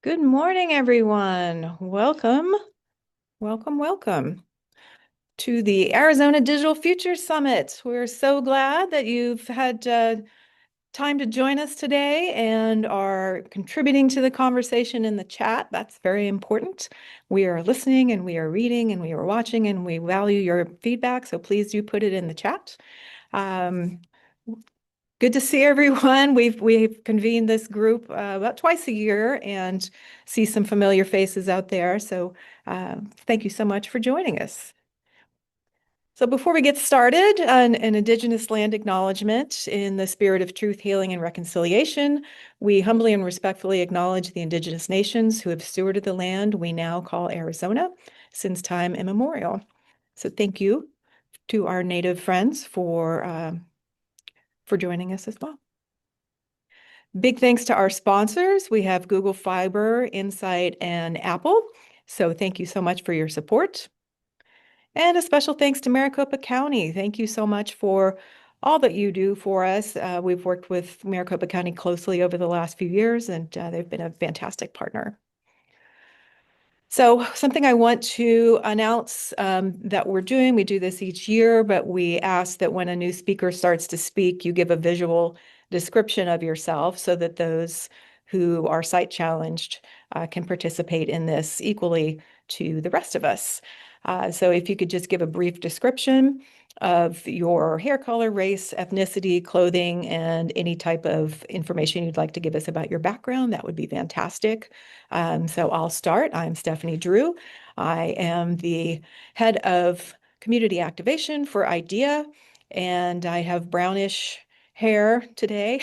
Good morning, everyone. Welcome to the Arizona Digital Futures Summit. We're so glad that you've had time to join us today and are contributing to the conversation in the chat. That's very important. We are listening and we are reading and we are watching and we value your feedback, so please do put it in the chat. Um, Good to see everyone. We've convened this group about twice a year and see some familiar faces out there. So thank you so much for joining us. So before we get started, an Indigenous land acknowledgement in the spirit of truth, healing, and reconciliation, we humbly and respectfully acknowledge the Indigenous nations who have stewarded the land we now call Arizona since time immemorial. So thank you to our Native friends for joining us as well. Big thanks to our sponsors. We have Google Fiber, Insight, and Apple. So thank you so much for your support. And a special thanks to Maricopa County. Thank you so much for all that you do for us. We've worked with Maricopa County closely over the last few years, and they've been a fantastic partner. So something I want to announce that we're doing, we do this each year, but we ask that when a new speaker starts to speak, you give a visual description of yourself so that those who are sight challenged can participate in this equally to the rest of us. So if you could just give a brief description of your hair color, race, ethnicity, clothing, and any type of information you'd like to give us about your background, that would be fantastic. So I'll start. I'm Stephanie Drew. I am the head of community activation for IDEA, and I have brownish hair today.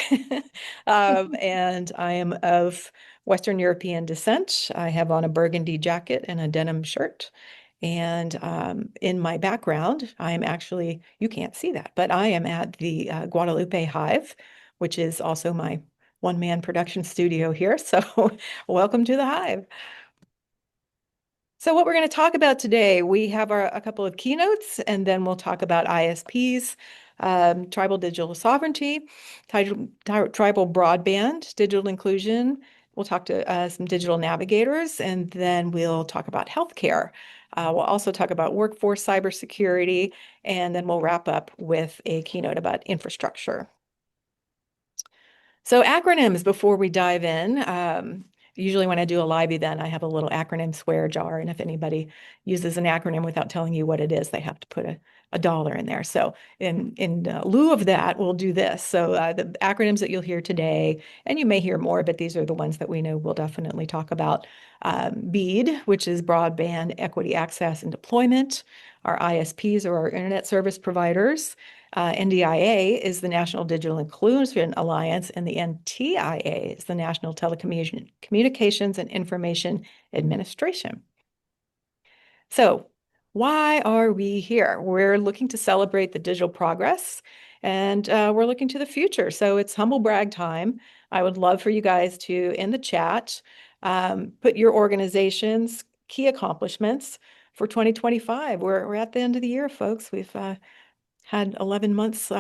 And I am of Western European descent. I have on a burgundy jacket and a denim shirt. And in my background, I'm actually, you can't see that, but I am at the Guadalupe Hive, which is also my one-man production studio here. So welcome to the Hive. So what we're going to talk about today, we have a couple of keynotes, and then we'll talk about ISPs, tribal digital sovereignty, tribal broadband, digital inclusion. We'll talk to some digital navigators, and then we'll talk about healthcare. We'll also talk about workforce cybersecurity, and then we'll wrap up with a keynote about infrastructure. So acronyms before we dive in. Usually when I do a live event, I have a little acronym swear jar. And if anybody uses an acronym without telling you what it is, they have to put a dollar in there. So in lieu of that, we'll do this. So the acronyms that you'll hear today, and you may hear more, but these are the ones that we know we'll definitely talk about. BEAD, which is broadband equity access and deployment. Our ISPs or our internet service providers. NDIA is the National Digital Inclusion Alliance, and the NTIA is the National Telecommunications and Information Administration. So why are we here? We're looking to celebrate the digital progress, and we're looking to the future. So it's humble brag time. I would love for you guys to, in the chat, put your organization's key accomplishments for 2025. We're at the end of the year, folks. We've had 11 months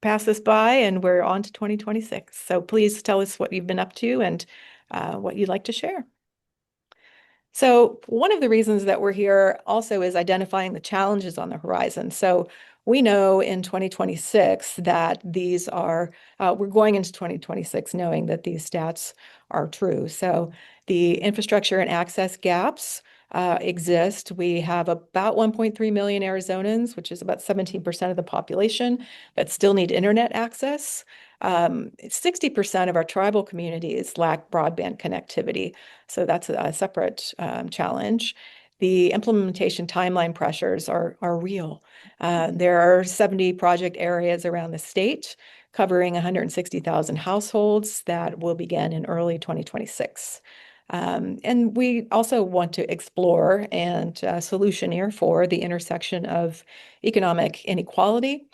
pass us by, and we're on to 2026. So please tell us what you've been up to and what you'd like to share. So one of the reasons that we're here also is identifying the challenges on the horizon. So we know in 2026 that these are, we're going into 2026 knowing that these stats are true. So the infrastructure and access gaps exist. We have about 1.3 million Arizonans, which is about 17% of the population, that still need internet access. 60% of our tribal communities lack broadband connectivity. So that's a separate challenge. The implementation timeline pressures are real. There are 70 project areas around the state covering 160,000 households that will begin in early 2026. And we also want to explore and solutioneer for the intersection of economic inequality.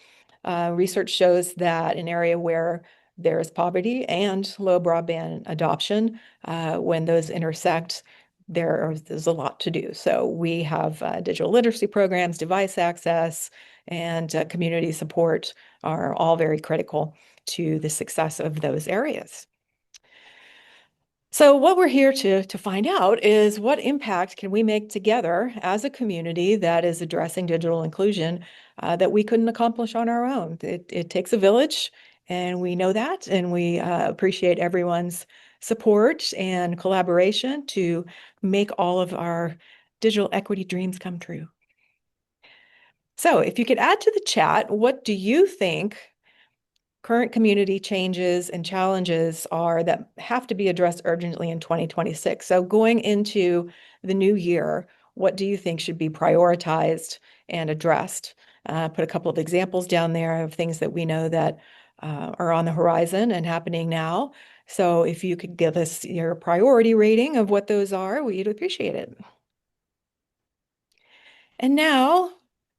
Research shows that an area where there is poverty and low broadband adoption, when those intersect, there's a lot to do. So we have digital literacy programs, device access, and community support are all very critical to the success of those areas. So what we're here to find out is what impact can we make together as a community that is addressing digital inclusion that we couldn't accomplish on our own. It takes a village, and we know that, and we appreciate everyone's support and collaboration to make all of our digital equity dreams come true. So if you could add to the chat, what do you think current community changes and challenges are that have to be addressed urgently in 2026? So going into the new year, what do you think should be prioritized and addressed? Put a couple of examples down there of things that we know that are on the horizon and happening now. So if you could give us your priority rating of what those are, we'd appreciate it. And now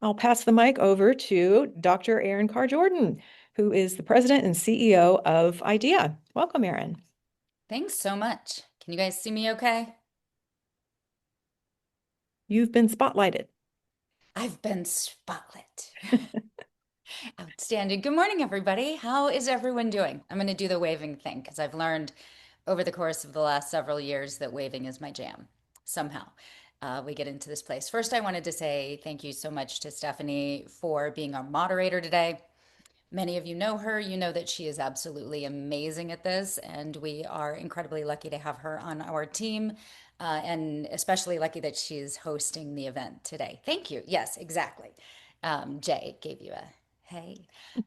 I'll pass the mic over to Dr. Erin Carr-Jordan, who is the president and CEO of IDEA. Welcome, Erin. Thanks so much. Can you guys see me okay? You've been spotlighted. I've been spotlit. Outstanding. Good morning, everybody. How is everyone doing? I'm going to do the waving thing because I've learned over the course of the last several years that waving is my jam. Somehow, we get into this place. First, I wanted to say thank you so much to Stephanie for being our moderator today. Many of you know her. You know that she is absolutely amazing at this, and we are incredibly lucky to have her on our team, and especially lucky that she's hosting the event today. Thank you. Yes, exactly. Jay gave you a hey.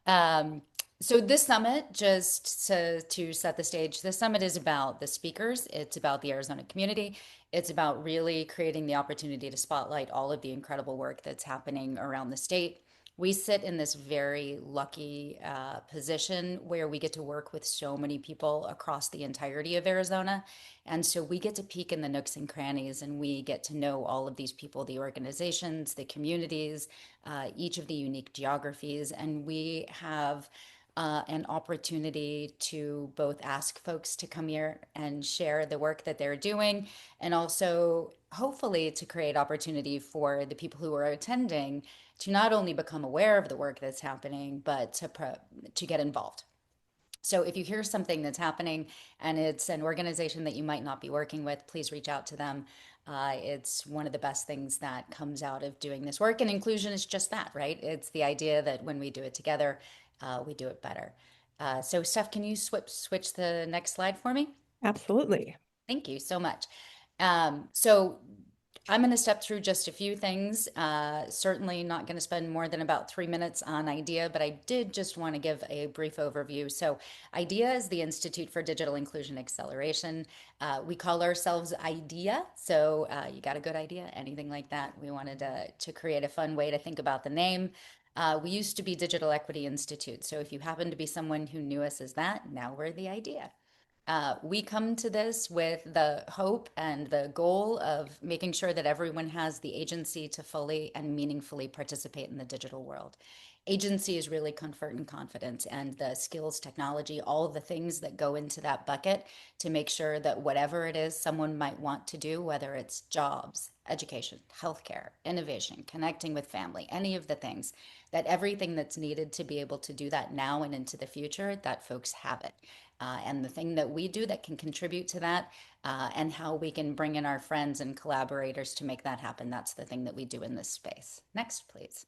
Um, so this summit, just to set the stage, this summit is about the speakers. It's about the Arizona community. It's about really creating the opportunity to spotlight all of the incredible work that's happening around the state. We sit in this very lucky position where we get to work with so many people across the entirety of Arizona. And so we get to peek in the nooks and crannies and we get to know all of these people, the organizations, the communities, each of the unique geographies. And we have an opportunity to both ask folks to come here and share the work that they're doing, and also hopefully to create opportunity for the people who are attending to not only become aware of the work that's happening, but to get involved. So if you hear something that's happening and it's an organization that you might not be working with, please reach out to them. It's one of the best things that comes out of doing this work. And inclusion is just that, right? It's the idea that when we do it together, we do it better. So Steph, can you switch the next slide for me? Absolutely. Thank you so much. So I'm going to step through just a few things. Certainly not going to spend more than about 3 minutes on IDEA, but I did just want to give a brief overview. So IDEA is the Institute for Digital Inclusion Acceleration. We call ourselves IDEA. So you got a good idea, anything like that. We wanted to create a fun way to think about the name. We used to be Digital Equity Institute. So if you happen to be someone who knew us as that, now we're the IDEA. We come to this with the hope and the goal of making sure that everyone has the agency to fully and meaningfully participate in the digital world. Agency is really comfort and confidence, and the skills, technology, all of the things that go into that bucket to make sure that whatever it is someone might want to do, whether it's jobs, education, healthcare, innovation, connecting with family, any of the things, that everything that's needed to be able to do that now and into the future, that folks have it. And the thing that we do that can contribute to that, and how we can bring in our friends and collaborators to make that happen. That's the thing that we do in this space. Next, please.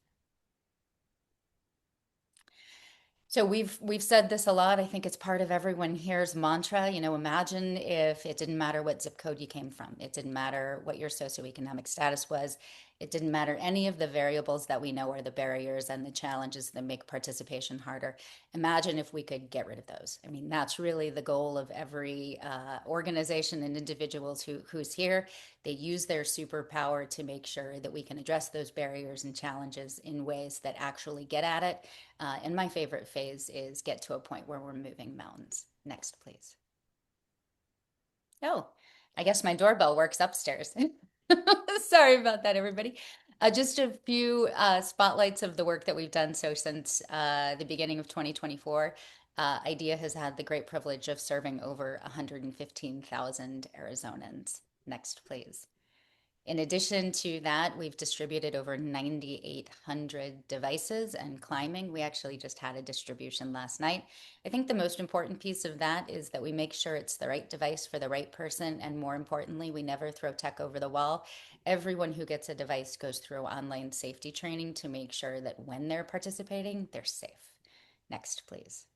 So we've said this a lot. I think it's part of everyone here's mantra. You know, imagine if it didn't matter what zip code you came from. It didn't matter what your socioeconomic status was. It didn't matter any of the variables that we know are the barriers and the challenges that make participation harder. Imagine if we could get rid of those. I mean, that's really the goal of every organization and individuals who's here. They use their superpower to make sure that we can address those barriers and challenges in ways that actually get at it. And my favorite phase is get to a point where we're moving mountains. Next, please. Oh, I guess my doorbell works upstairs. Sorry about that, everybody. Just a few spotlights of the work that we've done. So since the beginning of 2024, IDEA has had the great privilege of serving over 115,000 Arizonans. Next, please. In addition to that, we've distributed over 9,800 devices and climbing. We actually just had a distribution last night. I think the most important piece of that is that we make sure it's the right device for the right person. And more importantly, we never throw tech over the wall. Everyone who gets a device goes through online safety training to make sure that when they're participating, they're safe. Next, please.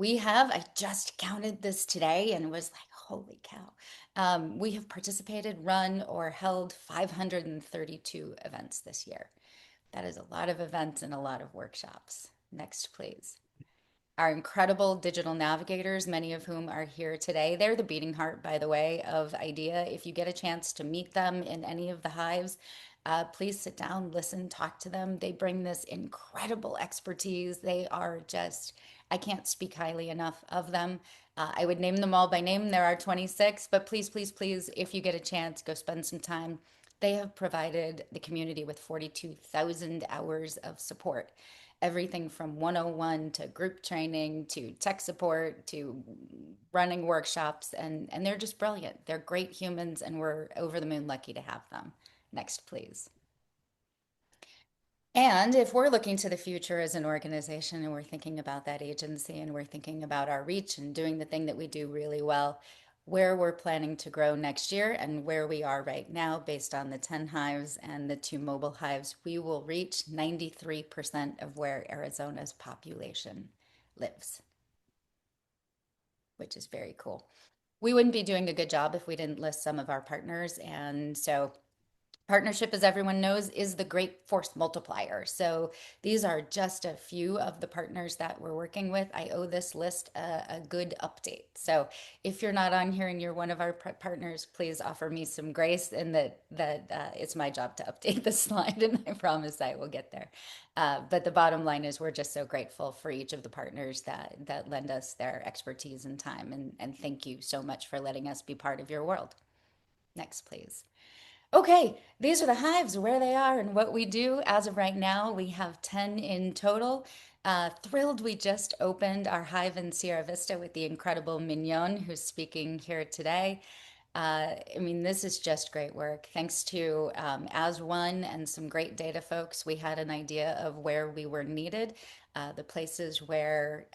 I just counted this today and was like, holy cow. We have participated, run, or held 532 events this year. That is a lot of events and a lot of workshops. Next, please. Our incredible digital navigators, many of whom are here today. They're the beating heart, by the way, of IDEA. If you get a chance to meet them in any of the hives, please sit down, listen, talk to them. They bring this incredible expertise. They are just, I can't speak highly enough of them. I would name them all by name. There are 26, but please, please, please, if you get a chance, go spend some time. They have provided the community with 42,000 hours of support, everything from 101 to group training to tech support to running workshops, and they're just brilliant. They're great humans, and we're over the moon lucky to have them. Next, please. And if we're looking to the future as an organization and we're thinking about that agency and we're thinking about our reach and doing the thing that we do really well, where we're planning to grow next year and where we are right now based on the 10 hives and the 2 mobile hives, we will reach 93% of where Arizona's population lives, which is very cool. We wouldn't be doing a good job if we didn't list some of our partners. And so partnership, as everyone knows, is the great force multiplier. So these are just a few of the partners that we're working with. I owe this list a good update. So if you're not on here and you're one of our partners, please offer me some grace, and that it's my job to update the slide, and I promise I will get there. But the bottom line is we're just so grateful for each of the partners that lend us their expertise and time. And thank you so much for letting us be part of your world. Next, please. Okay, these are the hives, where they are and what we do. As of right now, we have 10 in total. Thrilled we just opened our hive in Sierra Vista with the incredible Mignon, who's speaking here today. I mean, this is just great work. Thanks to As One and some great data folks, we had an idea of where we were needed, the places where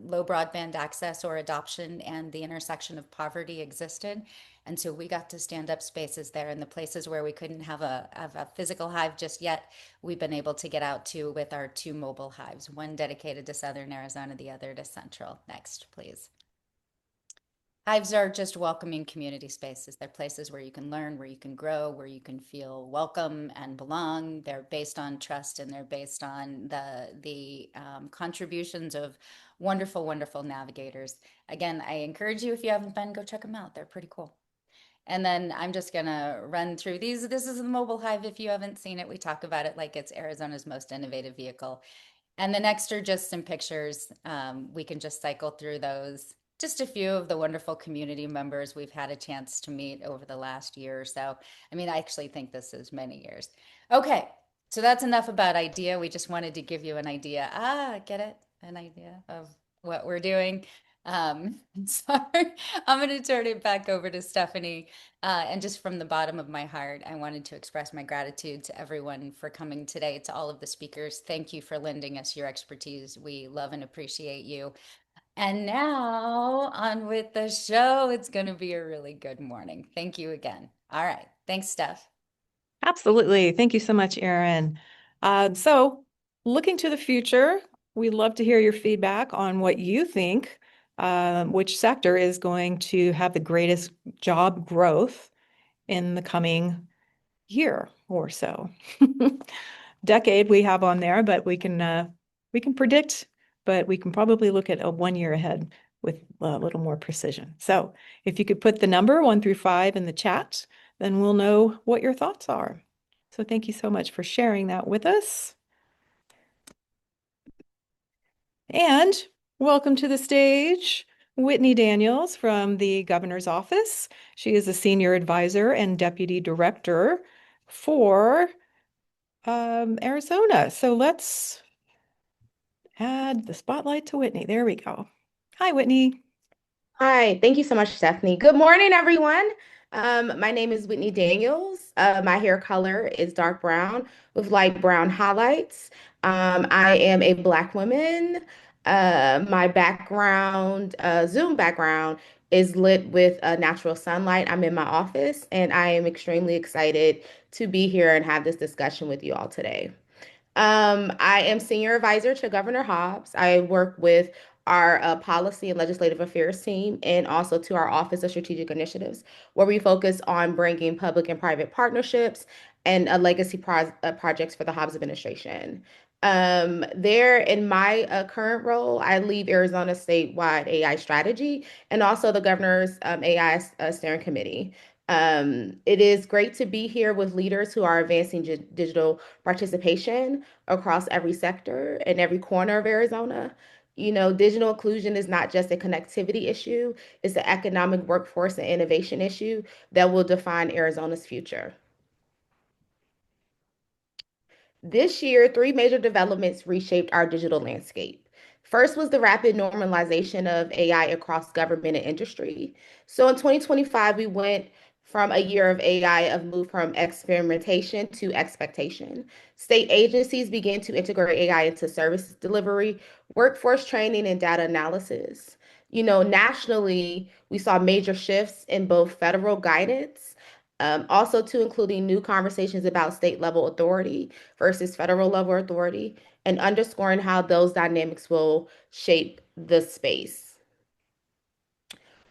low broadband access or adoption and the intersection of poverty existed. And so we got to stand up spaces there in the places where we couldn't have a physical hive just yet. We've been able to get out to with our 2 mobile hives, one dedicated to Southern Arizona, the other to Central. Next, please. Hives are just welcoming community spaces. They're places where you can learn, where you can grow, where you can feel welcome and belong. They're based on trust, and they're based on the contributions of wonderful, wonderful navigators. Again, I encourage you, if you haven't been, go check them out. They're pretty cool. And then I'm just gonna run through these. This is the mobile hive. If you haven't seen it, we talk about it like it's Arizona's most innovative vehicle. And the next are just some pictures. We can just cycle through those. Just a few of the wonderful community members we've had a chance to meet over the last year or so. I mean, I actually think this is many years. Okay, so that's enough about IDEA. We just wanted to give you an idea. Get it? An idea of what we're doing. Sorry, I'm going to turn it back over to Stephanie. And just from the bottom of my heart, I wanted to express my gratitude to everyone for coming today, to all of the speakers. Thank you for lending us your expertise. We love and appreciate you. And now on with the show. It's going to be a really good morning. Thank you again. All right. Thanks, Steph. Absolutely. Thank you so much, Erin. So looking to the future, we'd love to hear your feedback on what you think, which sector is going to have the greatest job growth in the coming year or so. Decade we have on there, but we can predict, but we can probably look at a 1 year ahead with a little more precision. So if you could put the number 1 through 5 in the chat, then we'll know what your thoughts are. So thank you so much for sharing that with us. And welcome to the stage, Whitney Daniels from the Governor's Office. She is a senior advisor and deputy director for Arizona. So let's add the spotlight to Whitney. There we go. Hi, Whitney. Hi, thank you so much, Stephanie. Good morning, everyone. My name is Whitney Daniels. My hair color is dark brown with light brown highlights. I am a Black woman. My background, Zoom background, is lit with natural sunlight. I'm in my office, and I am extremely excited to be here and have this discussion with you all today. I am senior advisor to Governor Hobbs. I work with our policy and legislative affairs team and also to our Office of Strategic Initiatives, where we focus on bringing public and private partnerships and legacy projects for the Hobbs administration. There in my current role, I lead Arizona's statewide AI strategy and also the governor's AI steering committee. It is great to be here with leaders who are advancing digital participation across every sector and every corner of Arizona. You know, digital inclusion is not just a connectivity issue, it's an economic workforce and innovation issue that will define Arizona's future. This year, three major developments reshaped our digital landscape. First was the rapid normalization of AI across government and industry. So in 2025, we went from a year of AI of move from experimentation to expectation. State agencies began to integrate AI into service delivery, workforce training, and data analysis. You know, nationally, we saw major shifts in both federal guidance, also to including new conversations about state level authority versus federal level authority, and underscoring how those dynamics will shape the space.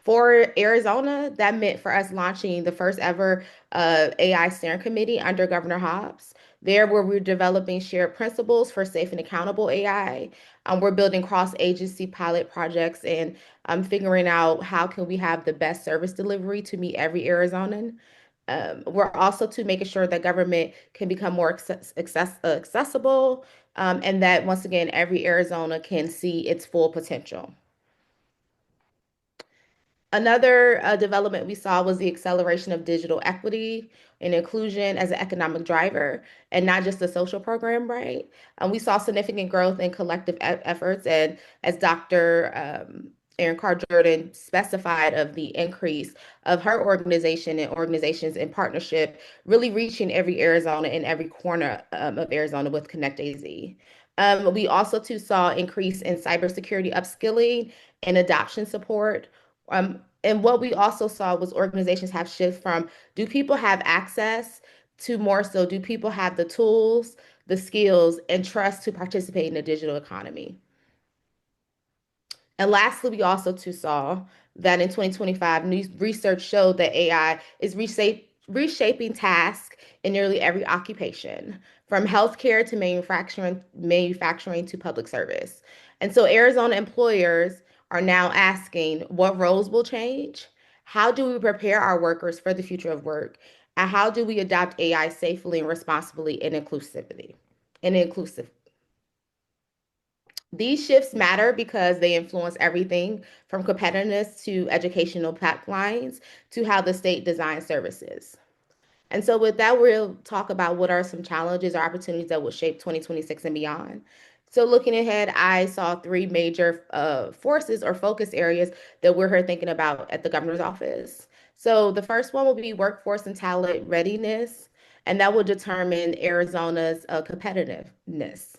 For Arizona, that meant for us launching the first ever AI steering committee under Governor Hobbs. There, where we're developing shared principles for safe and accountable AI. We're building cross-agency pilot projects and figuring out how can we have the best service delivery to meet every Arizonan. We're also to making sure that government can become more accessible, and that once again, every Arizona can see its full potential. Another development we saw was the acceleration of digital equity and inclusion as an economic driver and not just a social program, right? We saw significant growth in collective efforts, and as Dr. Erin Carr Jordan specified, of the increase of her organization and organizations in partnership, really reaching every Arizona and every corner of Arizona with Connect AZ. We also too saw increase in cybersecurity upskilling and adoption support. And what we also saw was organizations have shift from do people have access to more so do people have the tools, the skills, and trust to participate in the digital economy. And lastly, we also too saw that in 2025, new research showed that AI is reshaping tasks in nearly every occupation, from healthcare to manufacturing to public service. And so Arizona employers are now asking what roles will change? How do we prepare our workers for the future of work? And how do we adopt AI safely and responsibly and inclusivity and inclusive? These shifts matter because they influence everything from competitiveness to educational pipelines to how the state designs services. And so, with that, we'll talk about what are some challenges or opportunities that will shape 2026 and beyond. So, looking ahead, I saw three major forces or focus areas that we're here thinking about at the governor's office. So, the first one will be workforce and talent readiness, and that will determine Arizona's competitiveness.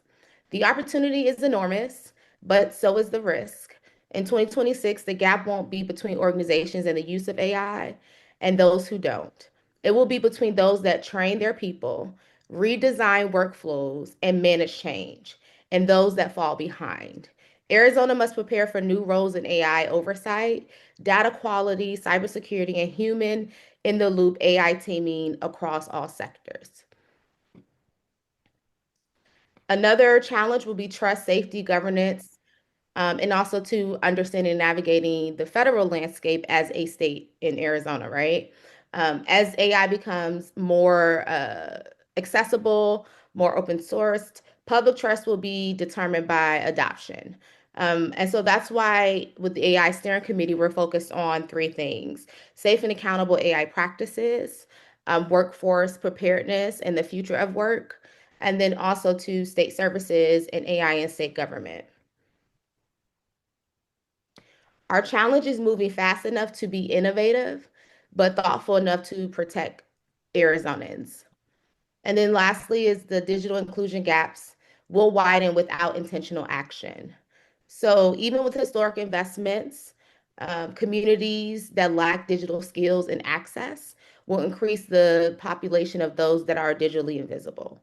The opportunity is enormous, but so is the risk. In 2026, the gap won't be between organizations and the use of AI and those who don't. It will be between those that train their people, redesign workflows, and manage change, and those that fall behind. Arizona must prepare for new roles in AI oversight, data quality, cybersecurity, and human in the loop AI teaming across all sectors. Another challenge will be trust, safety, governance, and also to understanding and navigating the federal landscape as a state in Arizona, right? As AI becomes more accessible, more open sourced, public trust will be determined by adoption. And so that's why with the AI steering committee, we're focused on three things: safe and accountable AI practices, workforce preparedness and the future of work, and then also to state services and AI and state government. Our challenge is moving fast enough to be innovative, but thoughtful enough to protect Arizonans. And then lastly is the digital inclusion gaps will widen without intentional action. So even with historic investments, communities that lack digital skills and access will increase the population of those that are digitally invisible.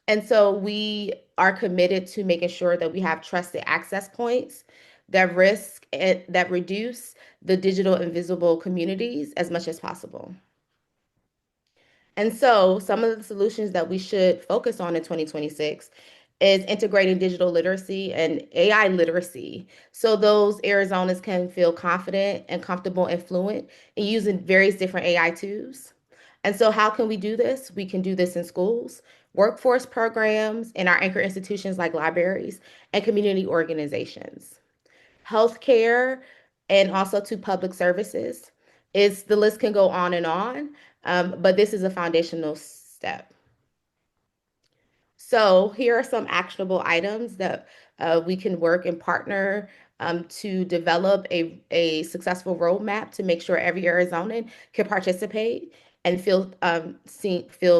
And so we are committed to making sure that we have trusted access points that risk and that reduce the digital invisible communities as much as possible. And so some of the solutions that we should focus on in 2026 is integrating digital literacy and AI literacy. So those Arizonas can feel confident and comfortable and fluent in using various different AI tools. And so how can we do this? We can do this in schools, workforce programs, in our anchor institutions like libraries and community organizations. Healthcare, and also to public services. Is the list can go on and on, but this is a foundational step. So here are some actionable items that we can work and partner to develop a successful roadmap to make sure every Arizonan can participate and feel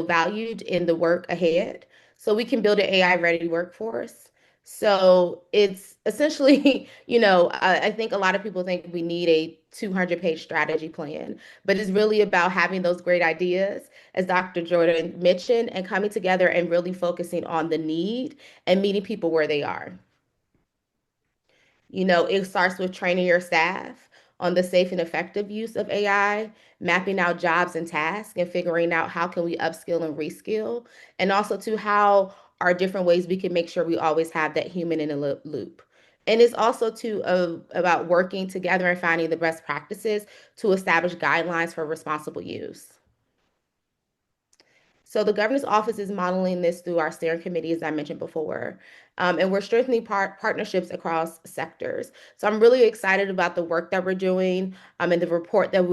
valued in the work ahead. So we can build an AI ready workforce. So it's essentially, I think a lot of people think we need a 200-page strategy plan, but it's really about having those great ideas, as Dr. Jordan mentioned, and coming together and really focusing on the need and meeting people where they are. It starts with training your staff on the safe and effective use of AI, mapping out jobs and tasks, and figuring out how can we upskill and reskill, and also to how are different ways we can make sure we always have that human in the loop. And it's also about working together and finding the best practices to establish guidelines for responsible use. So the governor's office is modeling this through our steering committee, as I mentioned before, and we're strengthening partnerships across sectors. So I'm really excited about the work that we're doing, and the report that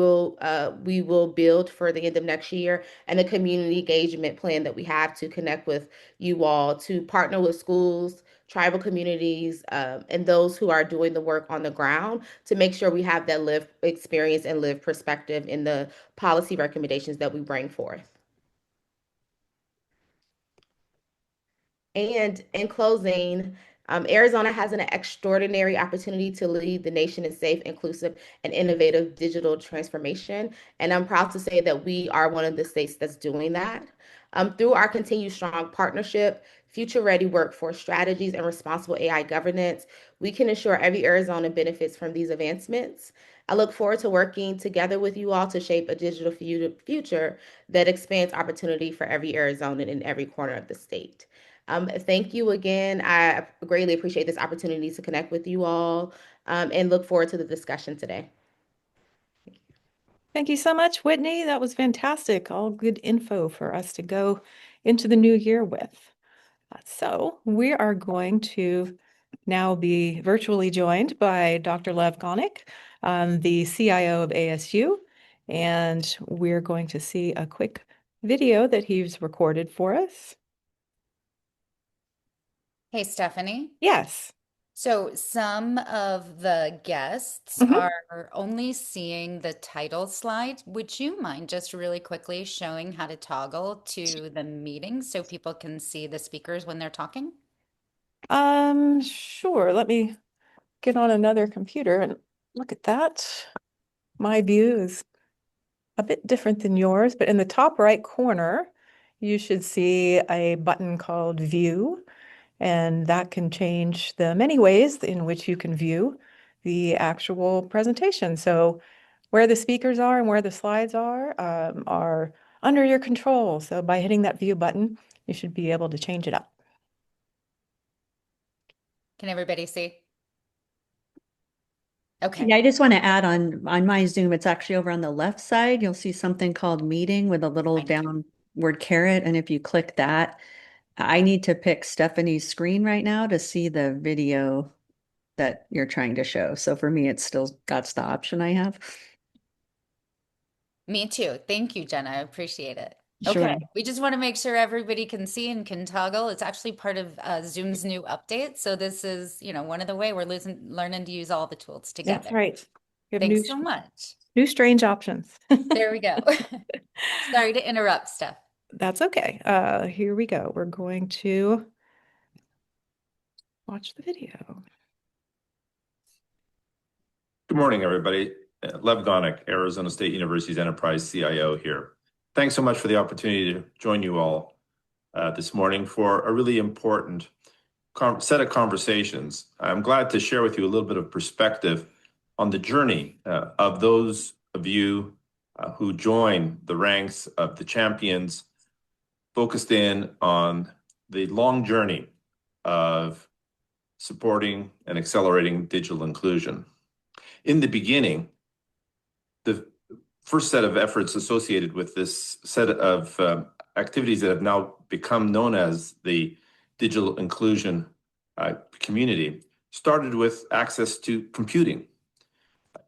we will build for the end of next year, and the community engagement plan that we have to connect with you all to partner with schools, tribal communities, and those who are doing the work on the ground to make sure we have that lived experience and lived perspective in the policy recommendations that we bring forth. And in closing, Arizona has an extraordinary opportunity to lead the nation in safe, inclusive, and innovative digital transformation. And I'm proud to say that we are one of the states that's doing that. Through our continued strong partnership, future ready workforce strategies, and responsible AI governance, we can ensure every Arizona benefits from these advancements. I look forward to working together with you all to shape a digital future that expands opportunity for every Arizonan in every corner of the state. Thank you again. I greatly appreciate this opportunity to connect with you all, and look forward to the discussion today. Thank you so much, Whitney. That was fantastic. All good info for us to go into the new year with. So we are going to now be virtually joined by Dr. Lev Gonick, the CIO of ASU, and we're going to see a quick video that he's recorded for us. Hey, Stephanie. Yes. So some of the guests Mhm. are only seeing the title slide. Would you mind just really quickly showing how to toggle to the meeting so people can see the speakers when they're talking? Sure. Let me get on another computer and look at that. My view is a bit different than yours, but in the top right corner, you should see a button called View, and that can change the many ways in which you can view the actual presentation. So where the speakers are and where the slides are under your control. So by hitting that View button, you should be able to change it up. Can everybody see? Okay. Yeah, I just want to add on my Zoom, it's actually over on the left side. You'll see something called meeting with a little downward caret. And if you click that, I need to pick Stephanie's screen right now to see the video that you're trying to show. So for me, that's the option I have. Me too. Thank you, Jenna. I appreciate it. Sure. Okay. We just want to make sure everybody can see and can toggle. It's actually part of Zoom's new update. So this is, one of the way we're learning to use all the tools That's together. right. We have Thanks so much. new strange options. There we go. Sorry to interrupt, Steph. That's okay. Here we go. We're going to watch the video. Good morning, everybody. Lev Gonick, Arizona State University's Enterprise CIO here. Thanks so much for the opportunity to join you all this morning for a really important set of conversations. I'm glad to share with you a little bit of perspective on the journey of those of you who join the ranks of the champions focused in on the long journey of supporting and accelerating digital inclusion. In the beginning, the first set of efforts associated with this set of activities that have now become known as the digital inclusion community started with access to computing.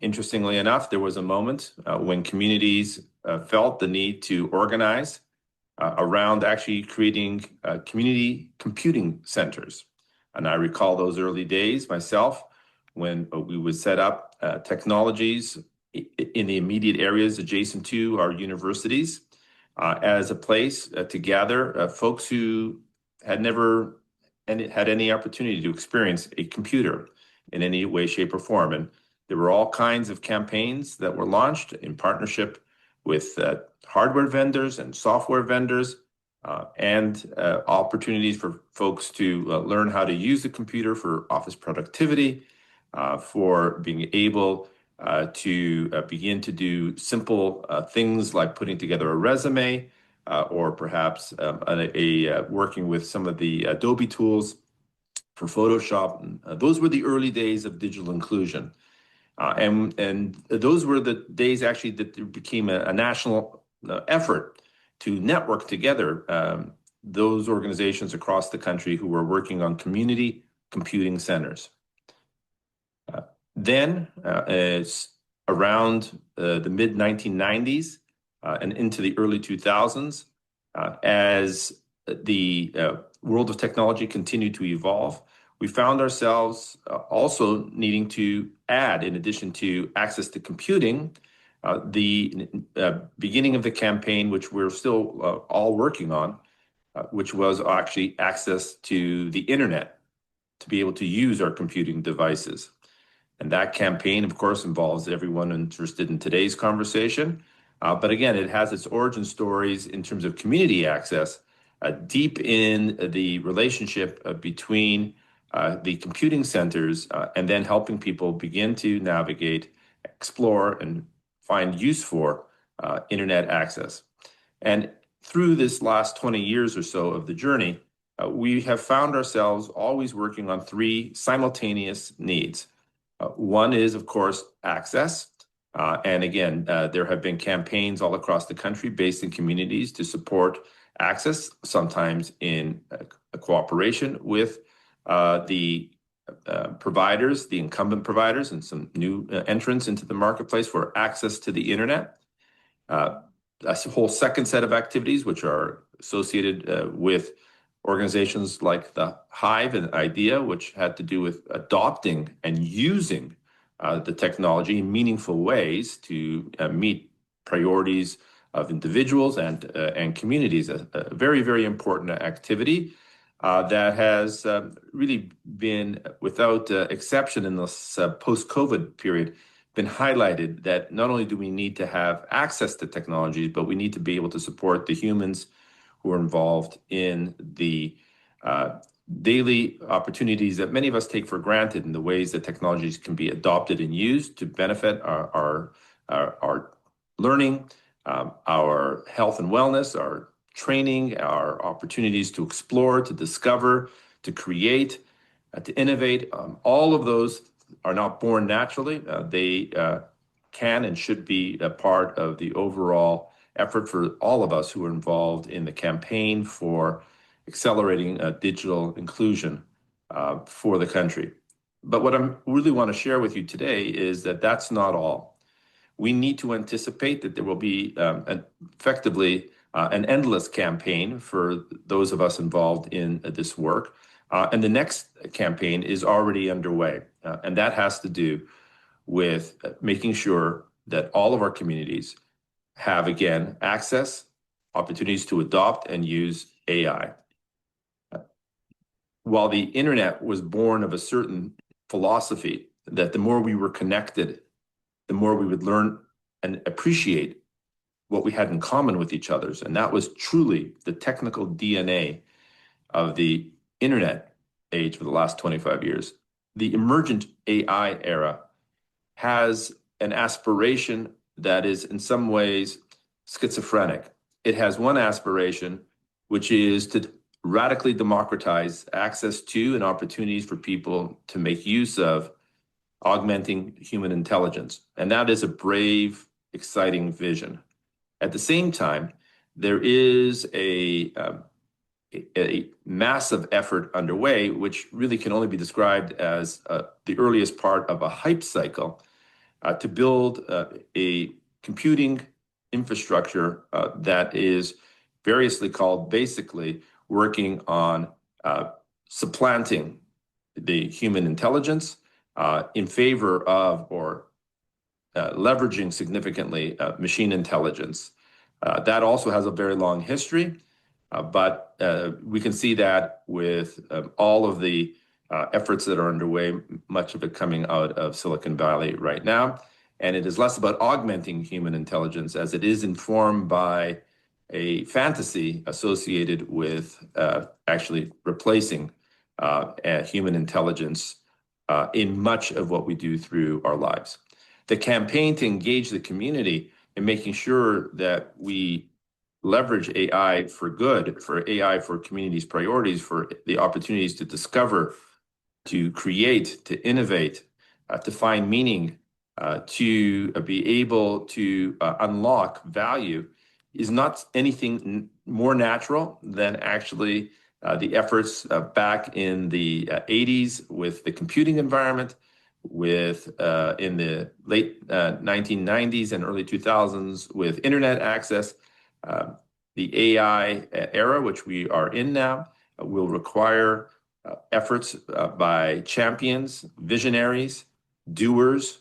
Interestingly enough, there was a moment when communities felt the need to organize around actually creating community computing centers. And I recall those early days myself when we would set up technologies in the immediate areas adjacent to our universities as a place to gather folks who had never had any opportunity to experience a computer in any way, shape, or form. And there were all kinds of campaigns that were launched in partnership with hardware vendors and software vendors and opportunities for folks to learn how to use the computer for office productivity, for being able to begin to do simple things like putting together a resume or perhaps working with some of the Adobe tools for Photoshop. And, those were the early days of digital inclusion. And those were the days actually that there became a national effort to network together those organizations across the country who were working on community computing centers. Then, it's around the mid 1990s and into the early 2000s, as the world of technology continued to evolve, we found ourselves also needing to add, in addition to access to computing, the beginning of the campaign, which we're still all working on, which was actually access to the internet to be able to use our computing devices. And that campaign, of course, involves everyone interested in today's conversation. But again, it has its origin stories in terms of community access, deep in the relationship between the computing centers and then helping people begin to navigate, explore, and find use for internet access. And through this last 20 years or so of the journey, we have found ourselves always working on three simultaneous needs. One is, of course, access. And again, there have been campaigns all across the country based in communities to support access, sometimes in cooperation with the providers, the incumbent providers, and some new entrants into the marketplace for access to the internet. A whole second set of activities, which are associated with organizations like the Hive and IDEA, which had to do with adopting and using the technology in meaningful ways to meet priorities of individuals and communities. A very, very important activity that has really been, without exception in this post-COVID period, been highlighted that not only do we need to have access to technologies, but we need to be able to support the humans who are involved in the daily opportunities that many of us take for granted in the ways that technologies can be adopted and used to benefit our learning, our health and wellness, our training, our opportunities to explore, to discover, to create, to innovate. All of those are not born naturally. They can and should be a part of the overall effort for all of us who are involved in the campaign for accelerating digital inclusion for the country. But what I really want to share with you today is that that's not all. We need to anticipate that there will be effectively an endless campaign for those of us involved in this work. And the next campaign is already underway. And that has to do with making sure that all of our communities have, again, access, opportunities to adopt and use AI. While the internet was born of a certain philosophy that the more we were connected, the more we would learn and appreciate what we had in common with each other. And that was truly the technical DNA of the internet age for the last 25 years. The emergent AI era has an aspiration that is in some ways schizophrenic. It has one aspiration, which is to radically democratize access to and opportunities for people to make use of augmenting human intelligence. And that is a brave, exciting vision. At the same time, there is a massive effort underway, which really can only be described as the earliest part of a hype cycle to build a computing infrastructure that is variously called basically working on supplanting the human intelligence in favor of or leveraging significantly machine intelligence. That also has a very long history, but we can see that with all of the efforts that are underway, much of it coming out of Silicon Valley right now. And it is less about augmenting human intelligence as it is informed by a fantasy associated with actually replacing human intelligence in much of what we do through our lives. The campaign to engage the community in making sure that we leverage AI for good, for AI for communities' priorities, for the opportunities to discover, to create, to innovate, to find meaning, to be able to unlock value is not anything more natural than actually the efforts back in the 80s with the computing environment, with in the late 1990s and early 2000s with internet access. The AI era, which we are in now, will require efforts by champions, visionaries, doers,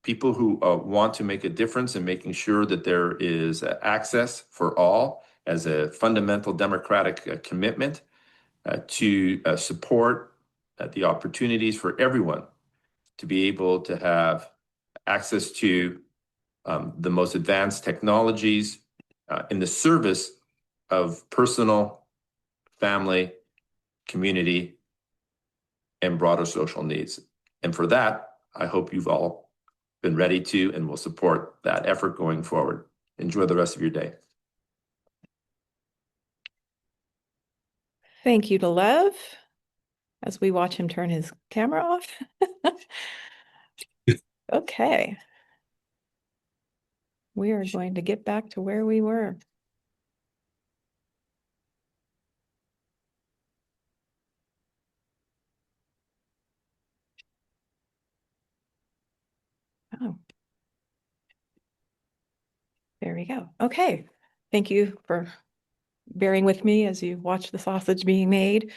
people who want to make a difference in making sure that there is access for all as a fundamental democratic commitment to support the opportunities for everyone to be able to have access to the most advanced technologies in the service of personal, family, community, and broader social needs. And for that, I hope you've all been ready to and will support that effort going forward. Enjoy the rest of your day. Thank you to Lev as we watch him turn his camera off. Okay. We are going to get back to where we were. Oh. There we go. Okay. Thank you for bearing with me as you watch the sausage being made.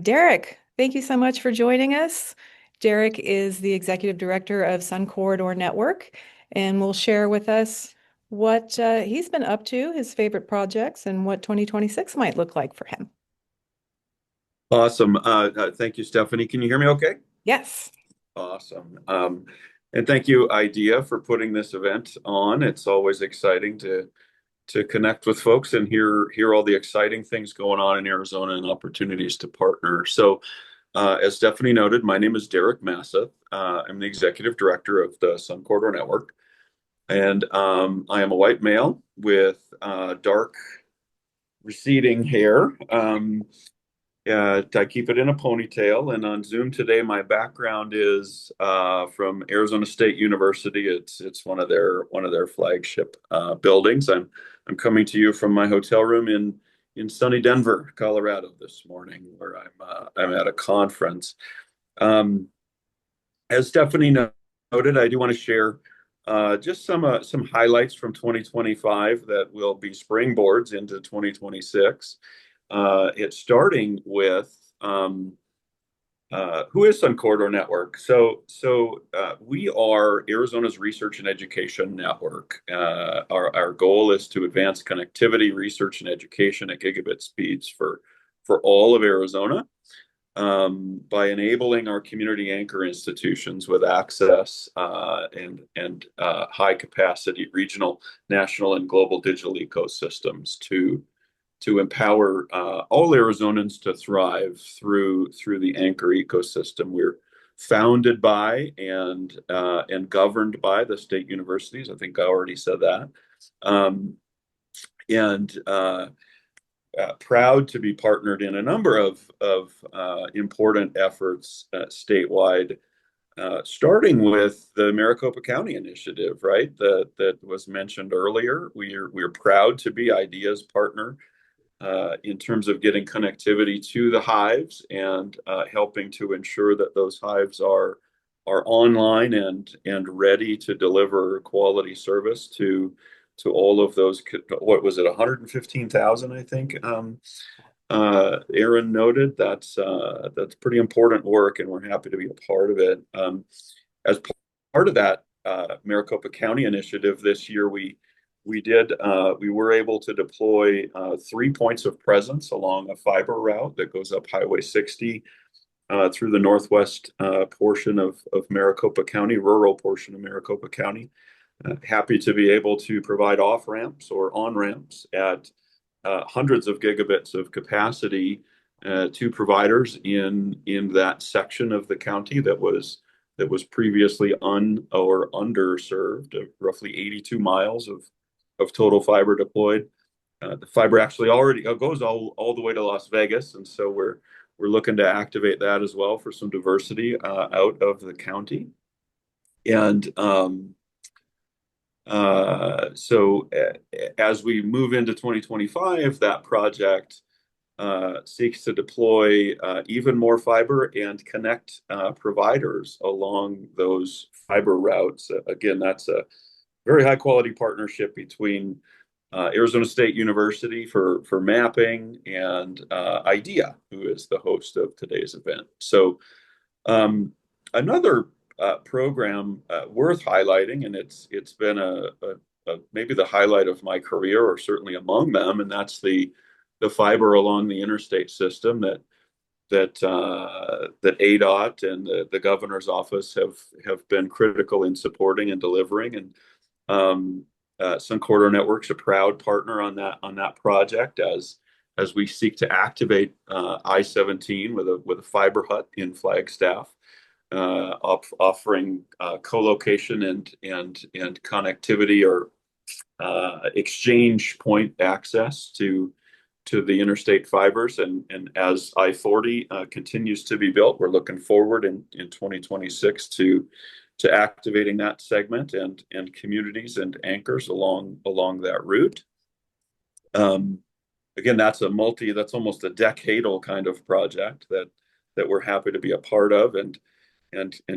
Derek, thank you so much for joining us. Derek is the Executive Director of Sun Corridor Network and will share with us what he's been up to, his favorite projects, and what 2026 might look like for him. Awesome. Thank you, Stephanie. Can you hear me okay? Yes. Awesome. And thank you, IDEA, for putting this event on. It's always exciting to connect with folks and hear all the exciting things going on in Arizona and opportunities to partner. So, as Stephanie noted, my name is Derek Masseth. I'm the Executive Director of the Sun Corridor Network. And I am a white male with dark receding hair. I keep it in a ponytail, and on Zoom today, my background is from Arizona State University. It's one of their flagship buildings. I'm coming to you from my hotel room in sunny Denver, Colorado this morning, where I'm at a conference. As Stephanie noted, I do want to share just some highlights from 2025 that will be springboards into 2026. It's starting with Who is Sun Corridor Network? We are Arizona's research and education network. Our goal is to advance connectivity, research, and education at gigabit speeds for all of Arizona, by enabling our community anchor institutions with access and high capacity regional, national, and global digital ecosystems to empower all Arizonans to thrive through the anchor ecosystem. We're founded by and governed by the state universities. I think I already said that. And proud to be partnered in a number of important efforts statewide, starting with the Maricopa County initiative, right? That was mentioned earlier. We're proud to be IDIA's partner in terms of getting connectivity to the hives and helping to ensure that those hives are online and ready to deliver quality service to all of those. What was it, 115,000, I think. Aaron noted that's pretty important work, and we're happy to be a part of it. As part of that Maricopa County initiative this year, we were able to deploy 3 points of presence along a fiber route that goes up Highway 60 through the northwest portion of Maricopa County, rural portion of Maricopa County. Happy to be able to provide off ramps or on ramps at hundreds of gigabits of capacity to providers in that section of the county that was previously or underserved, roughly 82 miles of total fiber deployed. The fiber actually already goes all the way to Las Vegas, and so we're looking to activate that as well for some diversity out of the county. And so as we move into 2025, that project seeks to deploy even more fiber and connect providers along those fiber routes. Again, that's a very high quality partnership between Arizona State University for mapping and IDEA, who is the host of today's event. So another program worth highlighting, and it's been maybe the highlight of my career, or certainly among them, and that's the fiber along the interstate system that ADOT and the governor's office have been critical in supporting and delivering. And Sun Corridor Network's a proud partner on that project as we seek to activate I-17 with a fiber hut in Flagstaff, offering co-location and connectivity or exchange point access to the interstate fibers. And as I-40 continues to be built, we're looking forward in 2026 to activating that segment and communities and anchors along that route. Again, that's almost a decadal kind of project that we're happy to be a part of and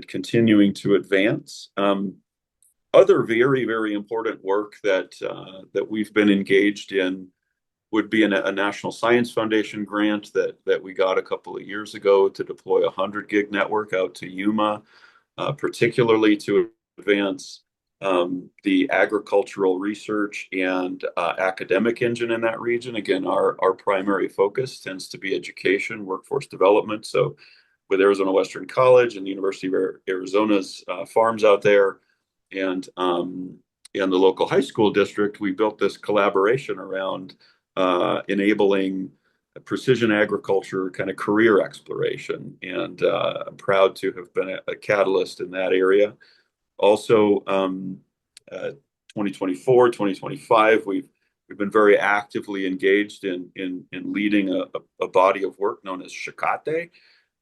continuing to advance. Other very, very important work that we've been engaged in would be a National Science Foundation grant that we got a couple of years ago to deploy a 100 gig network out to Yuma, particularly to advance the agricultural research and academic engine in that region. Again, our primary focus tends to be education, workforce development. So with Arizona Western College and the University of Arizona's farms out there, and the local high school district, we built this collaboration around enabling precision agriculture kind of career exploration. And I'm proud to have been a catalyst in that area. Also, 2024, 2025, we've been very actively engaged in leading a body of work known as Shakate,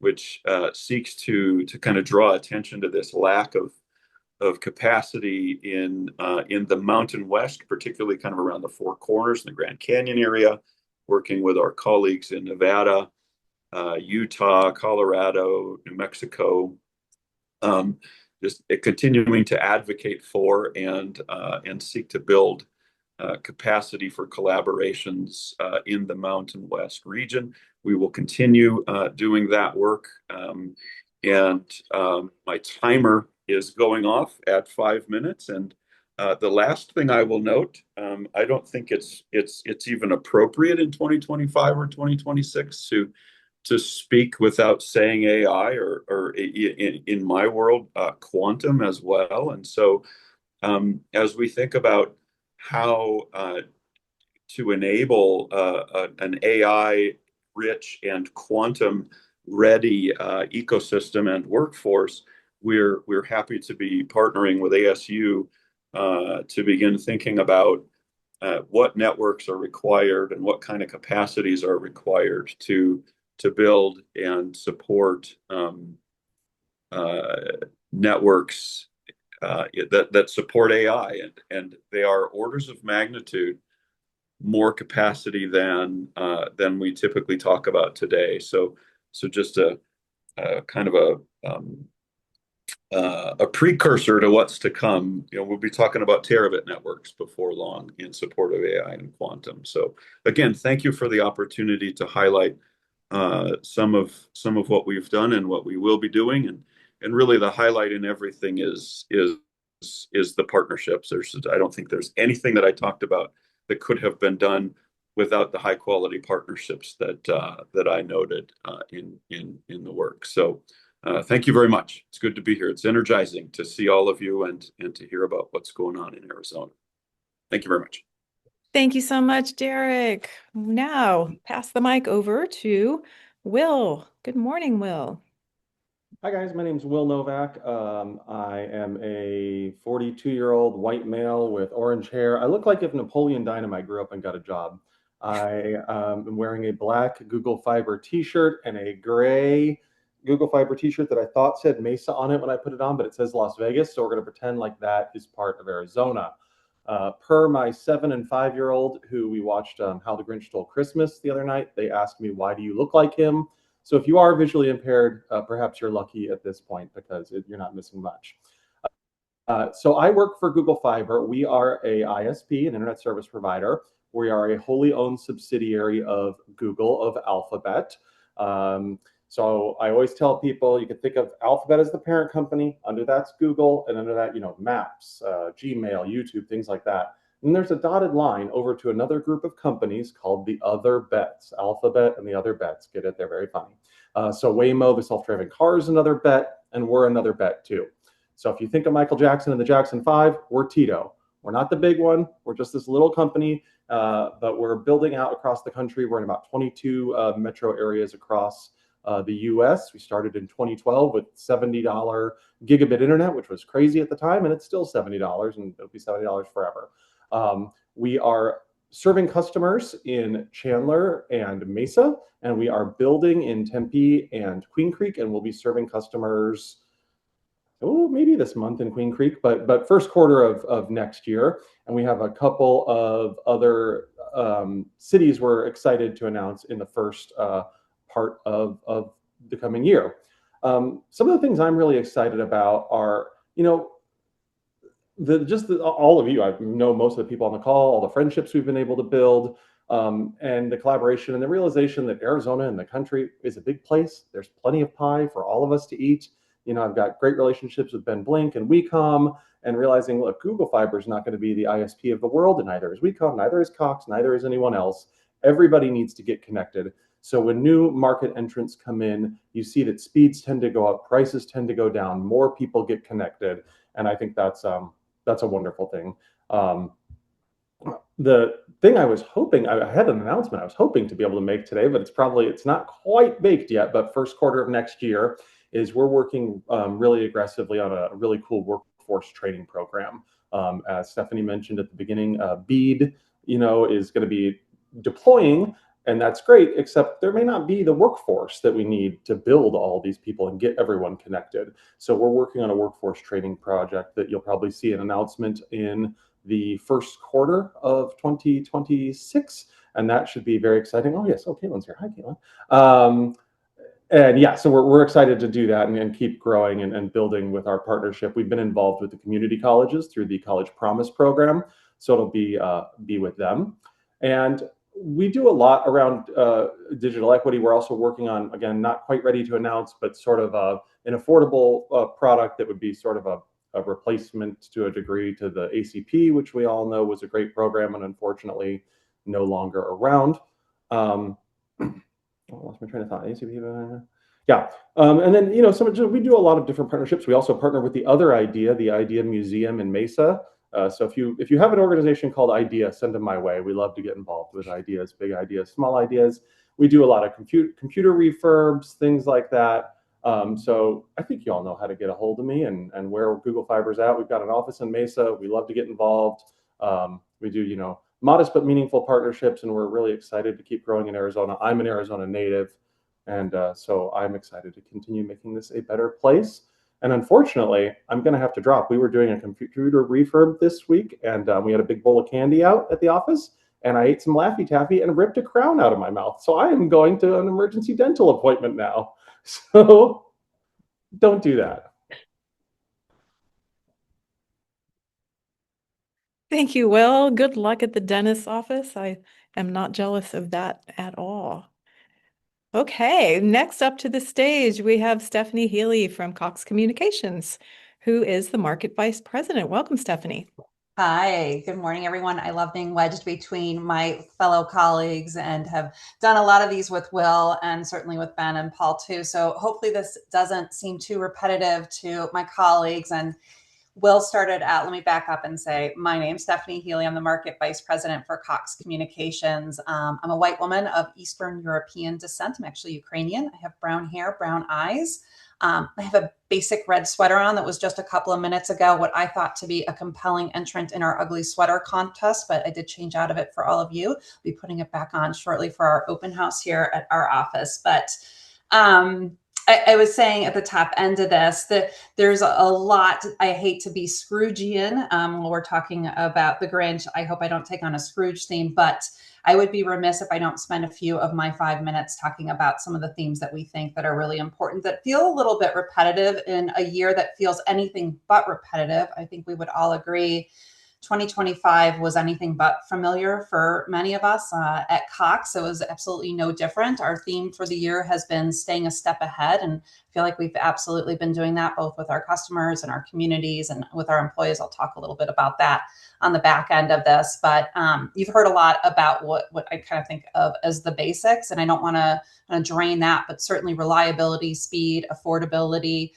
which seeks to kind of draw attention to this lack of capacity in the Mountain West, particularly kind of around the Four Corners and the Grand Canyon area, working with our colleagues in Nevada, Utah, Colorado, New Mexico, just continuing to advocate for and seek to build capacity for collaborations in the Mountain West region. We will continue doing that work. My timer is going off at 5 minutes. And the last thing I will note, I don't think it's even appropriate in 2025 or 2026 to speak without saying AI or in my world, quantum as well. And so as we think about how to enable an AI rich and quantum ready ecosystem and workforce, we're happy to be partnering with ASU to begin thinking about what networks are required and what kind of capacities are required to build and support networks that support AI, and they are orders of magnitude more capacity than we typically talk about today. So just a kind of a precursor to what's to come. We'll be talking about terabit networks before long in support of AI and quantum. So again, thank you for the opportunity to highlight some of what we've done and what we will be doing, and really the highlight in everything is the partnerships. I don't think there's anything that I talked about that could have been done without the high quality partnerships that I noted in the work. So thank you very much. It's good to be here. It's energizing to see all of you and to hear about what's going on in Arizona. Thank you very much. Thank you so much, Derek. Now, pass the mic over to Will. Good morning, Will. Hi guys, my name is Will Novak. I am a 42-year-old white male with orange hair. I look like if Napoleon Dynamite grew up and got a job. I am wearing a black Google Fiber t-shirt and a gray Google Fiber t-shirt that I thought said Mesa on it when I put it on, but it says Las Vegas, so we're going to pretend like that is part of Arizona. Per my 7- and 5-year-old who we watched How the Grinch Stole Christmas the other night, they asked me, why do you look like him? So if you are visually impaired, perhaps you're lucky at this point because you're not missing much. So I work for Google Fiber. We are a ISP, an internet service provider. We are a wholly owned subsidiary of Google, of Alphabet. So I always tell people you can think of Alphabet as the parent company. Under that's Google, and under that, Maps, Gmail, YouTube, things like that. And there's a dotted line over to another group of companies called the Other Bets. Alphabet and the Other Bets. Get it? They're very funny. So Waymo, the self-driving car, is another bet, and we're another bet too. So if you think of Michael Jackson and the Jackson 5, we're Tito. We're not the big one. We're just this little company, but we're building out across the country. We're in about 22 metro areas across the US. We started in 2012 with $70 gigabit internet, which was crazy at the time, and it's still $70, and it'll be $70 forever. We are serving customers in Chandler and Mesa, and we are building in Tempe and Queen Creek, and we'll be serving customers, maybe this month in Queen Creek, but first quarter of next year. And we have a couple of other cities we're excited to announce in the first part of the coming year. Some of the things I'm really excited about are, all of you. I know most of the people on the call, all the friendships we've been able to build, and the collaboration and the realization that Arizona and the country is a big place. There's plenty of pie for all of us to eat. I've got great relationships with Ben Blink and Wecom, and realizing, look, Google Fiber is not going to be the ISP of the world, and neither is Wecom, neither is Cox, neither is anyone else. Everybody needs to get connected. So when new market entrants come in, you see that speeds tend to go up, prices tend to go down, more people get connected, and I think that's a wonderful thing. The thing I was hoping, I had an announcement I was hoping to be able to make today, but it's not quite baked yet, but first quarter of next year is we're working really aggressively on a really cool workforce training program. As Stephanie mentioned at the beginning, BEAD, is going to be deploying, and that's great, except there may not be the workforce that we need to build all these people and get everyone connected. So we're working on a workforce training project that you'll probably see an announcement in the first quarter of 2026, and that should be very exciting. Oh yes, Caitlin's here. Hi, Caitlin. And yeah, so we're excited to do that and keep growing and building with our partnership. We've been involved with the community colleges through the College Promise program. So it'll be with them. And we do a lot around digital equity. We're also working on, again, not quite ready to announce, but sort of an affordable product that would be sort of a replacement to a degree to the ACP, which we all know was a great program and unfortunately no longer around. I lost my train of thought. ACP, yeah. And then, we do a lot of different partnerships. We also partner with the other IDIA, the IDIA Museum in Mesa. So if you have an organization called IDIA, send them my way. We love to get involved with ideas, big ideas, small ideas. We do a lot of computer refurbs, things like that. So I think you all know how to get a hold of me and where Google Fiber's at. We've got an office in Mesa. We love to get involved. We do, modest but meaningful partnerships, and we're really excited to keep growing in Arizona. I'm an Arizona native, and so I'm excited to continue making this a better place. And unfortunately, I'm going to have to drop. We were doing a computer refurb this week, and we had a big bowl of candy out at the office, and I ate some Laffy Taffy and ripped a crown out of my mouth. So I am going to an emergency dental appointment now. So don't do that. Thank you, Will. Good luck at the dentist's office. I am not jealous of that at all. Okay, next up to the stage, we have Stephanie Healy from Cox Communications, who is the Market Vice President. Welcome, Stephanie. Hi, good morning, everyone. I love being wedged between my fellow colleagues and have done a lot of these with Will and certainly with Ben and Paul too. So hopefully this doesn't seem too repetitive to my colleagues. And Will started out, let me back up and say, my name's Stephanie Healy. I'm the Market Vice President for Cox Communications. I'm a white woman of Eastern European descent. I'm actually Ukrainian. I have brown hair, brown eyes. I have a basic red sweater on that was just a couple of minutes ago what I thought to be a compelling entrant in our ugly sweater contest, but I did change out of it for all of you. I'll be putting it back on shortly for our open house here at our office. But I was saying at the top end of this that there's a lot. I hate to be Scroogean when we're talking about the Grinch. I hope I don't take on a Scrooge theme, but I would be remiss if I don't spend a few of my 5 minutes talking about some of the themes that we think that are really important, that feel a little bit repetitive in a year that feels anything but repetitive. I think we would all agree 2025 was anything but familiar for many of us at Cox. It was absolutely no different. Our theme for the year has been staying a step ahead, and I feel like we've absolutely been doing that both with our customers and our communities and with our employees. I'll talk a little bit about that on the back end of this, but you've heard a lot about what I kind of think of as the basics, and I don't want to drain that, but certainly reliability, speed, affordability,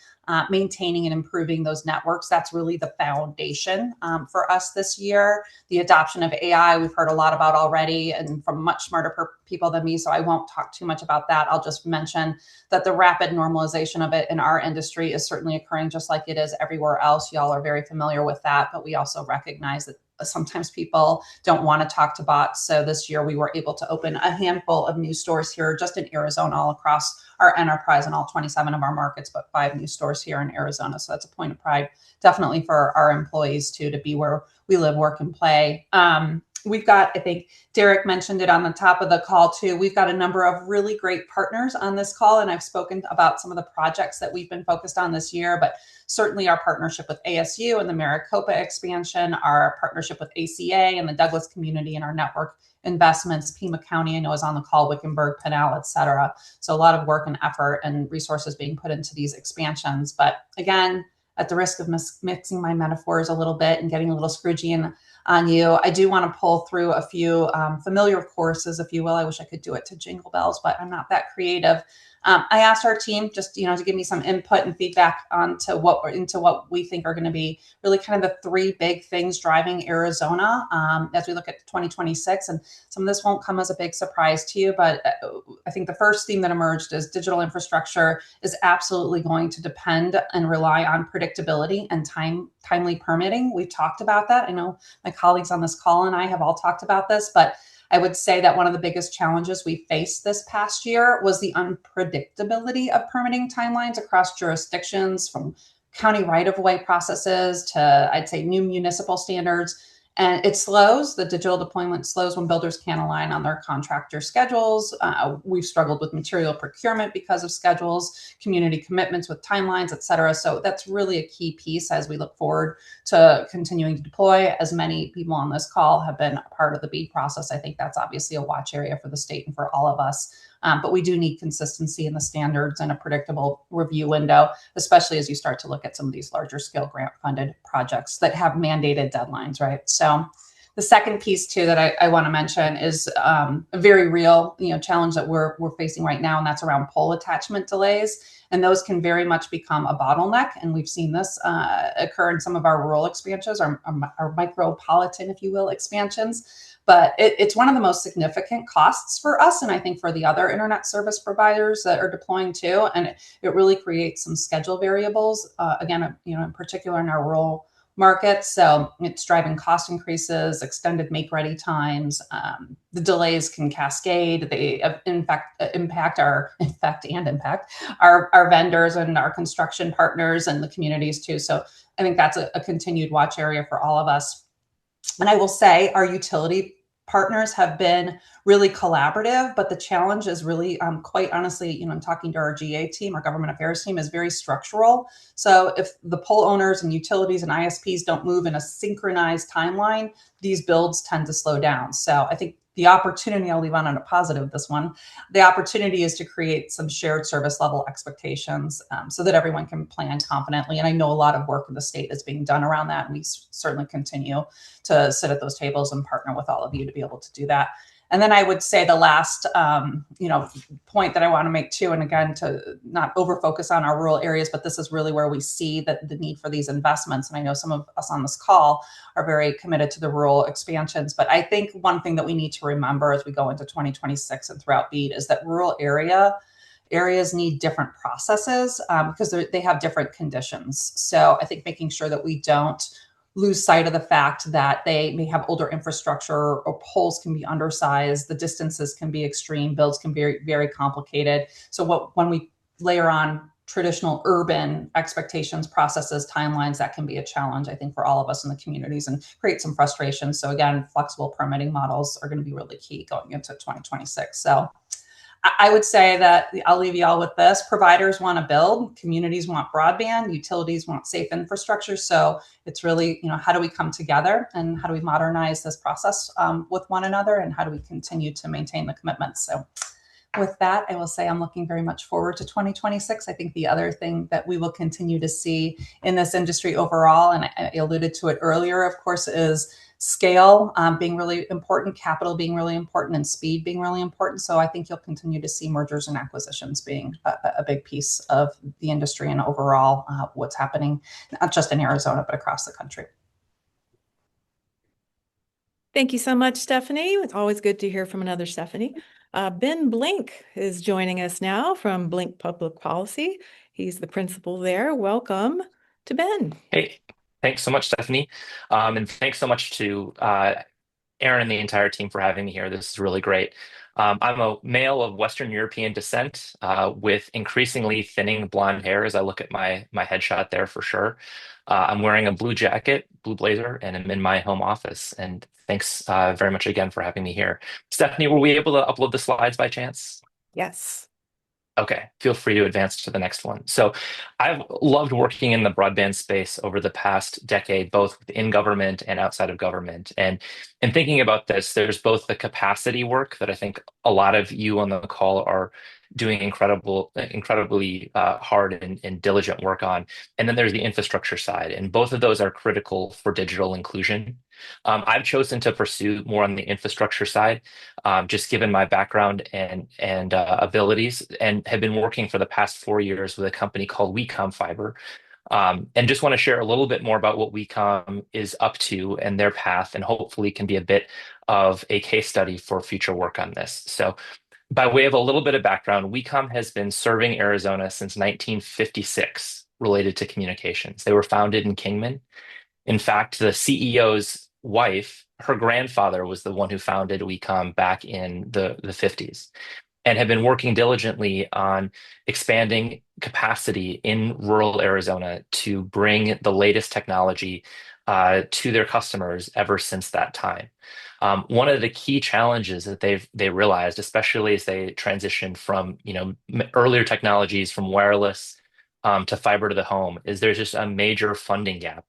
maintaining and improving those networks. That's really the foundation for us this year. The adoption of AI, we've heard a lot about already and from much smarter people than me, so I won't talk too much about that. I'll just mention that the rapid normalization of it in our industry is certainly occurring just like it is everywhere else. Y'all are very familiar with that, but we also recognize that sometimes people don't want to talk to bots. So this year we were able to open a handful of new stores here just in Arizona, all across our enterprise in all 27 of our markets, but 5 new stores here in Arizona. So that's a point of pride, definitely for our employees too, to be where we live, work, and play. We've got, I think Derek mentioned it on the top of the call too, we've got a number of really great partners on this call, and I've spoken about some of the projects that we've been focused on this year, but certainly our partnership with ASU and the Maricopa expansion, our partnership with ACA and the Douglas community and our network investments, Pima County, I know is on the call, Wickenburg, Pinal, et cetera. So a lot of work and effort and resources being put into these expansions. But again, at the risk of mixing my metaphors a little bit and getting a little Scroogean on you, I do want to pull through a few familiar courses, if you will. I wish I could do it to Jingle Bells, but I'm not that creative. I asked our team just, to give me some input and feedback into what we think are going to be really kind of the 3 big things driving Arizona as we look at 2026. And some of this won't come as a big surprise to you, but I think the first theme that emerged is digital infrastructure is absolutely going to depend and rely on predictability and timely permitting. We've talked about that. I know my colleagues on this call and I have all talked about this, but I would say that one of the biggest challenges we faced this past year was the unpredictability of permitting timelines across jurisdictions, from county right-of-way processes to, I'd say, new municipal standards. And it slows, the digital deployment slows when builders can't align on their contractor schedules. We've struggled with material procurement because of schedules, community commitments with timelines, et cetera. So that's really a key piece as we look forward to continuing to deploy. As many people on this call have been a part of the BEAD process, I think that's obviously a watch area for the state and for all of us. But we do need consistency in the standards and a predictable review window, especially as you start to look at some of these larger scale grant funded projects that have mandated deadlines, right? So the second piece too that I want to mention is a very real, challenge that we're facing right now, and that's around pole attachment delays. And those can very much become a bottleneck. And we've seen this occur in some of our rural expansions, our micropolitan, if you will, expansions. But it's one of the most significant costs for us, and I think for the other internet service providers that are deploying too. And it really creates some schedule variables, again, in particular in our rural markets. So it's driving cost increases, extended make-ready times. The delays can cascade. They impact our vendors and our construction partners and the communities too. So I think that's a continued watch area for all of us. And I will say our utility partners have been really collaborative, but the challenge is really, quite honestly, I'm talking to our GA team, our government affairs team, is very structural. So if the pole owners and utilities and ISPs don't move in a synchronized timeline, these builds tend to slow down. So I think the opportunity, I'll leave on a positive this one, the opportunity is to create some shared service level expectations so that everyone can plan confidently. And I know a lot of work in the state is being done around that. And we certainly continue to sit at those tables and partner with all of you to be able to do that. And then I would say the last, point that I want to make too, and again, to not over focus on our rural areas, but this is really where we see the need for these investments. And I know some of us on this call are very committed to the rural expansions, but I think one thing that we need to remember as we go into 2026 and throughout BEAD is that rural areas need different processes because they have different conditions. So I think making sure that we don't lose sight of the fact that they may have older infrastructure or poles can be undersized, the distances can be extreme, builds can be very, very complicated. So when we layer on traditional urban expectations, processes, timelines, that can be a challenge, I think, for all of us in the communities and create some frustration. So again, flexible permitting models are going to be really key going into 2026. So I would say that I'll leave you all with this. Providers want to build, communities want broadband, utilities want safe infrastructure. So it's really, how do we come together and how do we modernize this process with one another, and how do we continue to maintain the commitments? So with that, I will say I'm looking very much forward to 2026. I think the other thing that we will continue to see in this industry overall, and I alluded to it earlier, of course, is scale being really important, capital being really important, and speed being really important. So I think you'll continue to see mergers and acquisitions being a big piece of the industry and overall what's happening, not just in Arizona, but across the country. Thank you so much, Stephanie. It's always good to hear from another Stephanie. Ben Blink is joining us now from Blink Public Policy. He's the principal there. Welcome to Ben. Hey, thanks so much, Stephanie. And thanks so much to Aaron and the entire team for having me here. This is really great. I'm a male of Western European descent with increasingly thinning blonde hair as I look at my headshot there for sure. I'm wearing a blue jacket, blue blazer, and I'm in my home office. And thanks very much again for having me here. Stephanie, were we able to upload the slides by chance? Yes. Okay, feel free to advance to the next one. So I've loved working in the broadband space over the past decade, both within government and outside of government. And in thinking about this, there's both the capacity work that I think a lot of you on the call are doing incredibly hard and diligent work on. And then there's the infrastructure side. And both of those are critical for digital inclusion. I've chosen to pursue more on the infrastructure side, just given my background and abilities, and have been working for the past 4 years with a company called Wecom Fiber. And just want to share a little bit more about what Wecom is up to and their path, and hopefully can be a bit of a case study for future work on this. So by way of a little bit of background, Wecom has been serving Arizona since 1956 related to communications. They were founded in Kingman. In fact, the CEO's wife, her grandfather was the one who founded Wecom back in the 50s. and have been working diligently on expanding capacity in rural Arizona to bring the latest technology to their customers ever since that time. One of the key challenges that they realized, especially as they transitioned from earlier technologies from wireless to fiber to the home, is there's just a major funding gap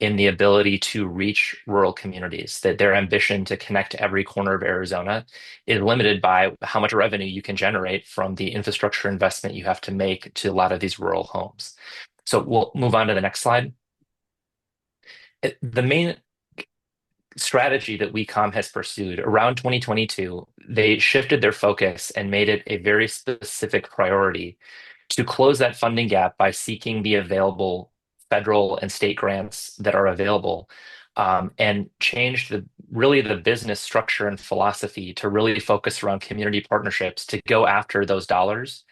in the ability to reach rural communities, that their ambition to connect every corner of Arizona is limited by how much revenue you can generate from the infrastructure investment you have to make to a lot of these rural homes. So we'll move on to the next slide. The main strategy that Wecom has pursued around 2022, they shifted their focus and made it a very specific priority to close that funding gap by seeking the available federal and state grants that are available, and changed the business structure and philosophy to really focus around community partnerships to go after those dollars,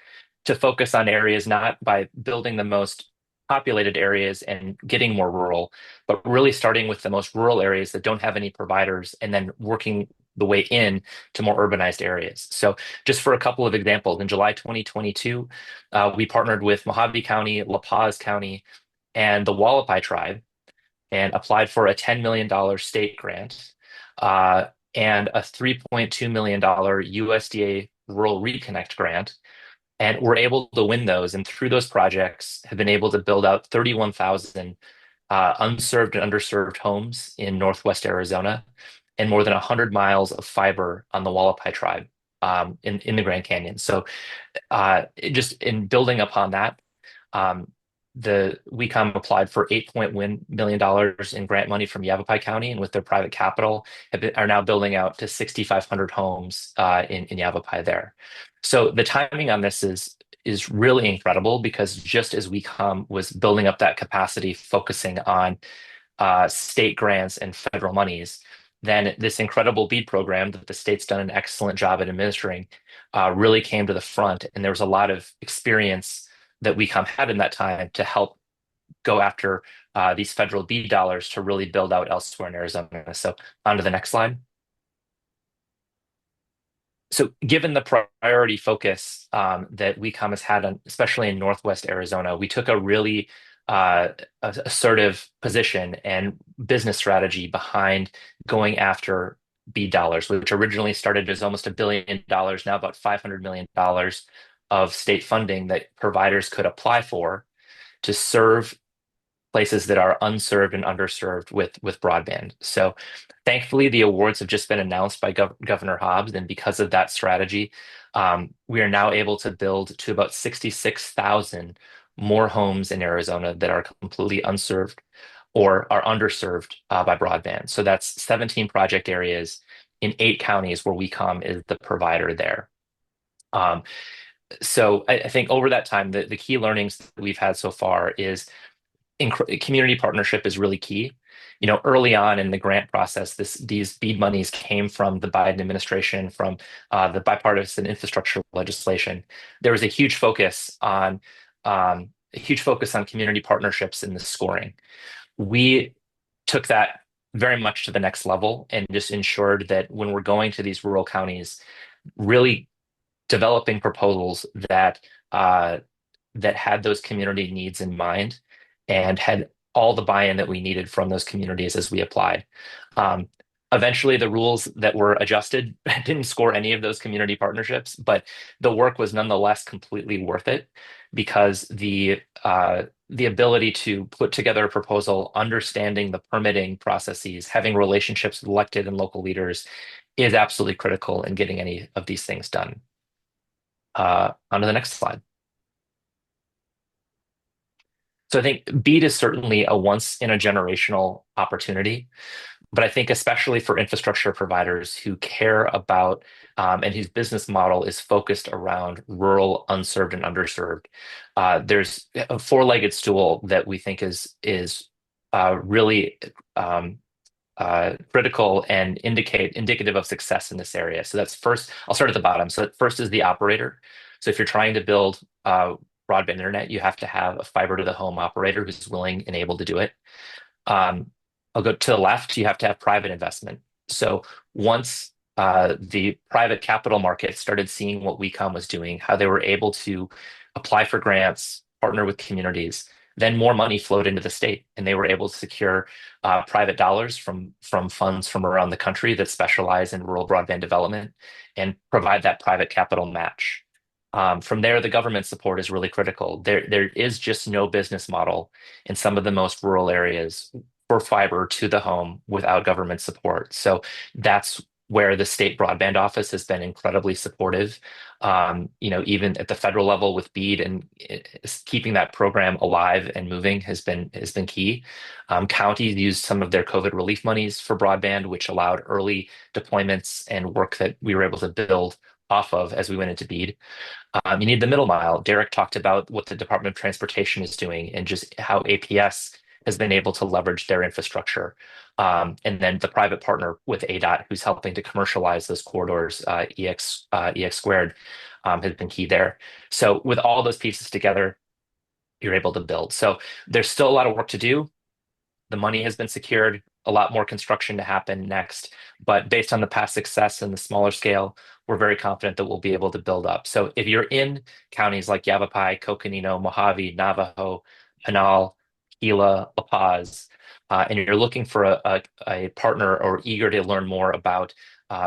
to focus on areas not by building the most populated areas and getting more rural, but really starting with the most rural areas that don't have any providers and then working the way in to more urbanized areas. So just for a couple of examples, in July 2022, we partnered with Mojave County, La Paz County, and the Wallapai tribe and applied for a $10 million state grant and a $3.2 million USDA Rural Reconnect grant. And we're able to win those. And through those projects, have been able to build out 31,000 unserved and underserved homes in Northwest Arizona and more than 100 miles of fiber on the Wallapai tribe in the Grand Canyon. So just in building upon that, the Wecom applied for $8.1 million in grant money from Yavapai County, and with their private capital, are now building out to 6,500 homes in Yavapai there. So the timing on this is really incredible, because just as Wecom was building up that capacity, focusing on state grants and federal monies, then this incredible BEAD program that the state's done an excellent job at administering really came to the front, and there was a lot of experience that Wecom had in that time to help go after these federal BEAD dollars to really build out elsewhere in Arizona. So on to the next slide. So given the priority focus that Wecom has had, especially in Northwest Arizona, we took a really assertive position and business strategy behind going after BEAD dollars, which originally started as almost $1 billion, now about $500 million of state funding that providers could apply for to serve places that are unserved and underserved with broadband. So thankfully, the awards have just been announced by Governor Hobbs, and because of that strategy, we are now able to build to about 66,000 more homes in Arizona that are completely unserved or are underserved by broadband. So that's 17 project areas in 8 counties where Wecom is the provider there. So I think over that time, the key learnings that we've had so far is community partnership is really key. Early on in the grant process, these BEAD monies came from the Biden administration, from the bipartisan infrastructure legislation. There was a huge focus on community partnerships in the scoring. We took that very much to the next level and just ensured that when we're going to these rural counties, really developing proposals that had those community needs in mind and had all the buy-in that we needed from those communities as we applied. Eventually, the rules that were adjusted didn't score any of those community partnerships, but the work was nonetheless completely worth it, because the ability to put together a proposal, understanding the permitting processes, having relationships with elected and local leaders is absolutely critical in getting any of these things done. On to the next slide. So I think BEAD is certainly a once in a generational opportunity, but I think especially for infrastructure providers who care about and whose business model is focused around rural, unserved, and underserved, there's a four-legged stool that we think is really critical and indicative of success in this area. So that's first, I'll start at the bottom. So first is the operator. So if you're trying to build broadband internet, you have to have a fiber to the home operator who's willing and able to do it. I'll go to the left, you have to have private investment. So once the private capital market started seeing what Wecom was doing, how they were able to apply for grants, partner with communities. Then more money flowed into the state, and they were able to secure private dollars from funds from around the country that specialize in rural broadband development and provide that private capital match. From there, the government support is really critical. There is just no business model in some of the most rural areas for fiber to the home without government support. So that's where the state broadband office has been incredibly supportive. Even at the federal level with BEAD, and keeping that program alive and moving has been key. Counties used some of their COVID relief monies for broadband, which allowed early deployments and work that we were able to build off of as we went into BEAD. You need the middle mile. Derek talked about what the Department of Transportation is doing and just how APS has been able to leverage their infrastructure. And then the private partner with ADOT, who's helping to commercialize those corridors, EX squared, has been key there. So with all those pieces together, you're able to build. So there's still a lot of work to do. The money has been secured, a lot more construction to happen next. But based on the past success and the smaller scale, we're very confident that we'll be able to build up. So if you're in counties like Yavapai, Coconino, Mojave, Navajo, Pinal, Gila, La Paz, and you're looking for a partner or eager to learn more about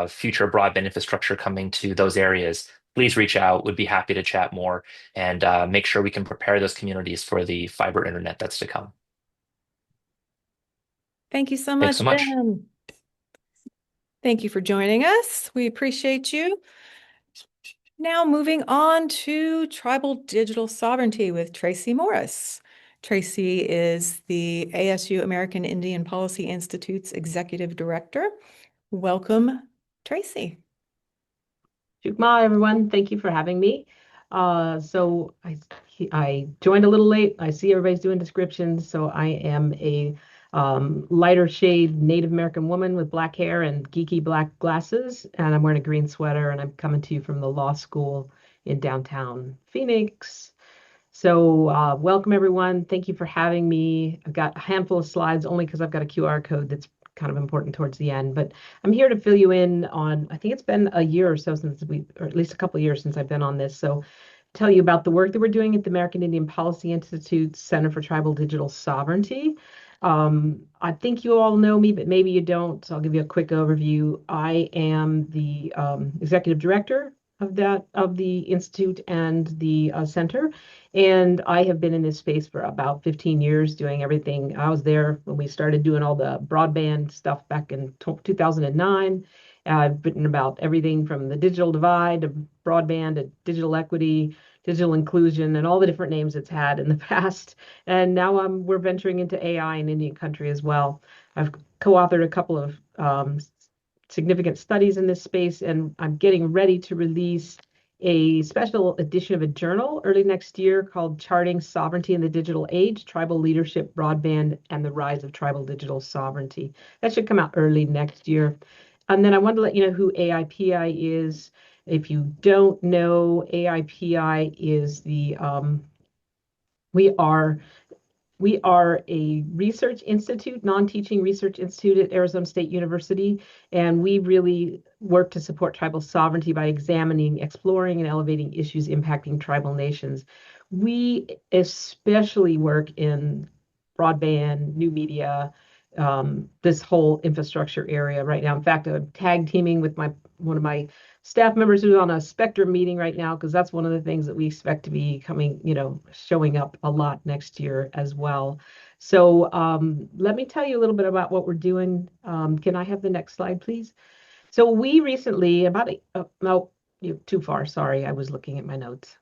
future broadband infrastructure coming to those areas, please reach out. We'd be happy to chat more and make sure we can prepare those communities for the fiber internet that's to come. Thank you so Thanks much, so much. Ben. Thank you for joining us. We appreciate you. Now moving on to tribal digital sovereignty with Tracy Morris. Tracy is the ASU American Indian Policy Institute's Executive Director. Welcome, Tracy. Shukma, everyone. Thank you for having me. So I joined a little late. I see everybody's doing descriptions. So I am a lighter shade Native American woman with black hair and geeky black glasses. And I'm wearing a green sweater, and I'm coming to you from the law school in downtown Phoenix. So welcome, everyone. Thank you for having me. I've got a handful of slides only because I've got a QR code that's kind of important towards the end, but I'm here to fill you in on, I think it's been a year or so since or at least a couple of years since I've been on this. So tell you about the work that we're doing at the American Indian Policy Institute Center for Tribal Digital Sovereignty. I think you all know me, but maybe you don't. So I'll give you a quick overview. I am the executive director of the institute and the center, and I have been in this space for about 15 years doing everything. I was there when we started doing all the broadband stuff back in 2009. I've written about everything from the digital divide to broadband to digital equity, digital inclusion, and all the different names it's had in the past. And now we're venturing into AI in Indian country as well. I've co-authored a couple of significant studies in this space, and I'm getting ready to release a special edition of a journal early next year called Charting Sovereignty in the Digital Age, Tribal Leadership, Broadband, and the Rise of Tribal Digital Sovereignty. That should come out early next year. And then I wanted to let you know who AIPI is. If you don't know, AIPI is we are a research institute, non-teaching research institute at Arizona State University, and we really work to support tribal sovereignty by examining, exploring, and elevating issues impacting tribal nations. We especially work in broadband, new media, this whole infrastructure area right now. In fact, I'm tag teaming with one of my staff members who's on a Spectrum meeting right now, because that's one of the things that we expect to be coming, showing up a lot next year as well. So let me tell you a little bit about what we're doing. Can I have the next slide, please? So we recently, no, too far. Sorry, I was looking at my notes.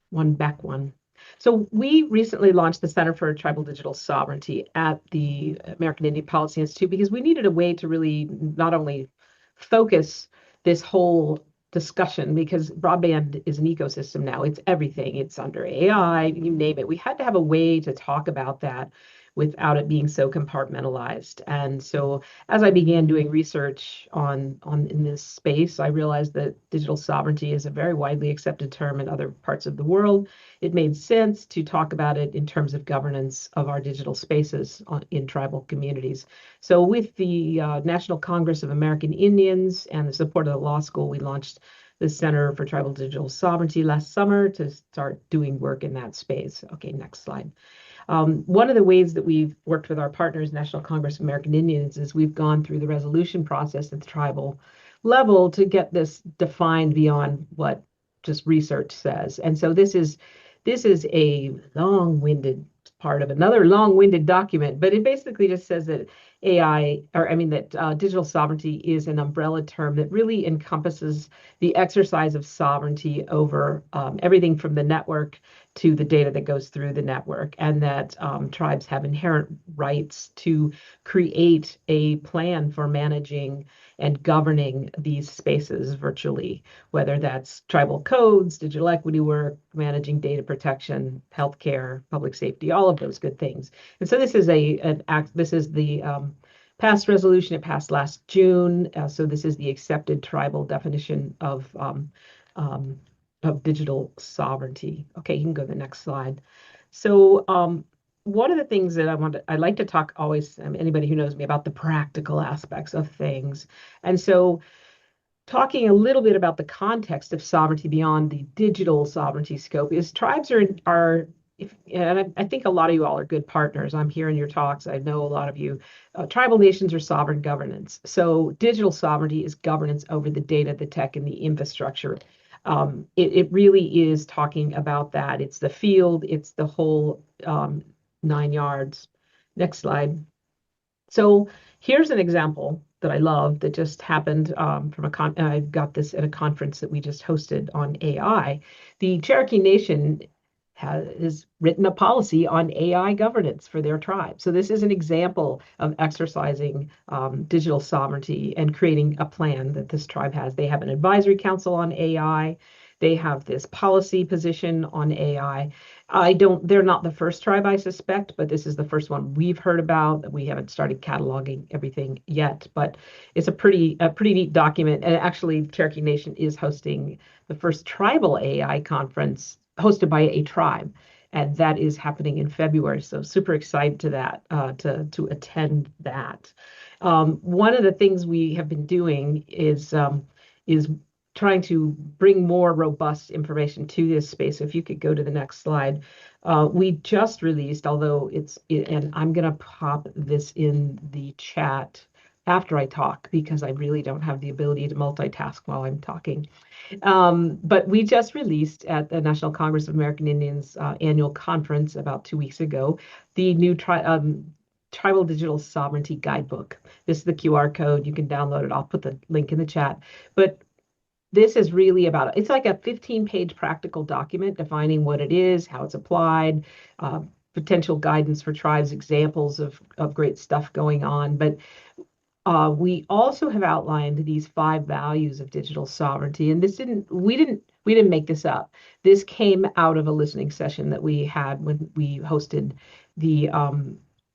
One. So we recently launched the Center for Tribal Digital Sovereignty at the American Indian Policy Institute because we needed a way to really not only focus this whole discussion, because broadband is an ecosystem now. It's everything. It's under AI, you name it. We had to have a way to talk about that without it being so compartmentalized. And so as I began doing research in this space, I realized that digital sovereignty is a very widely accepted term in other parts of the world. It made sense to talk about it in terms of governance of our digital spaces in tribal communities. So with the National Congress of American Indians and the support of the law school, we launched the Center for Tribal Digital Sovereignty last summer to start doing work in that space. Okay, next slide. One of the ways that we've worked with our partners, National Congress of American Indians, is we've gone through the resolution process at the tribal level to get this defined beyond what just research says. And so this is a long-winded part of another long-winded document, but it basically just says that digital sovereignty is an umbrella term that really encompasses the exercise of sovereignty over everything from the network to the data that goes through the network, and that tribes have inherent rights to create a plan for managing and governing these spaces virtually, whether that's tribal codes, digital equity work, managing data protection, healthcare, public safety, all of those good things. And so this is the past resolution. It passed last June. So this is the accepted tribal definition of digital sovereignty. Okay, you can go to the next slide. So one of the things that I like to talk always, anybody who knows me, about the practical aspects of things. And so talking a little bit about the context of sovereignty beyond the digital sovereignty scope is tribes and I think a lot of you all are good partners. I'm hearing your talks. I know a lot of you. Tribal nations are sovereign governance. So digital sovereignty is governance over the data, the tech, and the infrastructure. It really is talking about that. It's the field. It's the whole 9 yards. Next slide. So here's an example that I love that just happened I got this at a conference that we just hosted on AI. The Cherokee Nation has written a policy on AI governance for their tribe. So this is an example of exercising digital sovereignty and creating a plan that this tribe has. They have an advisory council on AI. They have this policy position on AI. They're not the first tribe, I suspect, but this is the first one we've heard about. We haven't started cataloging everything yet, but it's a pretty neat document. And actually, Cherokee Nation is hosting the first tribal AI conference hosted by a tribe, and that is happening in February. So super excited to attend that. One of the things we have been doing is trying to bring more robust information to this space. So if you could go to the next slide. We just released, and I'm going to pop this in the chat after I talk because I really don't have the ability to multitask while I'm talking. But we just released at the National Congress of American Indians annual conference about 2 weeks ago, the new Tribal Digital Sovereignty Guidebook. This is the QR code. You can download it. I'll put the link in the chat. But this is really it's like a 15-page practical document defining what it is, how it's applied, potential guidance for tribes, examples of great stuff going on. But we also have outlined these 5 values of digital sovereignty, and we didn't make this up. This came out of a listening session that we had when we hosted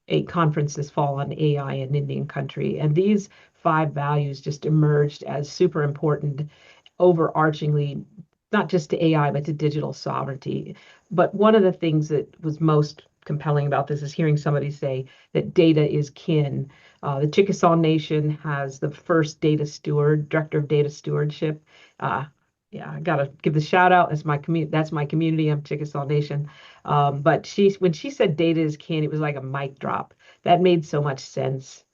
a conference this fall on AI in Indian country, and these 5 values just emerged as super important, overarchingly, not just to AI but to digital sovereignty. But one of the things that was most compelling about this is hearing somebody say that data is kin. The Chickasaw Nation has the first director of data stewardship. I gotta give the shout out. That's my community. I'm Chickasaw Nation. But when she said data is kin, it was like a mic drop. That made so much sense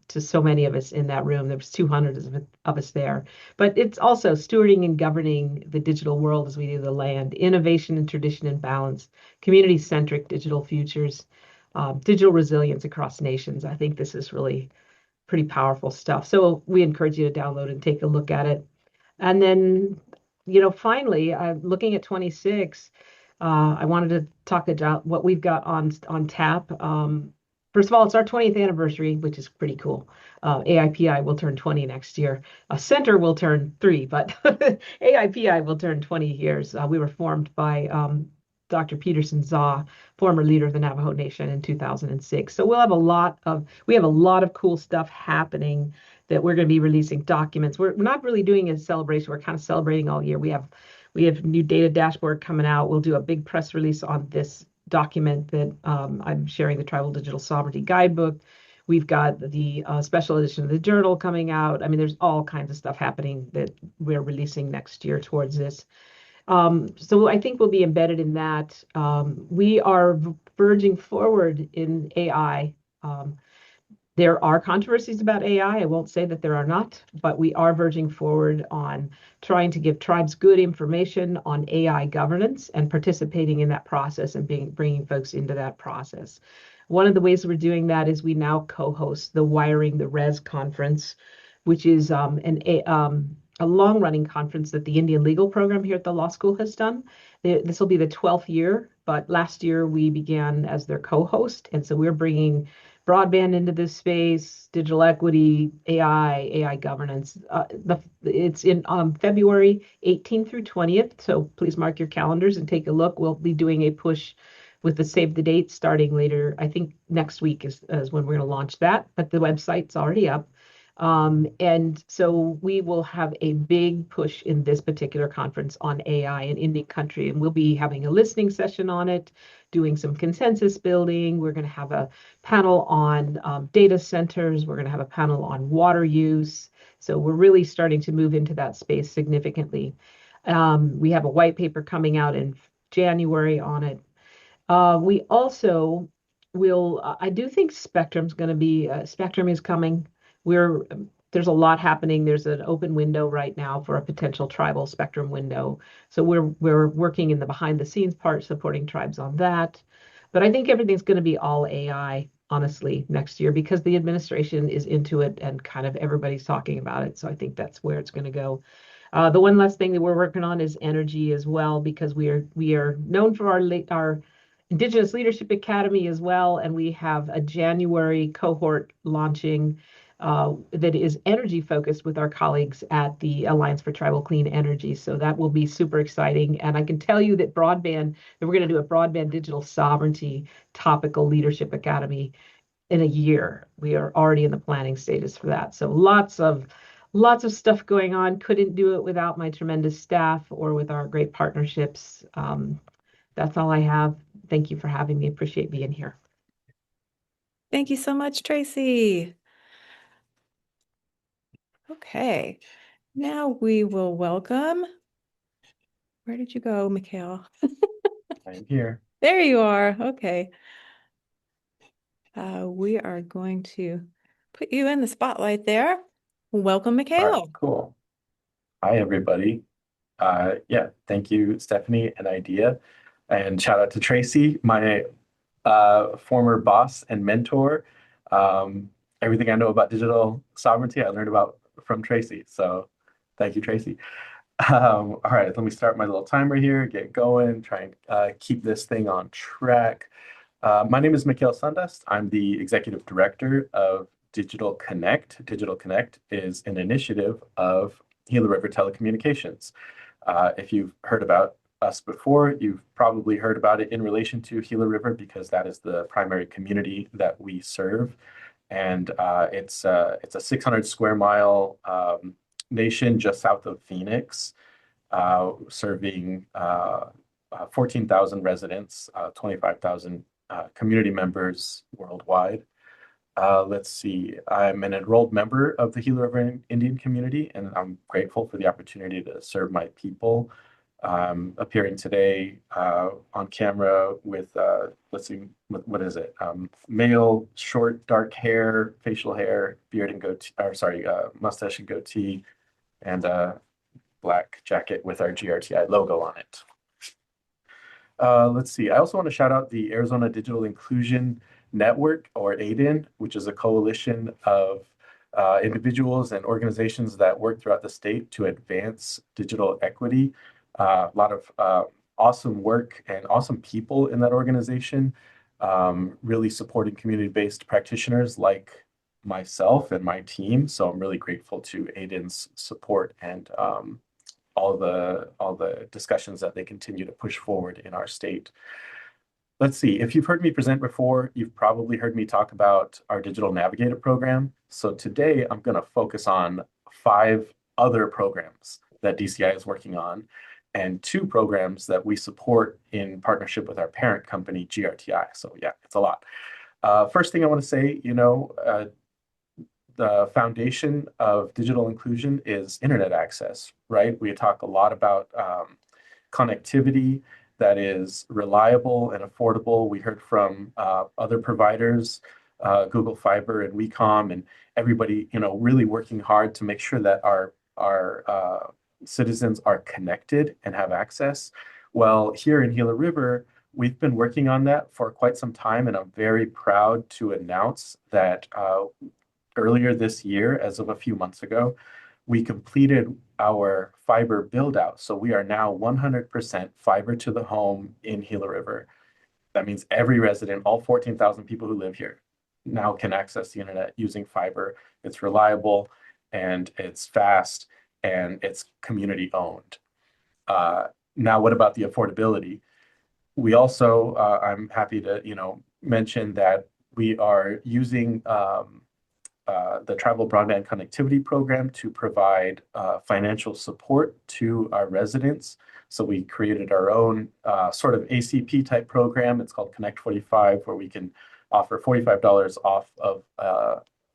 to so many of us in that room. There was 200 of us there. But it's also stewarding and governing the digital world as we do the land, innovation and tradition and balance, community-centric digital futures, digital resilience across nations. I think this is really pretty powerful stuff. So we encourage you to download and take a look at it. And then, finally, looking at 26, I wanted to talk about what we've got on tap. First of all, it's our 20th anniversary, which is pretty cool. AIPI will turn 20 next year. Center will turn 3, but AIPI will turn 20 years. We were formed by Dr. Peterson Zaw, former leader of the Navajo Nation in 2006. So we have a lot of cool stuff happening that we're going to be releasing documents. We're not really doing a celebration. We're kind of celebrating all year. We have new data dashboard coming out. We'll do a big press release on this document that I'm sharing, the Tribal Digital Sovereignty Guidebook. We've got the special edition of the journal coming out. I mean, there's all kinds of stuff happening that we're releasing next year towards this. So I think we'll be embedded in that. We are verging forward in AI. There are controversies about AI. I won't say that there are not, but we are verging forward on trying to give tribes good information on AI governance and participating in that process and bringing folks into that process. One of the ways we're doing that is we now co-host the Wiring the Res conference, which is a long-running conference that the Indian Legal Program here at the law school has done. This will be the 12th year, but last year we began as their co-host, and so we're bringing broadband into this space, digital equity, AI governance. It's in February 18th through 20th, so please mark your calendars and take a look. We'll be doing a push with the save the date starting later. I think next week is when we're going to launch that, but the website's already up. And so we will have a big push in this particular conference on AI in Indian country, and we'll be having a listening session on it, doing some consensus building. We're going to have a panel on data centers. We're going to have a panel on water use. So we're really starting to move into that space significantly. We have a white paper coming out in January on it. We also will, I do think Spectrum is coming. There's a lot happening. There's an open window right now for a potential tribal spectrum window. So we're working in the behind the scenes part, supporting tribes on that. But I think everything's going to be all AI, honestly, next year because the administration is into it and kind of everybody's talking about it. So I think that's where it's going to go. The one last thing that we're working on is energy as well, because we are known for our Indigenous Leadership Academy as well, and we have a January cohort launching that is energy focused with our colleagues at the Alliance for Tribal Clean Energy. So that will be super exciting. And I can tell you that we're going to do a broadband digital sovereignty topical leadership academy in a year. We are already in the planning stages for that. So lots of stuff going on. Couldn't do it without my tremendous staff or with our great partnerships. That's all I have. Thank you for having me. Appreciate being here. Thank you so much, Tracy. Okay, now we will welcome. Where did you go, Mikhail? I'm here. There you are. Okay. We are going to put you in the spotlight there. Welcome, Mikhail. All right, cool. Hi, everybody. Yeah, thank you, Stephanie and IDEA. And shout out to Tracy, my former boss and mentor. Everything I know about digital sovereignty, I learned about from Tracy. So thank you, Tracy. All right, let me start my little timer here, get going, try and keep this thing on track. My name is Mikhail Sundust. I'm the executive director of Digital Connect. Digital Connect is an initiative of Gila River Telecommunications. If you've heard about us before, you've probably heard about it in relation to Gila River because that is the primary community that we serve. And it's a 600 square mile nation just south of Phoenix, serving 14,000 residents, 25,000 community members worldwide. Let's see, I'm an enrolled member of the Gila River Indian community, and I'm grateful for the opportunity to serve my people. Appearing today on camera with, let's see, what is it? Male, short, dark hair, facial hair, beard and goatee, or sorry, mustache and goatee, and black jacket with our GRTI logo on it. Let's see, I also want to shout out the Arizona Digital Inclusion Network, or ADIN, which is a coalition of individuals and organizations that work throughout the state to advance digital equity. A lot of awesome work and awesome people in that organization, really supporting community-based practitioners like myself and my team. So I'm really grateful to ADIN's support and all the discussions that they continue to push forward in our state. Let's see, if you've heard me present before, you've probably heard me talk about our Digital Navigator program. So today I'm going to focus on 5 other programs that DCI is working on and 2 programs that we support in partnership with our parent company, GRTI. So yeah, it's a lot. First thing I want to say, the foundation of digital inclusion is internet access, right? We talk a lot about connectivity that is reliable and affordable. We heard from other providers, Google Fiber and Wecom, and everybody, really working hard to make sure that our citizens are connected and have access. Well, here in Gila River, we've been working on that for quite some time, and I'm very proud to announce that earlier this year, as of a few months ago, we completed our fiber build out. So we are now 100% fiber to the home in Gila River. That means every resident, all 14,000 people who live here, now can access the internet using fiber. It's reliable and it's fast and it's community owned. Now, what about the affordability? We also, I'm happy to, mention that we are using the Tribal Broadband Connectivity Program to provide financial support to our residents. So we created our own sort of ACP type program. It's called Connect 45, where we can offer $45 off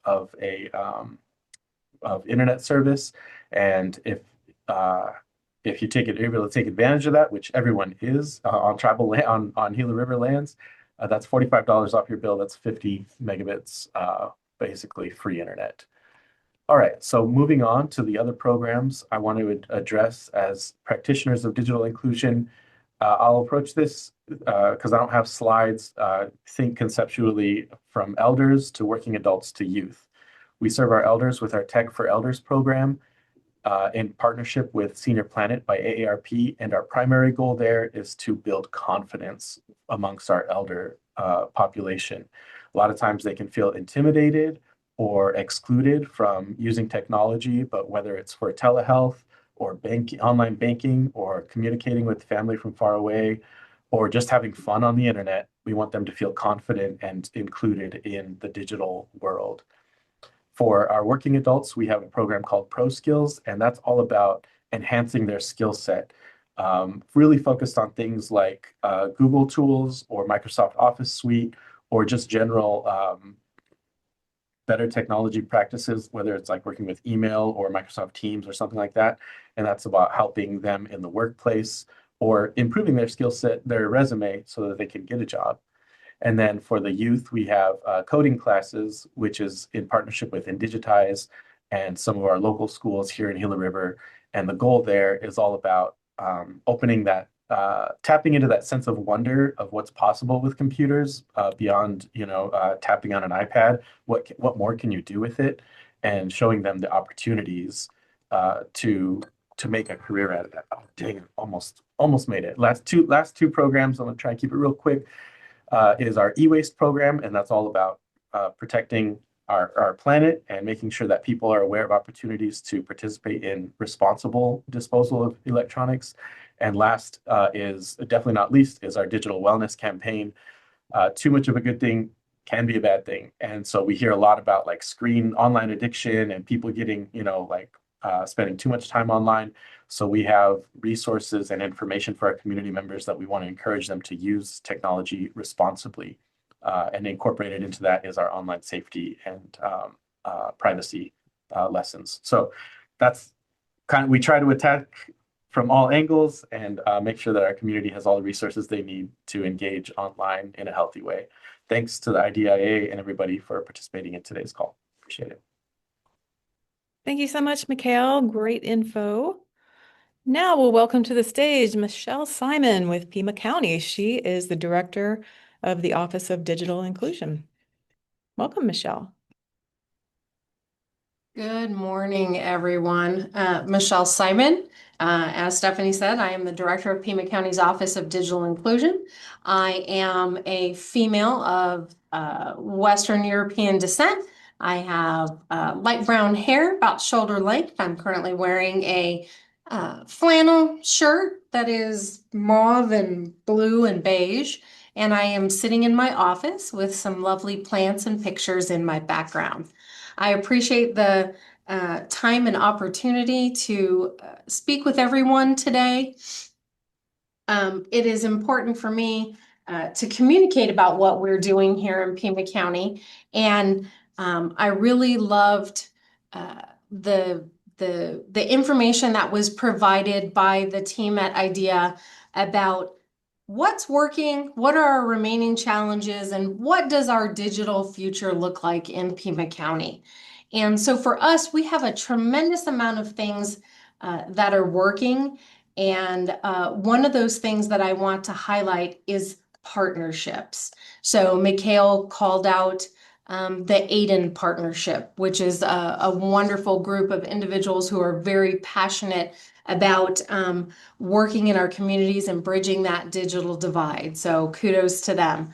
of internet service. And if you're able to take advantage of that, which everyone is on tribal land, on Gila River lands, that's $45 off your bill. That's 50 megabits, basically free internet. All right, so moving on to the other programs I want to address as practitioners of digital inclusion. I'll approach this because I don't have slides. Think conceptually from elders to working adults to youth. We serve our elders with our Tech for Elders program in partnership with Senior Planet by AARP, and our primary goal there is to build confidence amongst our elder population. A lot of times they can feel intimidated or excluded from using technology, but whether it's for telehealth or online banking or communicating with family from far away or just having fun on the internet, we want them to feel confident and included in the digital world. For our working adults, we have a program called Pro Skills, and that's all about enhancing their skill set. Really focused on things like Google tools or Microsoft Office Suite, or just general better technology practices, whether it's like working with email or Microsoft Teams or something like that. And that's about helping them in the workplace or improving their skill set, their resume, so that they can get a job. And then for the youth, we have coding classes, which is in partnership with Indigitize and some of our local schools here in Gila River. And the goal there is all about opening that, tapping into that sense of wonder of what's possible with computers beyond, tapping on an iPad. What more can you do with it? And showing them the opportunities to make a career out of that. Oh, dang it, almost made it. Last two programs, I'm gonna try and keep it real quick. Is our e-waste program, and that's all about protecting our planet and making sure that people are aware of opportunities to participate in responsible disposal of electronics. And last is definitely not least is our digital wellness campaign. Too much of a good thing can be a bad thing. And so we hear a lot about like online addiction and people getting, spending too much time online. So we have resources and information for our community members that we want to encourage them to use technology responsibly. And incorporated into that is our online safety and privacy lessons. So that's we try to attack from all angles and make sure that our community has all the resources they need to engage online in a healthy way. Thanks to the IDIA and everybody for participating in today's call. Appreciate it. Thank you so much, Mikhail. Great info. Now we'll welcome to the stage Michelle Simon with Pima County. She is the Director of the Office of Digital Inclusion. Welcome, Michelle. Good morning, everyone. Michelle Simon. As Stephanie said, I am the Director of Pima County's Office of Digital Inclusion. I am a female of Western European descent. I have light brown hair, about shoulder length. I'm currently wearing a flannel shirt that is mauve and blue and beige. And I am sitting in my office with some lovely plants and pictures in my background. I appreciate the time and opportunity to speak with everyone today. It is important for me to communicate about what we're doing here in Pima County. And I really loved the information that was provided by the team at IDEA about what's working, what are our remaining challenges, and what does our digital future look like in Pima County. And so for us, we have a tremendous amount of things that are working. And one of those things that I want to highlight is partnerships. So Mikhail called out the Aiden Partnership, which is a wonderful group of individuals who are very passionate about working in our communities and bridging that digital divide. So kudos to them.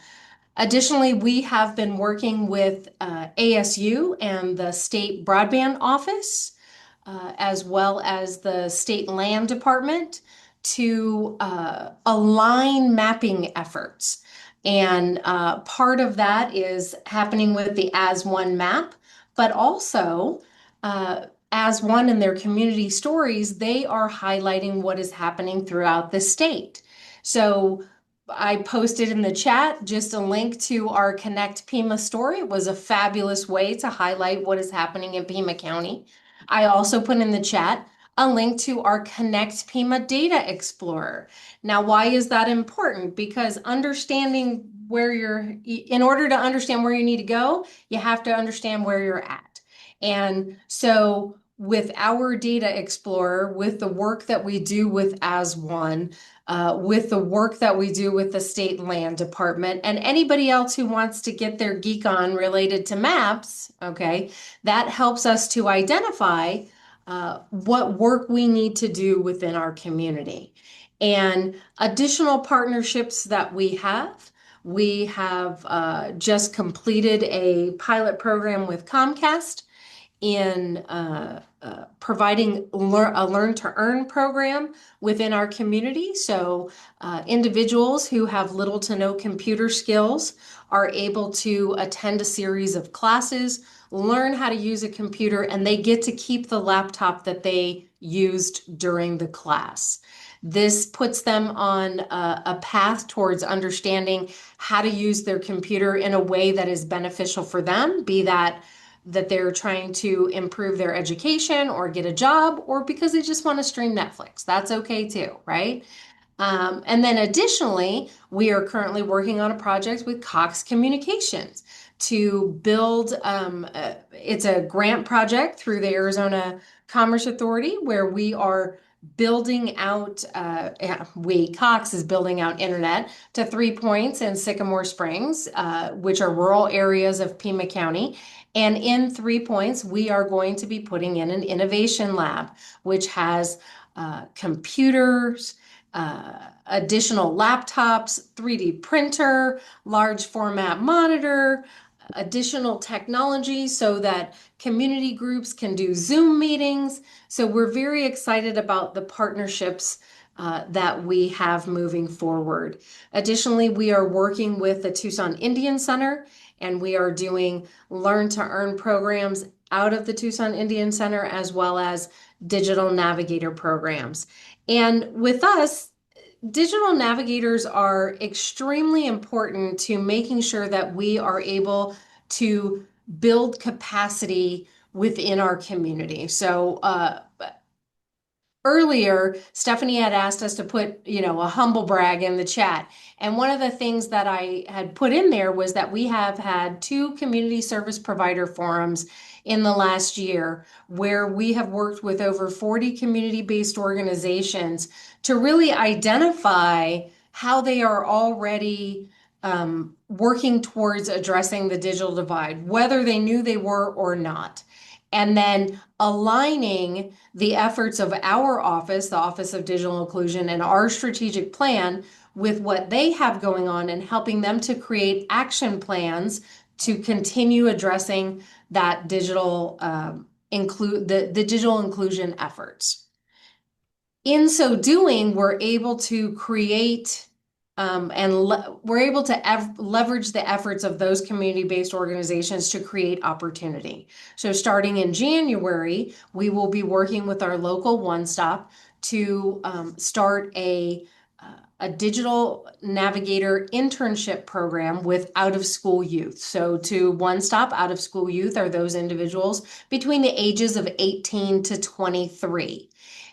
Additionally, we have been working with ASU and the state broadband office, as well as the state land department, to align mapping efforts. And part of that is happening with the As One map, but also As One in their community stories, they are highlighting what is happening throughout the state. So I posted in the chat just a link to our Connect Pima story. It was a fabulous way to highlight what is happening in Pima County. I also put in the chat a link to our Connect Pima Data Explorer. Now, why is that important? Because understanding where in order to understand where you need to go, you have to understand where you're at. And so with our Data Explorer, with the work that we do with As One, with the work that we do with the state land department, and anybody else who wants to get their geek on related to maps, okay, that helps us to identify what work we need to do within our community. And additional partnerships that we have just completed a pilot program with Comcast in providing a learn to earn program within our community. So individuals who have little to no computer skills are able to attend a series of classes, learn how to use a computer, and they get to keep the laptop that they used during the class. This puts them on a path towards understanding how to use their computer in a way that is beneficial for them, be that they're trying to improve their education or get a job, or because they just want to stream Netflix. That's okay too, right? And then additionally, we are currently working on a project with Cox Communications to build, it's a grant project through the Arizona Commerce Authority where we are building out, Cox is building out internet to 3 points in Sycamore Springs, which are rural areas of Pima County. And in 3 points, we are going to be putting in an innovation lab, which has computers, additional laptops, 3D printer, large format monitor, additional technology so that community groups can do Zoom meetings. So we're very excited about the partnerships that we have moving forward. Additionally, we are working with the Tucson Indian Center, and we are doing learn to earn programs out of the Tucson Indian Center, as well as digital navigator programs. And with us, digital navigators are extremely important to making sure that we are able to build capacity within our community. So earlier, Stephanie had asked us to put, a humble brag in the chat. And one of the things that I had put in there was that we have had 2 community service provider forums in the last year where we have worked with over 40 community-based organizations to really identify how they are already working towards addressing the digital divide, whether they knew they were or not. And then aligning the efforts of our office, the Office of Digital Inclusion, and our strategic plan with what they have going on and helping them to create action plans to continue addressing that digital the digital inclusion efforts. In so doing, we're able to create we're able to leverage the efforts of those community-based organizations to create opportunity. So starting in January, we will be working with our local One Stop to start a digital navigator internship program with out-of-school youth. So to One Stop, out-of-school youth are those individuals between the ages of 18 to 23.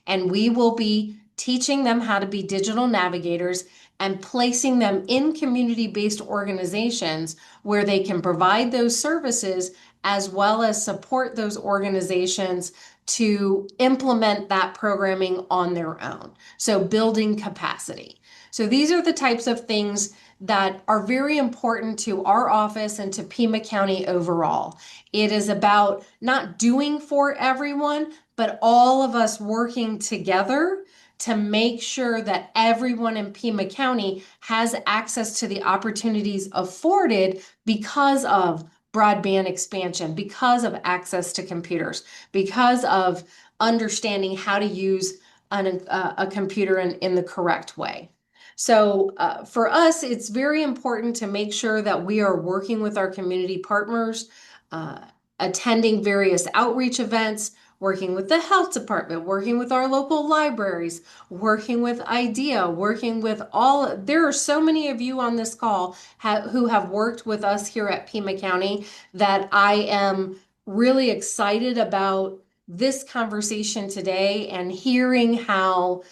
And we will be teaching them how to be digital navigators and placing them in community-based organizations where they can provide those services as well as support those organizations to implement that programming on their own. So building capacity. So these are the types of things that are very important to our office and to Pima County overall. It is about not doing for everyone, but all of us working together to make sure that everyone in Pima County has access to the opportunities afforded because of broadband expansion, because of access to computers, because of understanding how to use a computer in the correct way. So for us, it's very important to make sure that we are working with our community partners, attending various outreach events, working with the health department, working with our local libraries, working with IDEA, working with there are so many of you on this call who have worked with us here at Pima County that I am really excited about this conversation today and hearing how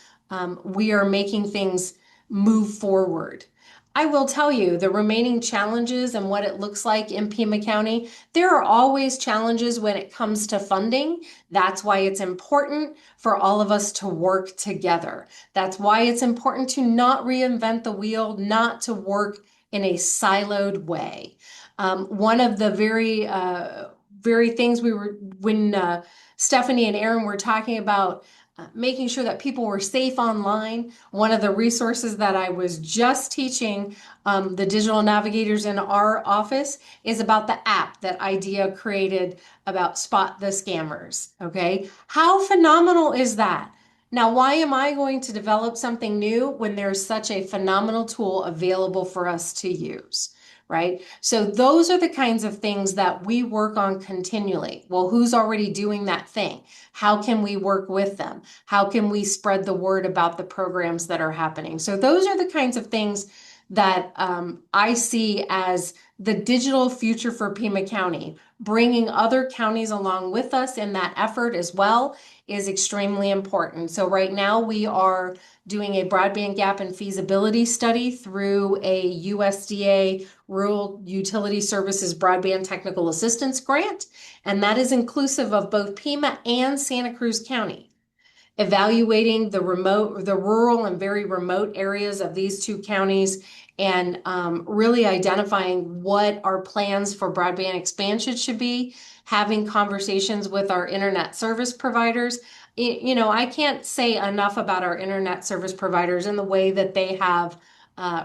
we are making things move forward. I will tell you the remaining challenges and what it looks like in Pima County. There are always challenges when it comes to funding. That's why it's important for all of us to work together. That's why it's important to not reinvent the wheel, not to work in a siloed way. One of the very things when Stephanie and Aaron were talking about making sure that people were safe online. One of the resources that I was just teaching the digital navigators in our office is about the app that IDEA created about Spot the Scammers. Okay, how phenomenal is that? Now, why am I going to develop something new when there's such a phenomenal tool available for us to use? Right? So those are the kinds of things that we work on continually. Well, who's already doing that thing? How can we work with them? How can we spread the word about the programs that are happening? So those are the kinds of things that I see as the digital future for Pima County. Bringing other counties along with us in that effort as well is extremely important. So right now we are doing a broadband gap and feasibility study through a USDA Rural Utility Services Broadband Technical Assistance Grant, and that is inclusive of both Pima and Santa Cruz County. Evaluating the rural and very remote areas of these two counties and really identifying what our plans for broadband expansion should be, having conversations with our internet service providers. You know, I can't say enough about our internet service providers and the way that they have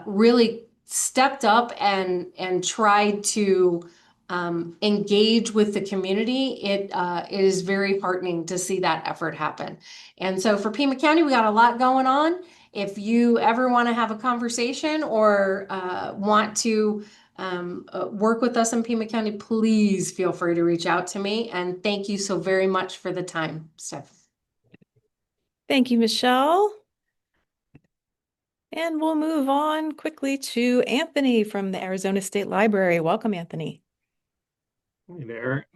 really stepped up and tried to engage with the community. It is very heartening to see that effort happen. And so for Pima County, we got a lot going on. If you ever want to have a conversation or want to work with us in Pima County, please feel free to reach out to me. And thank you so very much for the time, Steph. Thank you, Michelle. And we'll move on quickly to Anthony from the Arizona State Library. Welcome, Anthony. Hi there.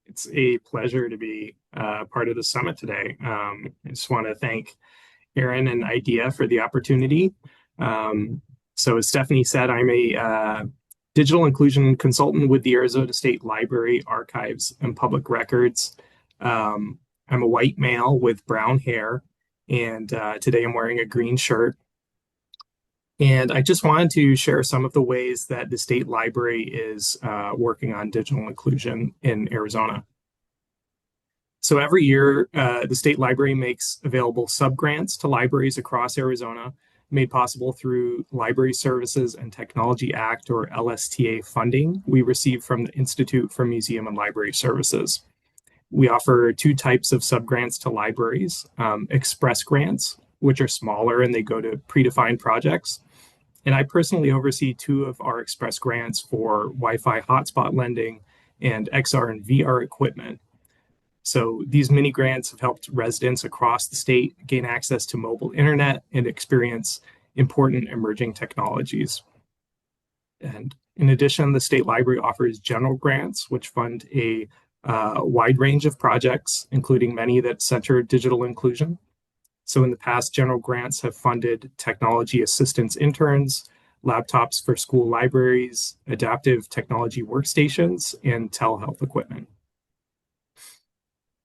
It's a pleasure to be part of the summit today. I just want to thank Aaron and IDEA for the opportunity. So as Stephanie said, I'm a digital inclusion consultant with the Arizona State Library Archives and Public Records. I'm a white male with brown hair, and today I'm wearing a green shirt. And I just wanted to share some of the ways that the state library is working on digital inclusion in Arizona. So every year, the state library makes available subgrants to libraries across Arizona, made possible through Library Services and Technology Act, or LSTA funding we receive from the Institute for Museum and Library Services. We offer two types of subgrants to libraries, express grants, which are smaller and they go to predefined projects. And I personally oversee two of our express grants for Wi-Fi hotspot lending and XR and VR equipment. So these mini grants have helped residents across the state gain access to mobile internet and experience important emerging technologies. And in addition, the state library offers general grants, which fund a wide range of projects, including many that center digital inclusion. So in the past, general grants have funded technology assistance interns, laptops for school libraries, adaptive technology workstations, and telehealth equipment.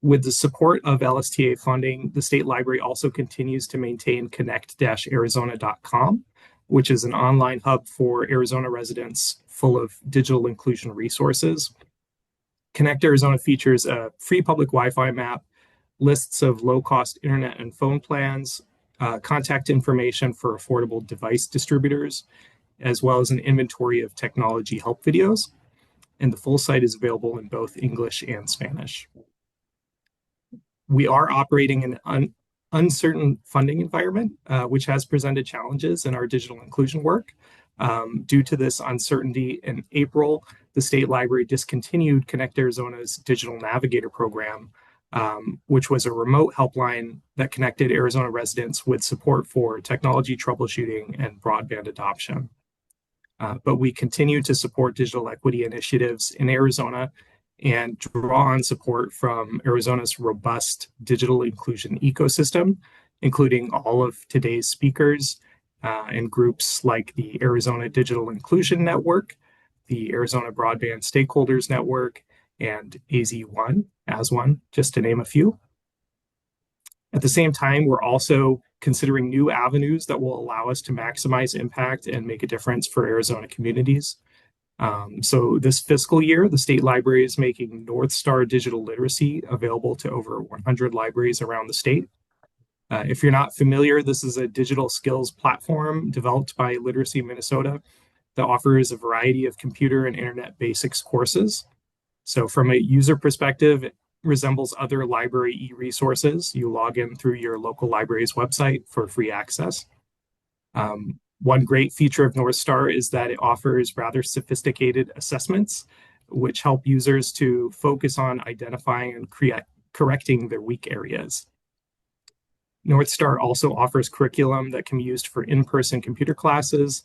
With the support of LSTA funding, the state library also continues to maintain connect-arizona.com, which is an online hub for Arizona residents full of digital inclusion resources. Connect Arizona features a free public Wi-Fi map, lists of low-cost internet and phone plans, contact information for affordable device distributors, as well as an inventory of technology help videos. And the full site is available in both English and Spanish. We are operating in an uncertain funding environment, which has presented challenges in our digital inclusion work. Due to this uncertainty, in April, the state library discontinued Connect Arizona's Digital Navigator program, which was a remote helpline that connected Arizona residents with support for technology troubleshooting and broadband adoption. But we continue to support digital equity initiatives in Arizona and draw on support from Arizona's robust digital inclusion ecosystem, including all of today's speakers and groups like the Arizona Digital Inclusion Network, the Arizona Broadband Stakeholders Network, and AZ1, AS1, just to name a few. At the same time, we're also considering new avenues that will allow us to maximize impact and make a difference for Arizona communities. So this fiscal year, the state library is making North Star digital literacy available to over 100 libraries around the state. If you're not familiar, this is a digital skills platform developed by Literacy Minnesota that offers a variety of computer and internet basics courses. So from a user perspective, it resembles other library e-resources. You log in through your local library's website for free access. One great feature of North Star is that it offers rather sophisticated assessments, which help users to focus on identifying and correcting their weak areas. North Star also offers curriculum that can be used for in-person computer classes,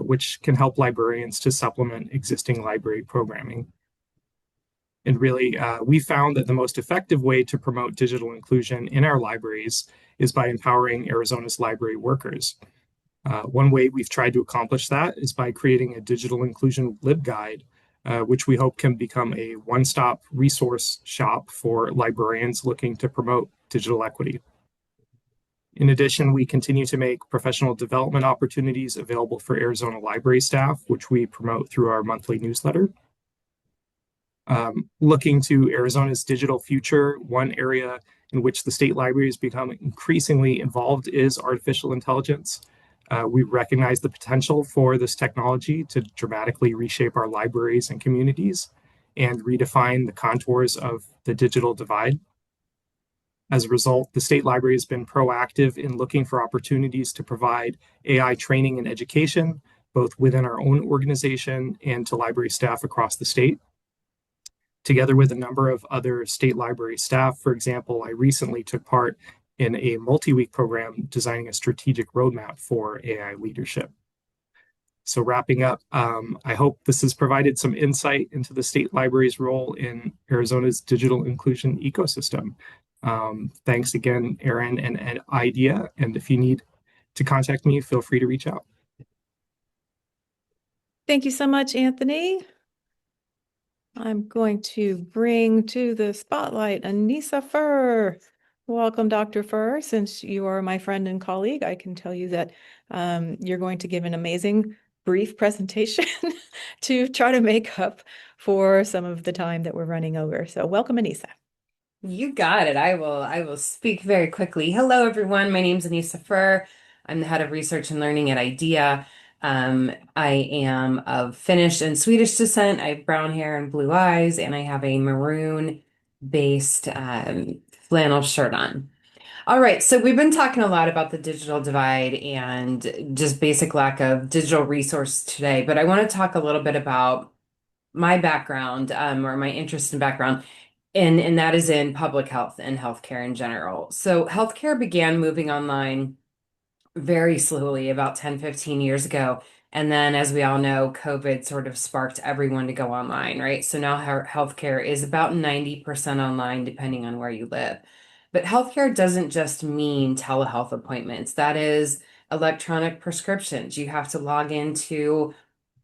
which can help librarians to supplement existing library programming. And really, we found that the most effective way to promote digital inclusion in our libraries is by empowering Arizona's library workers. One way we've tried to accomplish that is by creating a digital inclusion LibGuide, which we hope can become a one-stop resource shop for librarians looking to promote digital equity. In addition, we continue to make professional development opportunities available for Arizona library staff, which we promote through our monthly newsletter. Looking to Arizona's digital future, one area in which the state library has become increasingly involved is artificial intelligence. We recognize the potential for this technology to dramatically reshape our libraries and communities and redefine the contours of the digital divide. As a result, the state library has been proactive in looking for opportunities to provide AI training and education, both within our own organization and to library staff across the state. Together with a number of other state library staff, for example, I recently took part in a multi-week program designing a strategic roadmap for AI leadership. So wrapping up, I hope this has provided some insight into the state library's role in Arizona's digital inclusion ecosystem. Thanks again, Aaron and IDIA. And if you need to contact me, feel free to reach out. Thank you so much, Anthony. I'm going to bring to the spotlight Anissa Furr. Welcome, Dr. Furr. Since you are my friend and colleague, I can tell you that you're going to give an amazing brief presentation to try to make up for some of the time that we're running over. So welcome, Anissa. You got it. I will speak very quickly. Hello, everyone. My name is Anissa Furr. I'm the head of research and learning at IDEA. I am of Finnish and Swedish descent. I have brown hair and blue eyes, and I have a maroon based flannel shirt on. All right, so we've been talking a lot about the digital divide and just basic lack of digital resource today, but I want to talk a little bit about my background or my interest in background, and that is in public health and healthcare in general. So healthcare began moving online very slowly about 10, 15 years ago. And then, as we all know, COVID sort of sparked everyone to go online, right? So now healthcare is about 90% online, depending on where you live. But healthcare doesn't just mean telehealth appointments. That is electronic prescriptions. You have to log into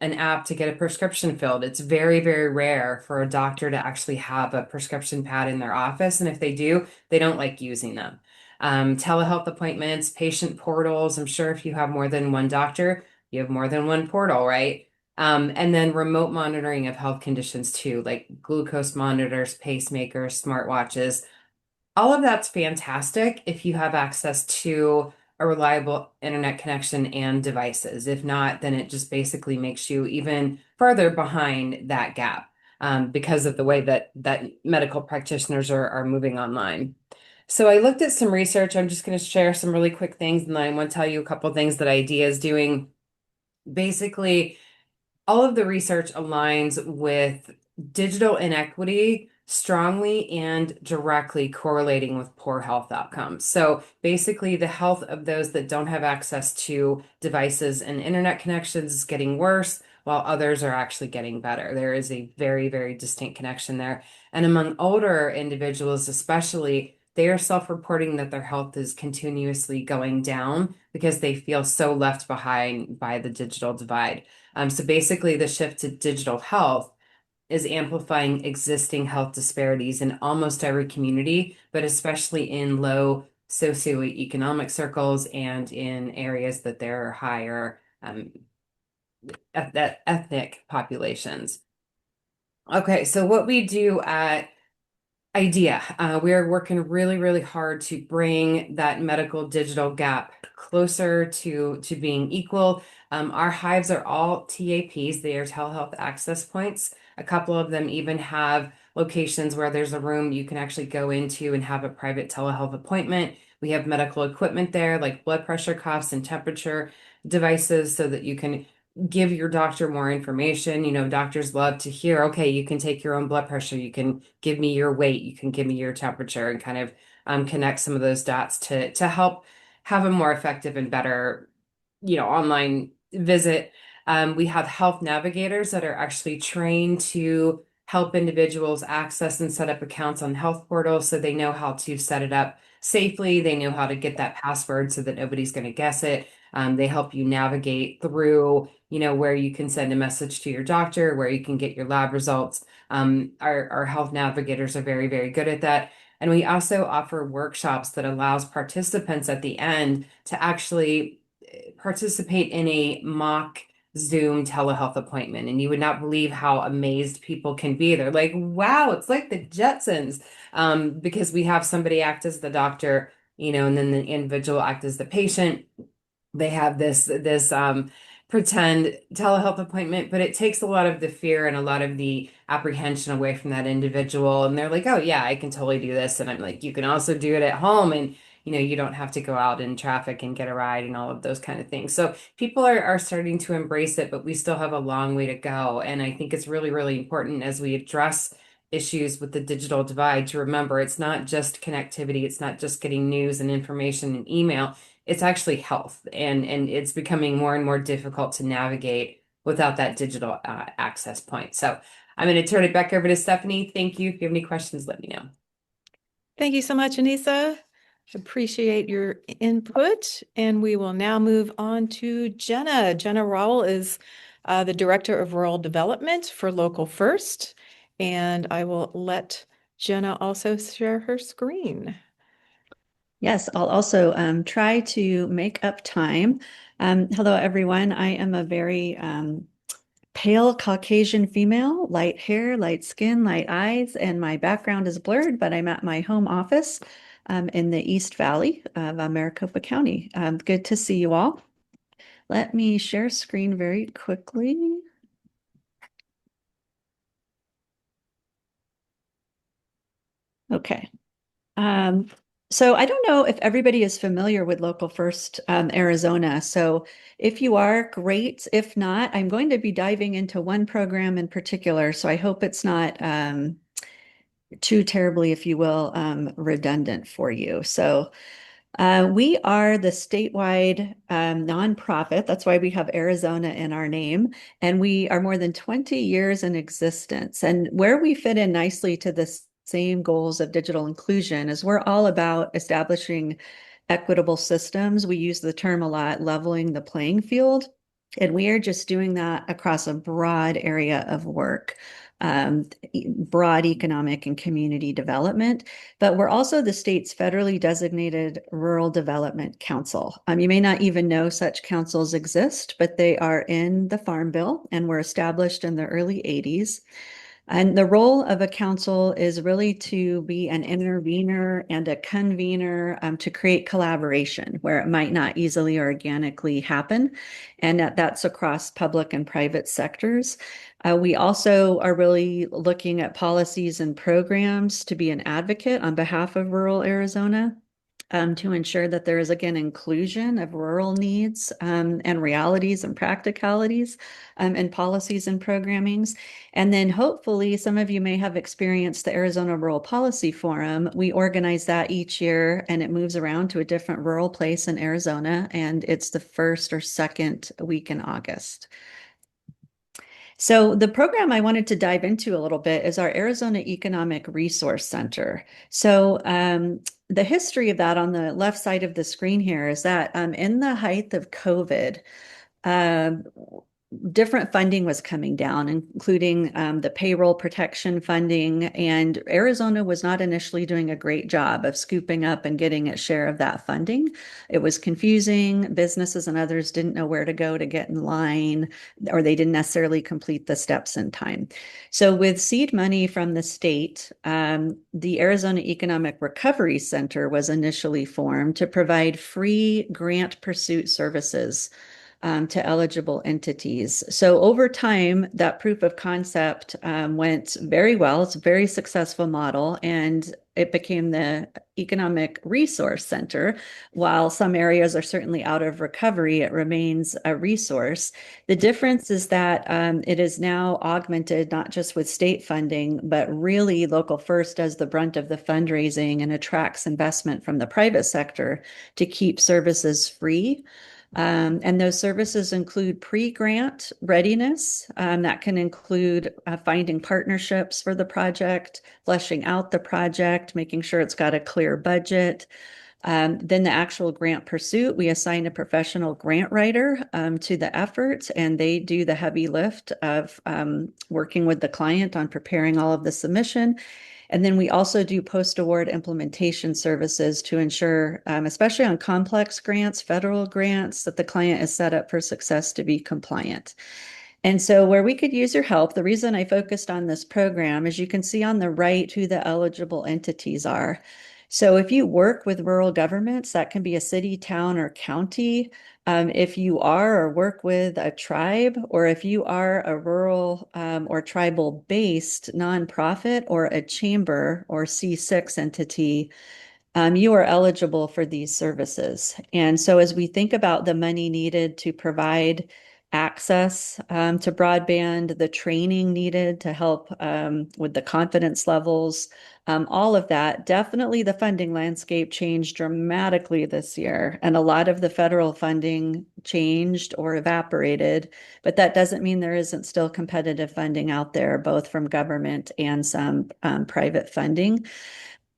an app to get a prescription filled. It's very, very rare for a doctor to actually have a prescription pad in their office. And if they do, they don't like using them. Telehealth appointments, patient portals. I'm sure if you have more than one doctor, you have more than one portal, right? And then remote monitoring of health conditions too, like glucose monitors, pacemakers, smartwatches. All of that's fantastic if you have access to a reliable internet connection and devices. If not, then it just basically makes you even further behind that gap because of the way that medical practitioners are moving online. So I looked at some research. I'm just going to share some really quick things, and then I want to tell you a couple things that IDEA is doing. Basically, all of the research aligns with digital inequity strongly and directly correlating with poor health outcomes. So basically, the health of those that don't have access to devices and internet connections is getting worse, while others are actually getting better. There is a very, very distinct connection there. And among older individuals, especially, they are self-reporting that their health is continuously going down because they feel so left behind by the digital divide. So basically, the shift to digital health is amplifying existing health disparities in almost every community, but especially in low socioeconomic circles and in areas that there are higher ethnic populations. Okay, so what we do at IDEA, we are working really, really hard to bring that medical digital gap closer to being equal. Our hives are all TAPs, they are telehealth access points. A couple of them even have locations where there's a room you can actually go into and have a private telehealth appointment. We have medical equipment there, like blood pressure cuffs and temperature devices, so that you can give your doctor more information. You know, doctors love to hear, okay, you can take your own blood pressure, you can give me your weight, you can give me your temperature, and kind of connect some of those dots to help have a more effective and better, online visit. We have health navigators that are actually trained to help individuals access and set up accounts on health portals so they know how to set it up safely. They know how to get that password so that nobody's going to guess it. They help you navigate through, where you can send a message to your doctor, where you can get your lab results. Our health navigators are very, very good at that. And we also offer workshops that allows participants at the end to actually participate in a mock Zoom telehealth appointment. And you would not believe how amazed people can be. They're like, wow, it's like the Jetsons. Because we have somebody act as the doctor, and then the individual act as the patient. They have this pretend telehealth appointment, but it takes a lot of the fear and a lot of the apprehension away from that individual. And they're like, oh yeah, I can totally do this. And I'm like, you can also do it at home, and you don't have to go out in traffic and get a ride and all of those kind of things. So people are starting to embrace it, but we still have a long way to go. And I think it's really, really important as we address issues with the digital divide to remember it's not just connectivity, it's not just getting news and information and email, it's actually health, and it's becoming more and more difficult to navigate without that digital access point. So I'm going to turn it back over to Stephanie. Thank you. If you have any questions, let me know. Thank you so much, Anissa. Appreciate your input. And we will now move on to Jenna. Jenna Rowell is the Director of Rural Development for Local First. And I will let Jenna also share her screen. Yes, I'll also try to make up time. Hello, everyone. I am a very pale Caucasian female, light hair, light skin, light eyes, and my background is blurred, but I'm at my home office in the East Valley of Maricopa County. Good to see you all. Let me share screen very quickly. Okay. So I don't know if everybody is familiar with Local First Arizona. So if you are, great. If not, I'm going to be diving into one program in particular. So I hope it's not too terribly, if you will, redundant for you. So we are the statewide nonprofit. That's why we have Arizona in our name. And we are more than 20 years in existence. And where we fit in nicely to the same goals of digital inclusion is we're all about establishing equitable systems. We use the term a lot, leveling the playing field. And we are just doing that across a broad area of work, broad economic and community development. But we're also the state's federally designated Rural Development Council. You may not even know such councils exist, but they are in the Farm Bill and were established in the early 80s. And the role of a council is really to be an intervener and a convener to create collaboration where it might not easily or organically happen. And that's across public and private sectors. We also are really looking at policies and programs to be an advocate on behalf of rural Arizona. To ensure that there is, again, inclusion of rural needs and realities and practicalities and policies and programmings. And then hopefully some of you may have experienced the Arizona Rural Policy Forum. We organize that each year and it moves around to a different rural place in Arizona. And it's the first or second week in August. So the program I wanted to dive into a little bit is our Arizona Economic Resource Center. So the history of that on the left side of the screen here is that in the height of COVID, different funding was coming down, including the payroll protection funding. And Arizona was not initially doing a great job of scooping up and getting its share of that funding. It was confusing. Businesses and others didn't know where to go to get in line, or they didn't necessarily complete the steps in time. So with seed money from the state, the Arizona Economic Recovery Center was initially formed to provide free grant pursuit services to eligible entities. So over time, that proof of concept went very well. It's a very successful model, and it became the Economic Resource Center. While some areas are certainly out of recovery, it remains a resource. The difference is that it is now augmented not just with state funding, but really Local First does the brunt of the fundraising and attracts investment from the private sector to keep services free. And those services include pre-grant readiness. That can include finding partnerships for the project, fleshing out the project, making sure it's got a clear budget. Then the actual grant pursuit, we assign a professional grant writer to the effort, and they do the heavy lift of working with the client on preparing all of the submission. And then we also do post-award implementation services to ensure, especially on complex grants, federal grants, that the client is set up for success to be compliant. And so where we could use your help, the reason I focused on this program is you can see on the right who the eligible entities are. So if you work with rural governments, that can be a city, town, or county. If you are or work with a tribe, or if you are a rural or tribal-based nonprofit or a chamber or C6 entity, you are eligible for these services. And so as we think about the money needed to provide access to broadband, the training needed to help with the confidence levels, all of that, definitely the funding landscape changed dramatically this year. And a lot of the federal funding changed or evaporated, but that doesn't mean there isn't still competitive funding out there, both from government and some private funding.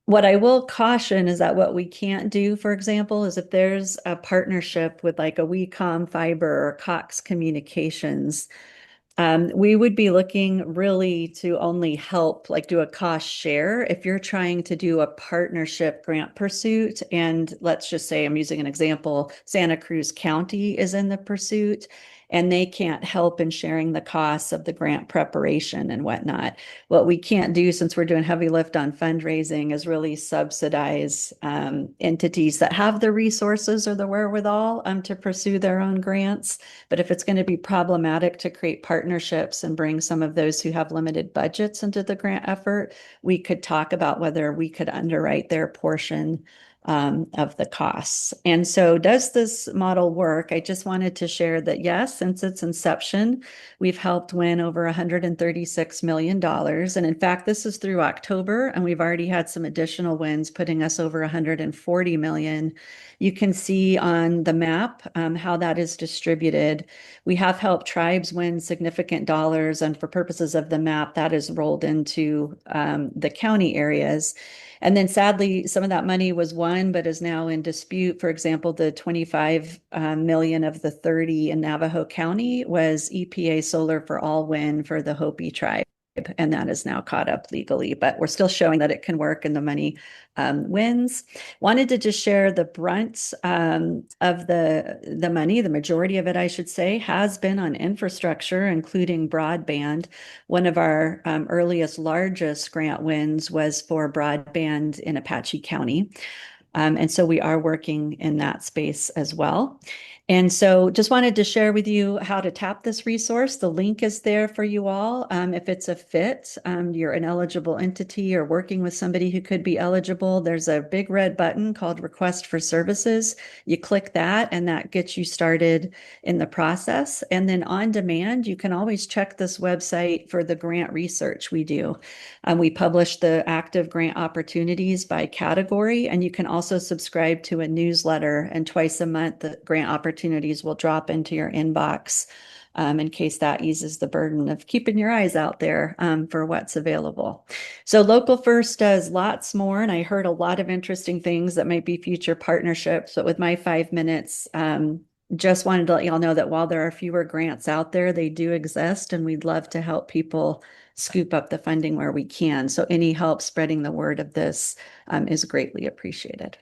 What I will caution is that what we can't do, for example, is if there's a partnership with like a Wecom Fiber or Cox Communications, we would be looking really to only help, like do a cost share. If you're trying to do a partnership grant pursuit, and let's just say I'm using an example, Santa Cruz County is in the pursuit, and they can't help in sharing the costs of the grant preparation and whatnot. What we can't do, since we're doing heavy lift on fundraising, is really subsidize entities that have the resources or the wherewithal to pursue their own grants. But if it's going to be problematic to create partnerships and bring some of those who have limited budgets into the grant effort, we could talk about whether we could underwrite their portion of the costs. And so does this model work? I just wanted to share that yes, since its inception, we've helped win over $136 million. And in fact, this is through October, and we've already had some additional wins, putting us over $140 million. You can see on the map how that is distributed. We have helped tribes win significant dollars, and for purposes of the map, that is rolled into the county areas. And then sadly, some of that money was won, but is now in dispute. For example, the 25 million of the 30 in Navajo County was EPA Solar for All win for the Hopi tribe. And that is now caught up legally, but we're still showing that it can work and the money wins. Wanted to just share the brunt of the money, the majority of it, I should say, has been on infrastructure, including broadband. One of our earliest, largest grant wins was for broadband in Apache County. And so we are working in that space as well. And so just wanted to share with you how to tap this resource. The link is there for you all. If it's a fit, you're an eligible entity or working with somebody who could be eligible, there's a big red button called Request for Services. You click that and that gets you started in the process. And then on demand, you can always check this website for the grant research we do. We publish the active grant opportunities by category, and you can also subscribe to a newsletter, and twice a month the grant opportunities will drop into your inbox in case that eases the burden of keeping your eyes out there for what's available. So Local First does lots more, and I heard a lot of interesting things that might be future partnerships. But with my 5 minutes, just wanted to let y'all know that while there are fewer grants out there, they do exist, and we'd love to help people scoop up the funding where we can. So any help spreading the word of this is greatly appreciated.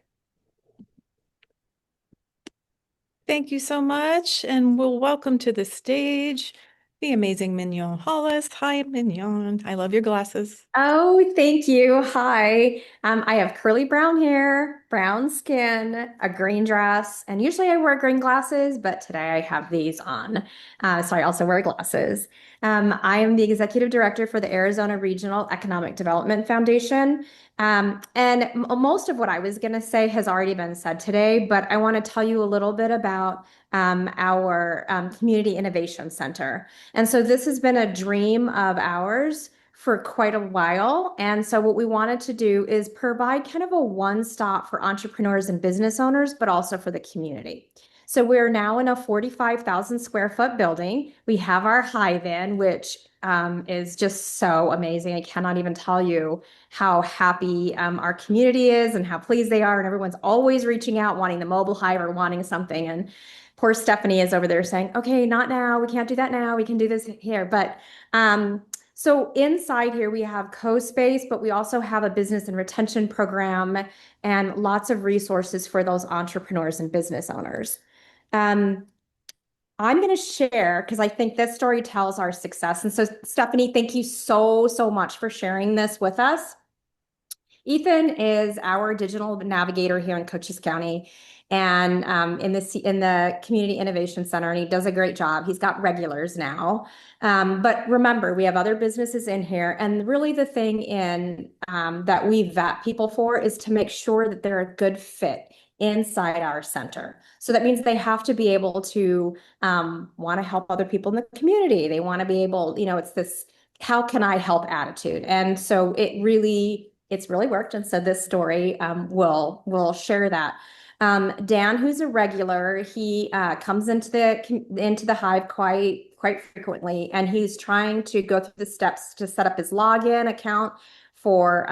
Thank you so much, and we'll welcome to the stage the amazing Mignon Hollis. Hi, Mignon. I love your glasses. Oh, thank you. Hi. I have curly brown hair, brown skin, a green dress, and usually I wear green glasses, but today I have these on. So I also wear glasses. I am the executive director for the Arizona Regional Economic Development Foundation. And most of what I was going to say has already been said today, but I want to tell you a little bit about our Community Innovation Center. And so this has been a dream of ours for quite a while. And so what we wanted to do is provide kind of a one-stop for entrepreneurs and business owners, but also for the community. So we're now in a 45,000 square foot building. We have our hive in, which is just so amazing. I cannot even tell you how happy our community is and how pleased they are. And everyone's always reaching out, wanting the mobile hive or wanting something. And poor Stephanie is over there saying, okay, not now. We can't do that now. We can do this here. But so inside here, we have co-space, but we also have a business and retention program and lots of resources for those entrepreneurs and business owners. I'm going to share because I think this story tells our success. And so, Stephanie, thank you so much for sharing this with us. Ethan is our digital navigator here in Cochise County and in the Community Innovation Center, and he does a great job. He's got regulars now. But remember, we have other businesses in here, and really the thing that we vet people for is to make sure that they're a good fit inside our center. So that means they have to be able to want to help other people in the community. They want to be able, it's this how can I help attitude. And so it's really worked. And so this story will share that. Dan, who's a regular, he comes into the hive quite frequently, and he's trying to go through the steps to set up his login account for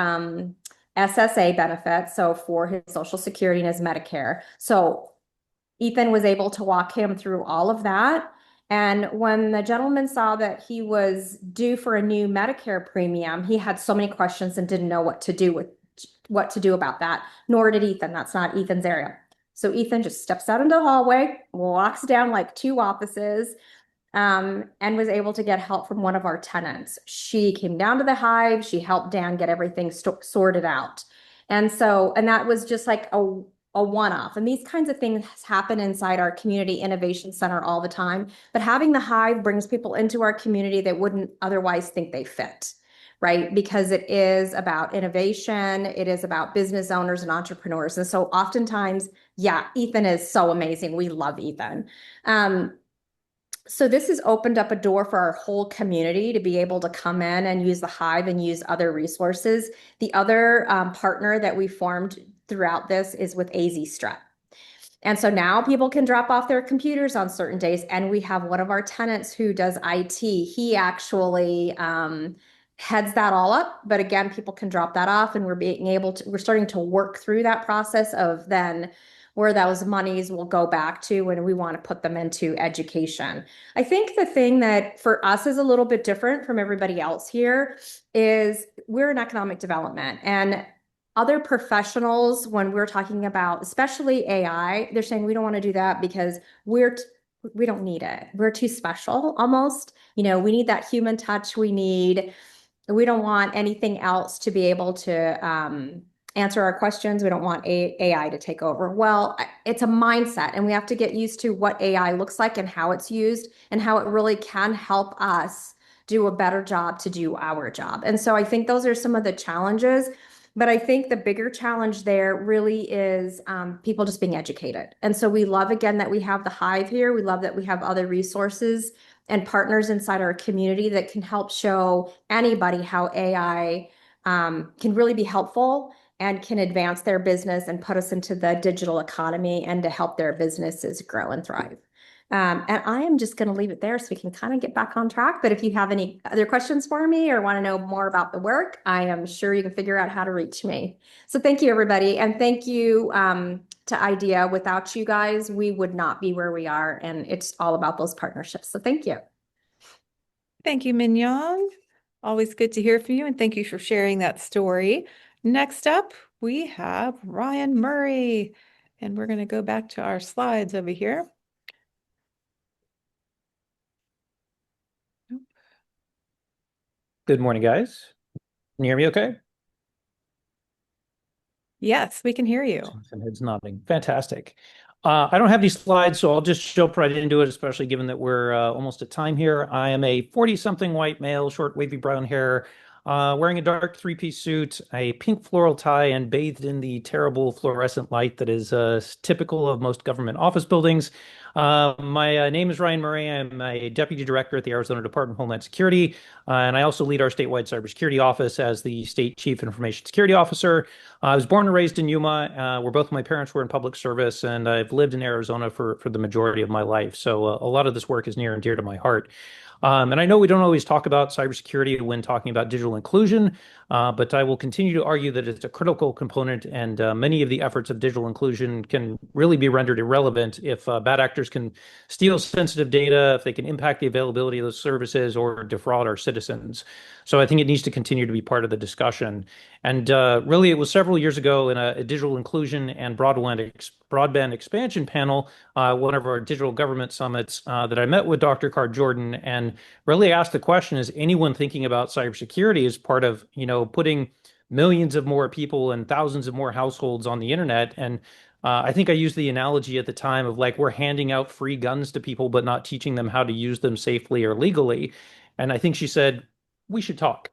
SSA benefits, so for his Social Security and his Medicare. So Ethan was able to walk him through all of that. And when the gentleman saw that he was due for a new Medicare premium, he had so many questions and didn't know what to do about that, nor did Ethan. That's not Ethan's area. So Ethan just steps out into the hallway, walks down like 2 offices, and was able to get help from one of our tenants. She came down to the hive. She helped Dan get everything sorted out. And that was just like a one-off. And these kinds of things happen inside our community innovation center all the time. But having the hive brings people into our community that wouldn't otherwise think they fit, right? Because it is about innovation. It is about business owners and entrepreneurs. And so oftentimes, yeah, Ethan is so amazing. We love Ethan. So this has opened up a door for our whole community to be able to come in and use the hive and use other resources. The other partner that we formed throughout this is with AZ Strut. And so now people can drop off their computers on certain days. And we have one of our tenants who does IT. He actually heads that all up. But again, people can drop that off, and we're starting to work through that process of then where those monies will go back to when we want to put them into education. I think the thing that for us is a little bit different from everybody else here is we're in economic development, and other professionals, when we're talking about especially AI, they're saying we don't want to do that because we don't need it. We're too special almost. We need that human touch. We don't want anything else to be able to answer our questions. We don't want AI to take over. Well, it's a mindset, and we have to get used to what AI looks like and how it's used and how it really can help us do a better job to do our job. And so I think those are some of the challenges. But I think the bigger challenge there really is people just being educated. And so we love, again, that we have the hive here. We love that we have other resources and partners inside our community that can help show anybody how AI can really be helpful and can advance their business and put us into the digital economy and to help their businesses grow and thrive. And I am just going to leave it there so we can kind of get back on track. But if you have any other questions for me or want to know more about the work, I am sure you can figure out how to reach me. So thank you, everybody. And thank you to IDEA. Without you guys, we would not be where we are. And it's all about those partnerships. So thank you. Thank you, Mignon. Always good to hear from you. And thank you for sharing that story. Next up, we have Ryan Murray. And we're going to go back to our slides over here. Good morning, guys. Can you hear me okay? Yes, we can hear you. Some heads nodding. Fantastic. I don't have these slides, so I'll just jump right into it, especially given that we're almost at time here. I am a 40-something white male, short, wavy brown hair, wearing a dark three-piece suit, a pink floral tie, and bathed in the terrible fluorescent light that is typical of most government office buildings. My name is Ryan Murray. I'm a deputy director at the Arizona Department of Homeland Security, and I also lead our statewide cybersecurity office as the state chief information security officer. I was born and raised in Yuma, where both my parents were in public service, and I've lived in Arizona for the majority of my life. So a lot of this work is near and dear to my heart. And I know we don't always talk about cybersecurity when talking about digital inclusion, but I will continue to argue that it's a critical component, and many of the efforts of digital inclusion can really be rendered irrelevant if bad actors can steal sensitive data, if they can impact the availability of those services or defraud our citizens. So I think it needs to continue to be part of the discussion. And really, it was several years ago in a digital inclusion and broadband expansion panel, one of our digital government summits, that I met with Dr. Card Jordan and really asked the question, is anyone thinking about cybersecurity as part of, putting millions of more people and thousands of more households on the internet? And I think I used the analogy at the time of like, we're handing out free guns to people, but not teaching them how to use them safely or legally. And I think she said, we should talk.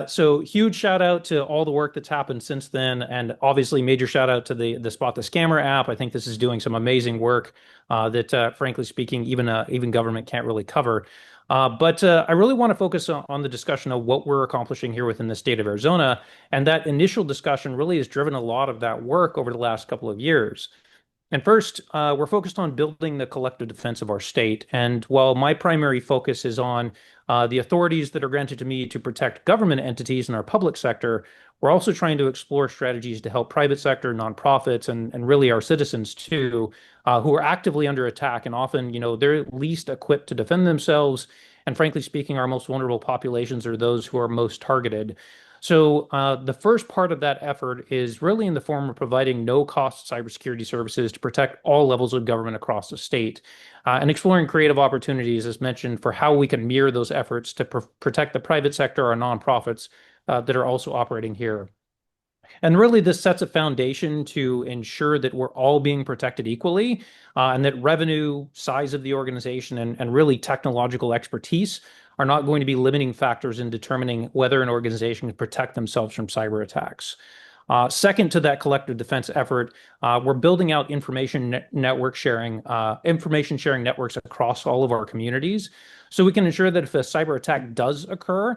So huge shout out to all the work that's happened since then, and obviously major shout out to the Spot the Scammer app. I think this is doing some amazing work that, frankly speaking, even government can't really cover. But I really want to focus on the discussion of what we're accomplishing here within the state of Arizona, and that initial discussion really has driven a lot of that work over the last couple of years. And first, we're focused on building the collective defense of our state. And while my primary focus is on the authorities that are granted to me to protect government entities in our public sector, we're also trying to explore strategies to help private sector, nonprofits, and really our citizens too, who are actively under attack. And often, they're least equipped to defend themselves. And frankly speaking, our most vulnerable populations are those who are most targeted. So the first part of that effort is really in the form of providing no-cost cybersecurity services to protect all levels of government across the state, and exploring creative opportunities, as mentioned, for how we can mirror those efforts to protect the private sector or nonprofits that are also operating here. And really, this sets a foundation to ensure that we're all being protected equally, and that revenue, size of the organization, and really technological expertise are not going to be limiting factors in determining whether an organization can protect themselves from cyber attacks. Second to that collective defense effort, we're building out information sharing networks across all of our communities, so we can ensure that if a cyber attack does occur,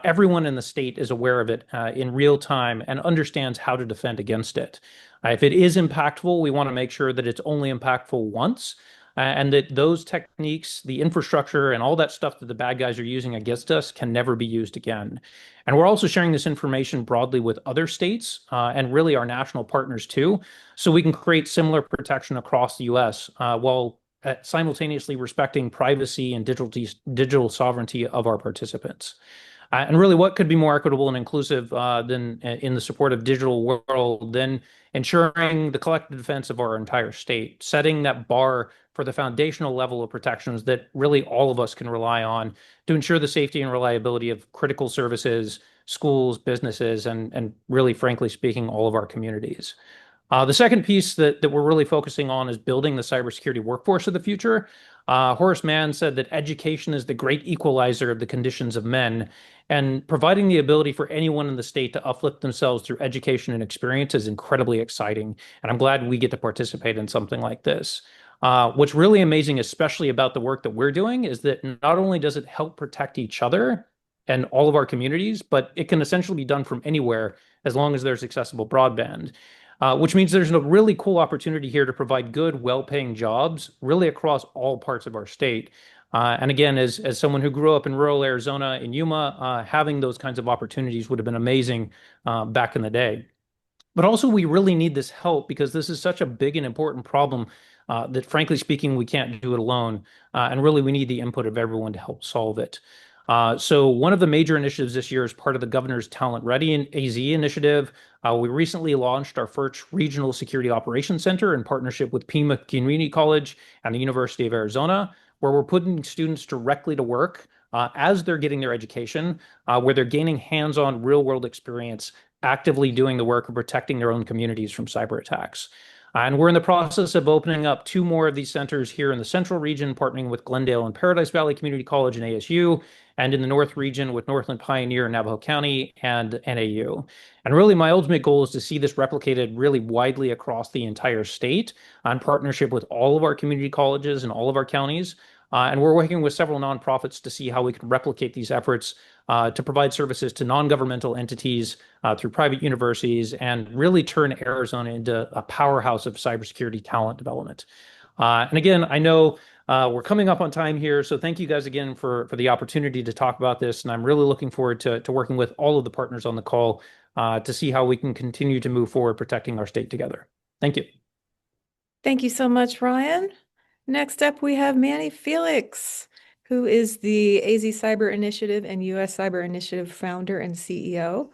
everyone in the state is aware of it in real time and understands how to defend against it. If it is impactful, we want to make sure that it's only impactful once, and that those techniques, the infrastructure, and all that stuff that the bad guys are using against us can never be used again. And we're also sharing this information broadly with other states and really our national partners too, so we can create similar protection across the US while simultaneously respecting privacy and digital sovereignty of our participants. And really, what could be more equitable and inclusive than in the support of digital world than ensuring the collective defense of our entire state, setting that bar for the foundational level of protections that really all of us can rely on to ensure the safety and reliability of critical services, schools, businesses, and really, frankly speaking, all of our communities. The second piece that we're really focusing on is building the cybersecurity workforce of the future. Horace Mann said that education is the great equalizer of the conditions of men, and providing the ability for anyone in the state to uplift themselves through education and experience is incredibly exciting. And I'm glad we get to participate in something like this. What's really amazing, especially about the work that we're doing, is that not only does it help protect each other and all of our communities, but it can essentially be done from anywhere as long as there's accessible broadband. Which means there's a really cool opportunity here to provide good, well-paying jobs really across all parts of our state. And again, as someone who grew up in rural Arizona in Yuma, having those kinds of opportunities would have been amazing back in the day. But also, we really need this help because this is such a big and important problem that, frankly speaking, we can't do it alone. And really, we need the input of everyone to help solve it. So one of the major initiatives this year is part of the Governor's Talent Ready AZ initiative. We recently launched our first Regional Security Operations Center in partnership with Pima Community College and the University of Arizona, where we're putting students directly to work as they're getting their education, where they're gaining hands-on real-world experience, actively doing the work of protecting their own communities from cyber attacks. And we're in the process of opening up 2 more of these centers here in the central region, partnering with Glendale and Paradise Valley Community College and ASU, and in the north region with Northland Pioneer in Navajo County and NAU. And really, my ultimate goal is to see this replicated really widely across the entire state in partnership with all of our community colleges and all of our counties. And we're working with several nonprofits to see how we can replicate these efforts to provide services to non-governmental entities through private universities and really turn Arizona into a powerhouse of cybersecurity talent development. And again, I know we're coming up on time here, so thank you guys again for the opportunity to talk about this. And I'm really looking forward to working with all of the partners on the call to see how we can continue to move forward protecting our state together. Thank you. Thank you so much, Ryan. Next up, we have Manny Felix, who is the AZ Cyber Initiative and US Cyber Initiative founder and CEO.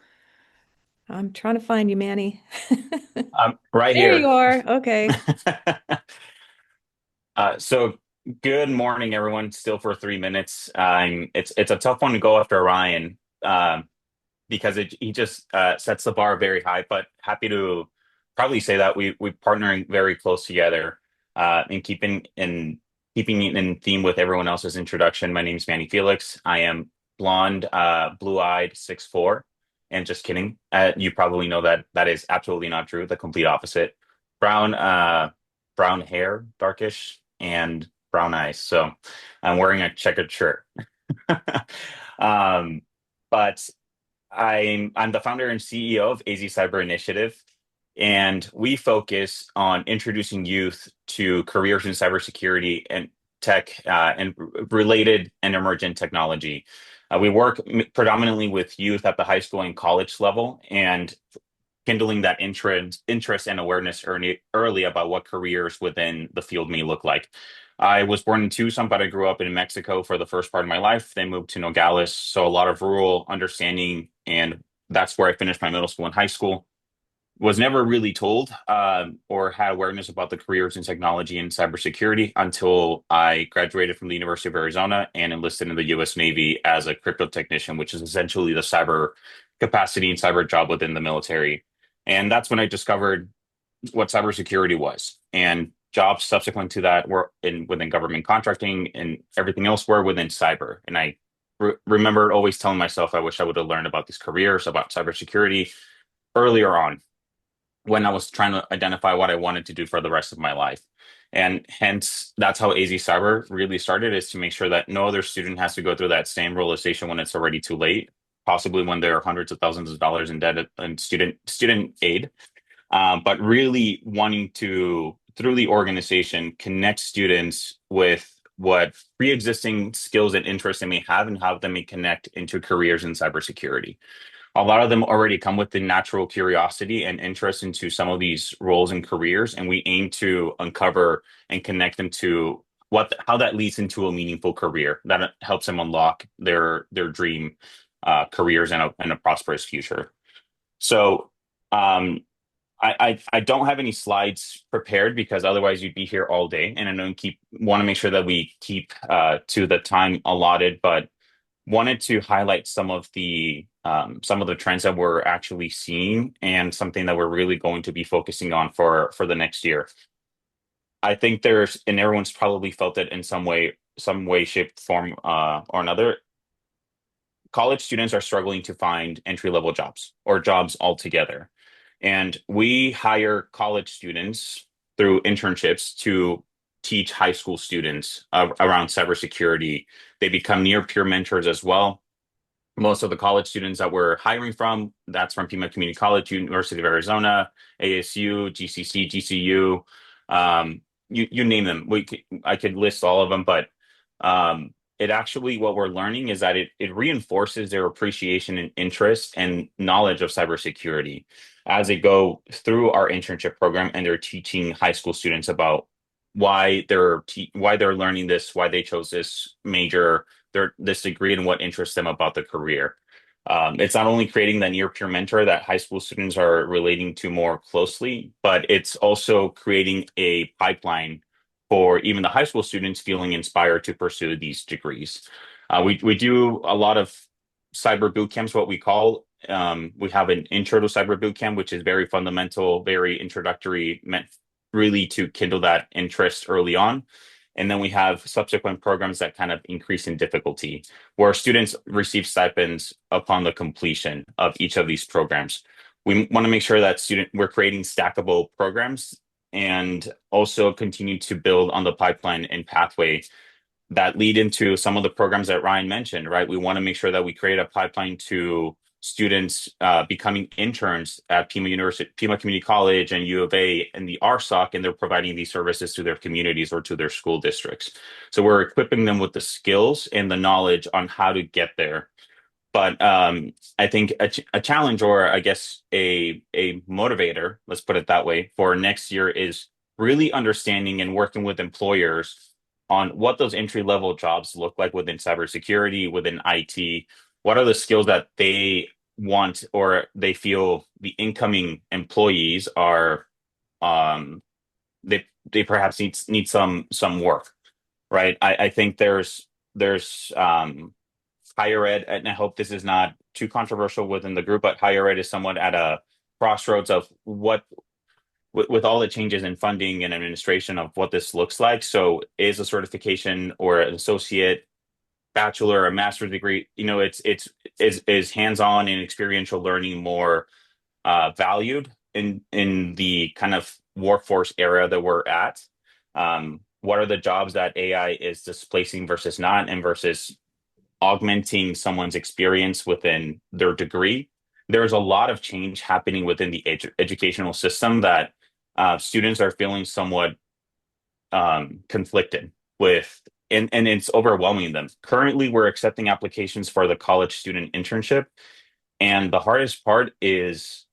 I'm trying to find you, Manny. I'm right There here. you are. Okay. So good morning, everyone. Still for 3 minutes. It's a tough one to go after Ryan because he just sets the bar very high. But happy to probably say that we're partnering very close together and keeping it in theme with everyone else's introduction. My name is Manny Felix. I am blonde, blue-eyed, 6'4". And just kidding. You probably know that is absolutely not true. The complete opposite. Brown hair, darkish, and brown eyes. So I'm wearing a checkered shirt. But I'm the founder and CEO of AZ Cyber Initiative, and we focus on introducing youth to careers in cybersecurity and tech and related and emergent technology. We work predominantly with youth at the high school and college level, and kindling that interest and awareness early about what careers within the field may look like. I was born in Tucson, but I grew up in Mexico for the first part of my life. Then moved to Nogales, so a lot of rural understanding and That's where I finished my middle school and high school. Was never really told or had awareness about the careers in technology and cybersecurity until I graduated from the University of Arizona and enlisted in the U.S. Navy as a crypto technician, which is essentially the cyber capacity and cyber job within the military. And that's when I discovered what cybersecurity was. And jobs subsequent to that were within government contracting, and everything else were within cyber. And I remember always telling myself I wish I would have learned about these careers, about cybersecurity earlier on, when I was trying to identify what I wanted to do for the rest of my life. And hence, that's how AZ Cyber really started, is to make sure that no other student has to go through that same realization when it's already too late, possibly when they're hundreds of thousands of dollars in debt and student aid. But really wanting to, through the organization, connect students with what pre-existing skills and interests they may have and how they may connect into careers in cybersecurity. A lot of them already come with the natural curiosity and interest into some of these roles and careers, and we aim to uncover and connect them to how that leads into a meaningful career that helps them unlock their dream careers and a prosperous future. So I don't have any slides prepared because otherwise you'd be here all day, and I know want to make sure that we keep to the time allotted, but wanted to highlight some of the trends that we're actually seeing and something that we're really going to be focusing on for the next year. I think and everyone's probably felt it in some way, shape, form, or another. College students are struggling to find entry-level jobs or jobs altogether. And we hire college students through internships to teach high school students around cybersecurity. They become near peer mentors as well. Most of the college students that we're hiring from, that's from Pima Community College, University of Arizona, ASU, GCC, GCU, you name them. I could list all of them, but it actually, what we're learning is that it reinforces their appreciation and interest and knowledge of cybersecurity as they go through our internship program, and they're teaching high school students about why they're learning this, why they chose this major, this degree, and what interests them about the career. It's not only creating that near peer mentor that high school students are relating to more closely, but it's also creating a pipeline for even the high school students feeling inspired to pursue these degrees. We do a lot of cyber boot camps, what we call. We have an intro to cyber boot camp, which is very fundamental, very introductory, meant really to kindle that interest early on. And then we have subsequent programs that kind of increase in difficulty, where students receive stipends upon the completion of each of these programs. We want to make sure that we're creating stackable programs and also continue to build on the pipeline and pathway that lead into some of the programs that Ryan mentioned, right? We want to make sure that we create a pipeline to students becoming interns at Pima University, Pima Community College, and U of A and the RSOC, and they're providing these services to their communities or to their school districts. So we're equipping them with the skills and the knowledge on how to get there. But I think a challenge, or I guess a motivator, let's put it that way, for next year is really understanding and working with employers on what those entry-level jobs look like within cybersecurity, within IT. What are the skills that they want or they feel the incoming employees are they perhaps need some work, right? I think there's higher ed, and I hope this is not too controversial within the group, but higher ed is somewhat at a crossroads of what, with all the changes in funding and administration, of what this looks like. So is a certification or an associate, bachelor, or master's degree, is hands-on and experiential learning more valued in the kind of workforce area that we're at? What are the jobs that AI is displacing versus not, and versus augmenting someone's experience within their degree? There's a lot of change happening within the educational system that students are feeling somewhat conflicted with, and it's overwhelming them. Currently, we're accepting applications for the college student internship, and the hardest part is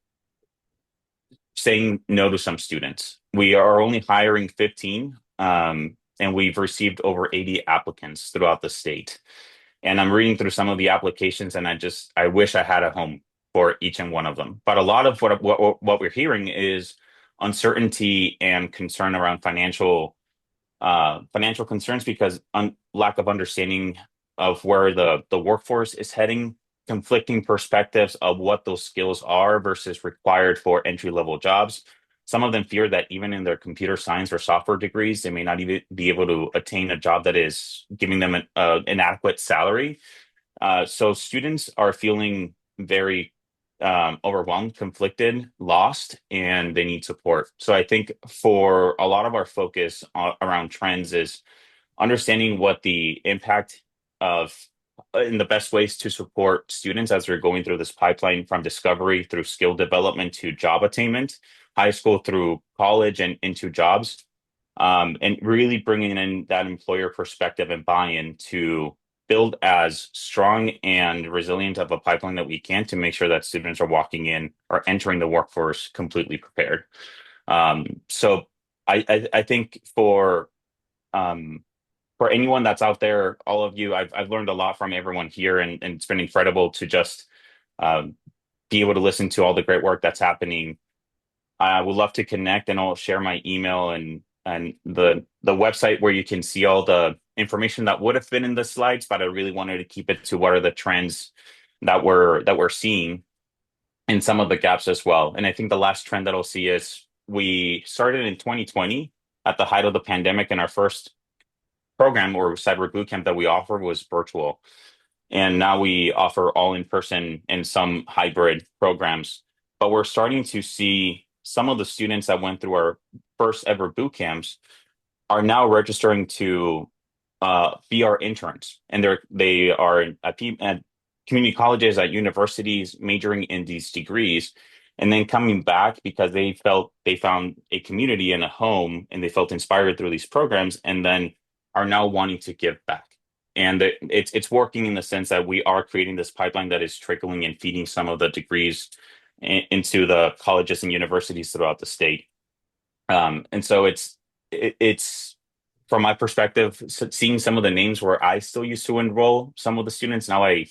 saying no to some students. We are only hiring 15, and we've received over 80 applicants throughout the state. And I'm reading through some of the applications, and I wish I had a home for each and one of them. But a lot of what we're hearing is uncertainty and concern around financial concerns because lack of understanding of where the workforce is heading, conflicting perspectives of what those skills are versus required for entry-level jobs. Some of them fear that even in their computer science or software degrees, they may not even be able to attain a job that is giving them an adequate salary. So students are feeling very overwhelmed, conflicted, lost, and they need support. So I think for a lot of our focus around trends is understanding what the impact of in the best ways to support students as they're going through this pipeline from discovery through skill development to job attainment, high school through college and into jobs, and really bringing in that employer perspective and buy-in to build as strong and resilient of a pipeline that we can to make sure that students are walking in or entering the workforce completely prepared. So I think for anyone that's out there, all of you, I've learned a lot from everyone here, and it's been incredible to just be able to listen to all the great work that's happening. I would love to connect, and I'll share my email and the website where you can see all the information that would have been in the slides, but I really wanted to keep it to what are the trends that we're seeing and some of the gaps as well. And I think the last trend that I'll see is we started in 2020 at the height of the pandemic, and our first program or cyber boot camp that we offered was virtual. And now we offer all in person and some hybrid programs. But we're starting to see some of the students that went through our first ever boot camps are now registering to be our interns. And they are at community colleges, at universities, majoring in these degrees, and then coming back because they felt they found a community and a home and they felt inspired through these programs, and then are now wanting to give back. And it's working in the sense that we are creating this pipeline that is trickling and feeding some of the degrees into the colleges and universities throughout the state. And so it's from my perspective, seeing some of the names where I still used to enroll some of the students. Now I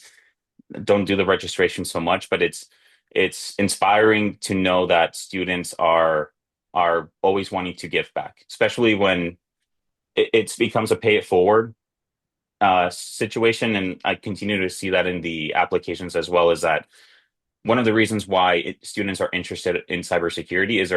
don't do the registration so much, but it's inspiring to know that students are always wanting to give back, especially when it becomes a pay it forward situation. And I continue to see that in the applications as well, as that one of the reasons why students are interested in cybersecurity is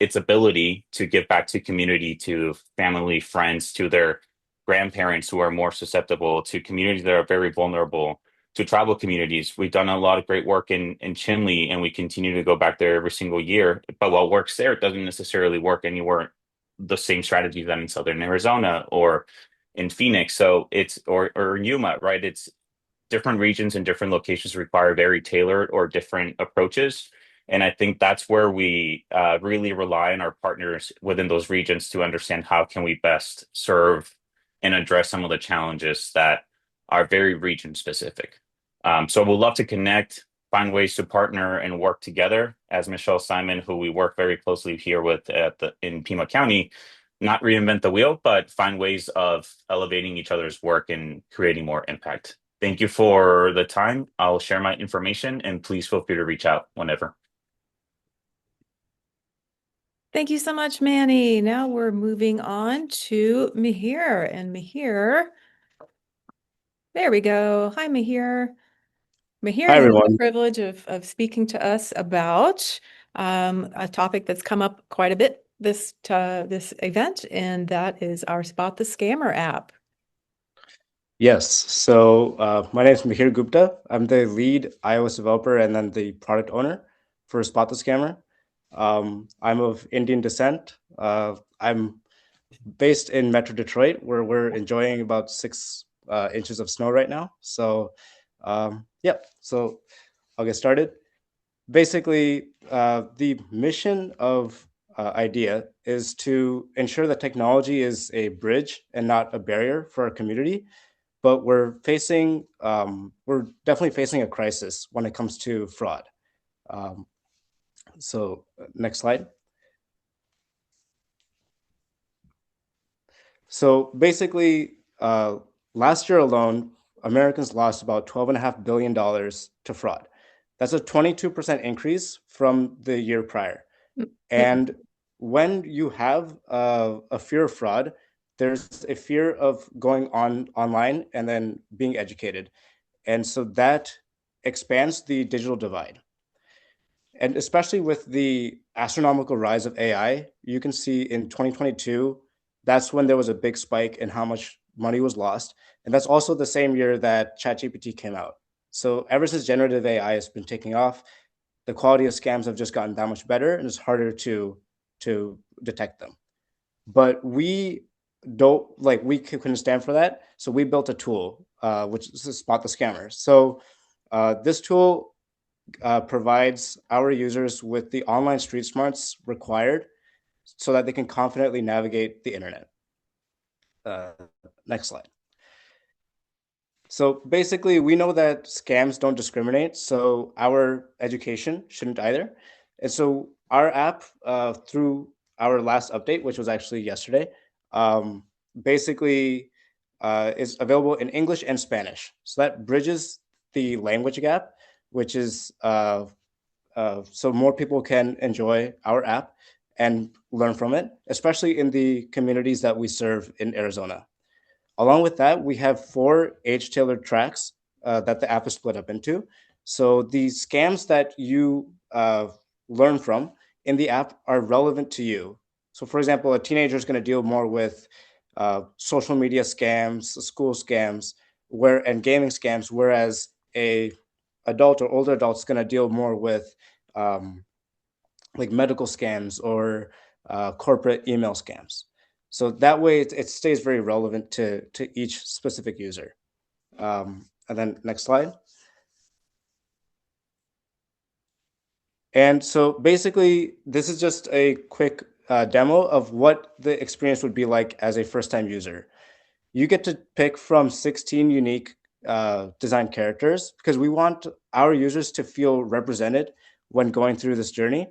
its ability to give back to community, to family, friends, to their grandparents who are more susceptible, to communities that are very vulnerable, to tribal communities. We've done a lot of great work in Chinle, and we continue to go back there every single year. But what works there doesn't necessarily work anywhere the same strategy than in Southern Arizona or in Phoenix. So or in Yuma, right? It's different regions and different locations require very tailored or different approaches. And I think that's where we really rely on our partners within those regions to understand how can we best serve and address some of the challenges that are very region specific. So we'll love to connect, find ways to partner and work together. As Michelle Simon, who we work very closely here with in Pima County, not reinvent the wheel, but find ways of elevating each other's work and creating more impact. Thank you for the time. I'll share my information, and please feel free to reach out whenever. Thank you so much, Manny. Now we're moving on to Mihir. And Mihir, there we go. Hi, Mihir. Mihir Hi, has the everyone. privilege of speaking to us about a topic that's come up quite a bit this event, and that is our Spot the Scammer app. Yes. So my name is Mihir Gupta. I'm the lead iOS developer and then the product owner for Spot the Scammer. I'm of Indian descent. I'm based in Metro Detroit, where we're enjoying about 6 inches of snow right now. So yeah, so I'll get started. Basically, the mission of IDEA is to ensure that technology is a bridge and not a barrier for our community. But we're definitely facing a crisis when it comes to fraud. So next slide. So basically, last year alone, Americans lost about $12.5 billion to fraud. That's a 22% increase from the year prior. And when you have a fear of fraud, there's a fear of going online and then being educated. And so that expands the digital divide. And especially with the astronomical rise of AI, you can see in 2022, that's when there was a big spike in how much money was lost. And that's also the same year that ChatGPT came out. So ever since generative AI has been taking off, the quality of scams have just gotten that much better, and it's harder to detect them. But we couldn't stand for that, so we built a tool which is to spot the scammers. So this tool provides our users with the online street smarts required so that they can confidently navigate the internet. Next slide. So basically, we know that scams don't discriminate, so our education shouldn't either. And so our app, through our last update, which was actually yesterday, basically is available in English and Spanish. So that bridges the language gap, which is so more people can enjoy our app and learn from it, especially in the communities that we serve in Arizona. Along with that, we have 4 age-tailored tracks that the app is split up into. So the scams that you learn from in the app are relevant to you. So for example, a teenager is going to deal more with social media scams, school scams, and gaming scams, whereas a adult or older adult is going to deal more with like medical scams or corporate email scams. So that way it stays very relevant to each specific user. And then next slide. And so basically, this is just a quick demo of what the experience would be like as a first-time user. You get to pick from 16 unique design characters because we want our users to feel represented when going through this journey.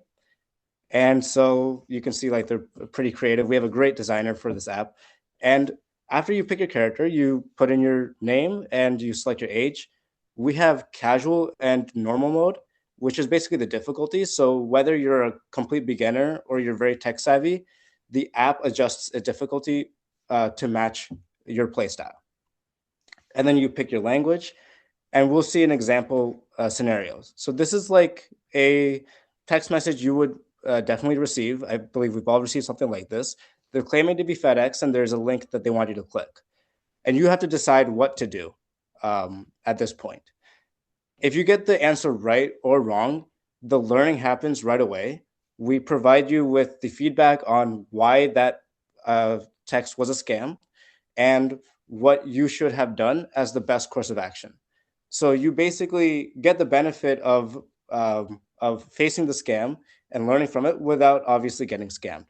And so you can see like they're pretty creative. We have a great designer for this app. And after you pick your character, you put in your name and you select your age. We have casual and normal mode, which is basically the difficulty. So whether you're a complete beginner or you're very tech savvy, the app adjusts a difficulty to match your playstyle. And then you pick your language, and we'll see an example scenarios. So this is like a text message you would definitely receive. I believe we've all received something like this. They're claiming to be FedEx, and there's a link that they want you to click. And you have to decide what to do at this point. If you get the answer right or wrong, the learning happens right away. We provide you with the feedback on why that text was a scam and what you should have done as the best course of action. So you basically get the benefit of facing the scam and learning from it without obviously getting scammed.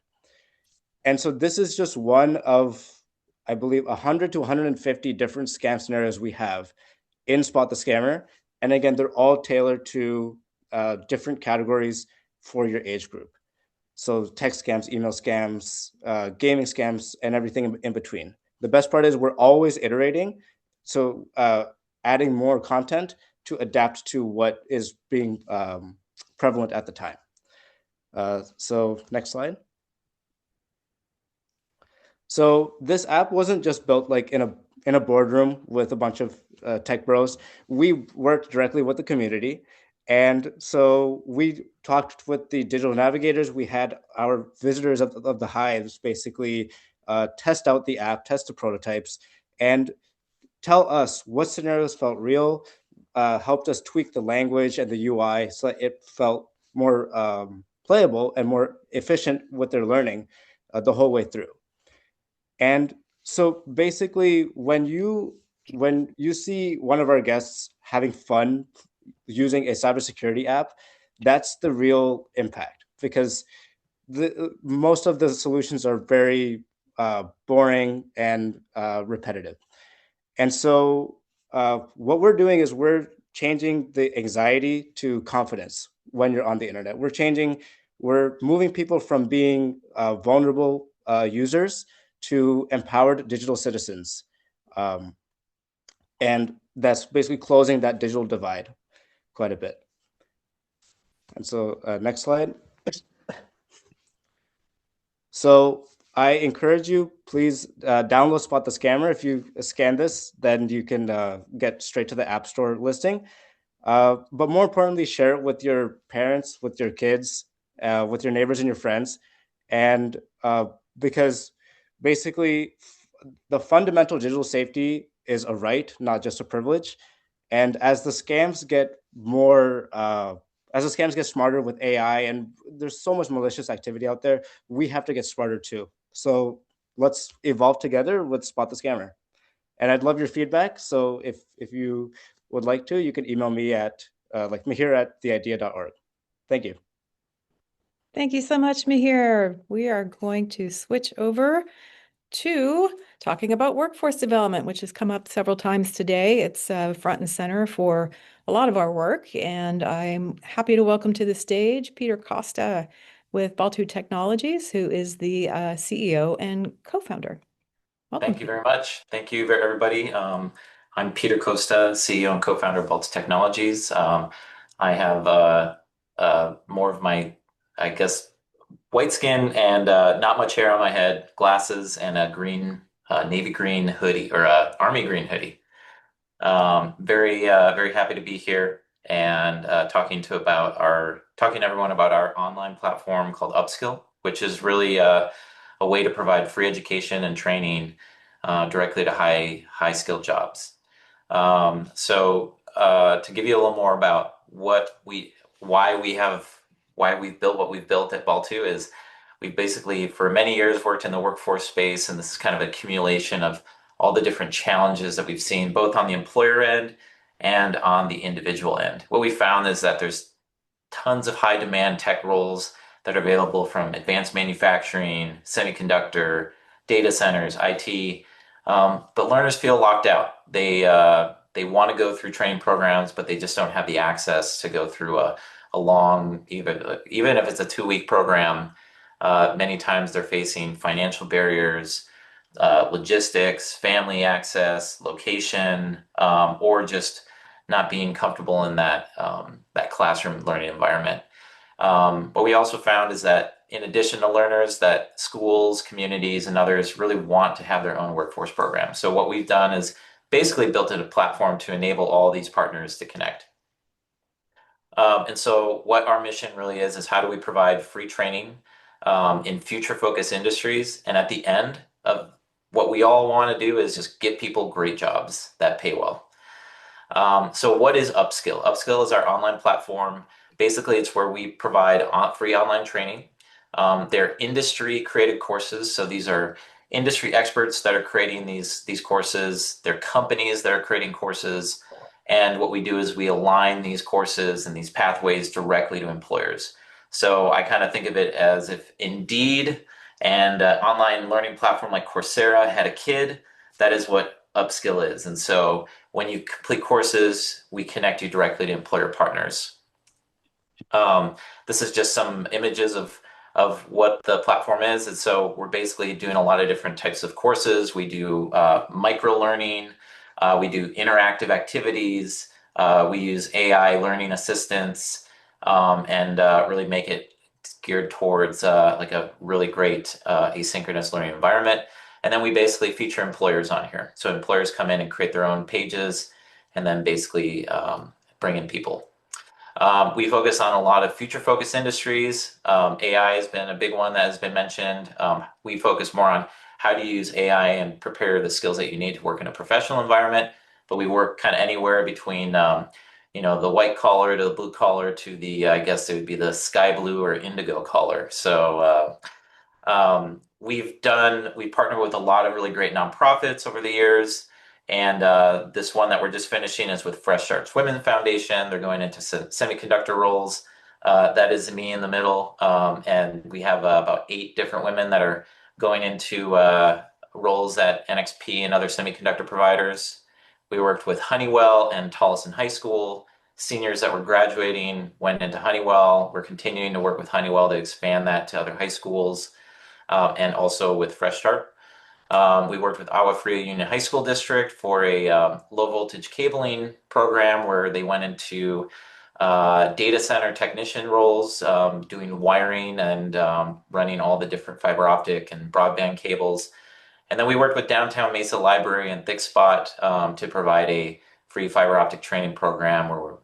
And so this is just one of, I believe, 100 to 150 different scam scenarios we have in Spot the Scammer. And again, they're all tailored to different categories for your age group. So text scams, email scams, gaming scams, and everything in between. The best part is we're always iterating. So adding more content to adapt to what is being prevalent at the time. So next slide. So this app wasn't just built like in a boardroom with a bunch of tech bros. We worked directly with the community. And so we talked with the digital navigators. We had our visitors of the hives basically test out the app, test the prototypes, and tell us what scenarios felt real, helped us tweak the language and the UI so that it felt more playable and more efficient with their learning the whole way through. And so basically, when you see one of our guests having fun using a cybersecurity app, that's the real impact, because most of the solutions are very boring and repetitive. And so what we're doing is we're changing the anxiety to confidence when you're on the internet. We're moving people from being vulnerable users to empowered digital citizens. And that's basically closing that digital divide quite a bit. And so next slide. So I encourage you, please download Spot the Scammer. If you scan this, then you can get straight to the App Store listing. But more importantly, share it with your parents, with your kids, with your neighbors and your friends. And because basically the fundamental digital safety is a right, not just a privilege. And as the scams get smarter with AI, and there's so much malicious activity out there, we have to get smarter too. So let's evolve together with Spot the Scammer. And I'd love your feedback. So if you would like to, you can email me at mihir@theidea.org. Thank you. Thank you so much, Mihir. We are going to switch over to talking about workforce development, which has come up several times today. It's front and center for a lot of our work, and I'm happy to welcome to the stage Peter Costa with Baltu Technologies, who is the CEO and co-founder. Welcome. Thank you very much. Thank you, everybody. I'm Peter Costa, CEO and co-founder of Baltu Technologies. I have more of my, I guess, white skin and not much hair on my head, glasses, and a green, navy green hoodie or army green hoodie. Very happy to be here and talking to everyone about our online platform called Upskill, which is really a way to provide free education and training directly to high skilled jobs. So to give you a little more about why we've built what we've built at Baltu is we've basically for many years worked in the workforce space, and this is kind of an accumulation of all the different challenges that we've seen both on the employer end and on the individual end. What we found is that there's tons of high demand tech roles that are available from advanced manufacturing, semiconductor, data centers, IT, but learners feel locked out. They want to go through training programs, but they just don't have the access to go through a long, even if it's a 2-week program. Many times they're facing financial barriers, logistics, family access, location, or just not being comfortable in that classroom learning environment. What we also found is that in addition to learners, that schools, communities, and others really want to have their own workforce program. So what we've done is basically built a platform to enable all these partners to connect. And so what our mission really is how do we provide free training in future focus industries, and at the end of what we all want to do is just get people great jobs that pay well. So what is Upskill? Upskill is our online platform. Basically, it's where we provide free online training. They're industry created courses. So these are industry experts that are creating these courses. They're companies that are creating courses. And what we do is we align these courses and these pathways directly to employers. So I kind of think of it as if Indeed and an online learning platform like Coursera had a kid, that is what Upskill is. And so when you complete courses, we connect you directly to employer partners. This is just some images of what the platform is. And so we're basically doing a lot of different types of courses. We do micro learning. We do interactive activities. We use AI learning assistants and really make it geared towards like a really great asynchronous learning environment. And then we basically feature employers on here. So employers come in and create their own pages and then basically bring in people. We focus on a lot of future focused industries. AI has been a big one that has been mentioned. We focus more on how do you use AI and prepare the skills that you need to work in a professional environment. But we work kind of anywhere between the white collar to the blue collar to the, I guess it would be the sky blue or indigo collar. So we've partnered with a lot of really great nonprofits over the years. And this one that we're just finishing is with Fresh Starts Women Foundation. They're going into semiconductor roles. That is me in the middle. And we have about 8 different women that are going into roles at NXP and other semiconductor providers. We worked with Honeywell and Tolleson High School. Seniors that were graduating went into Honeywell. We're continuing to work with Honeywell to expand that to other high schools and also with Fresh Start. We worked with Agua Fria Union High School District for a low voltage cabling program where they went into data center technician roles, doing wiring and running all the different fiber optic and broadband cables. And then we worked with Downtown Mesa Library and ThickSpot to provide a free fiber optic training program where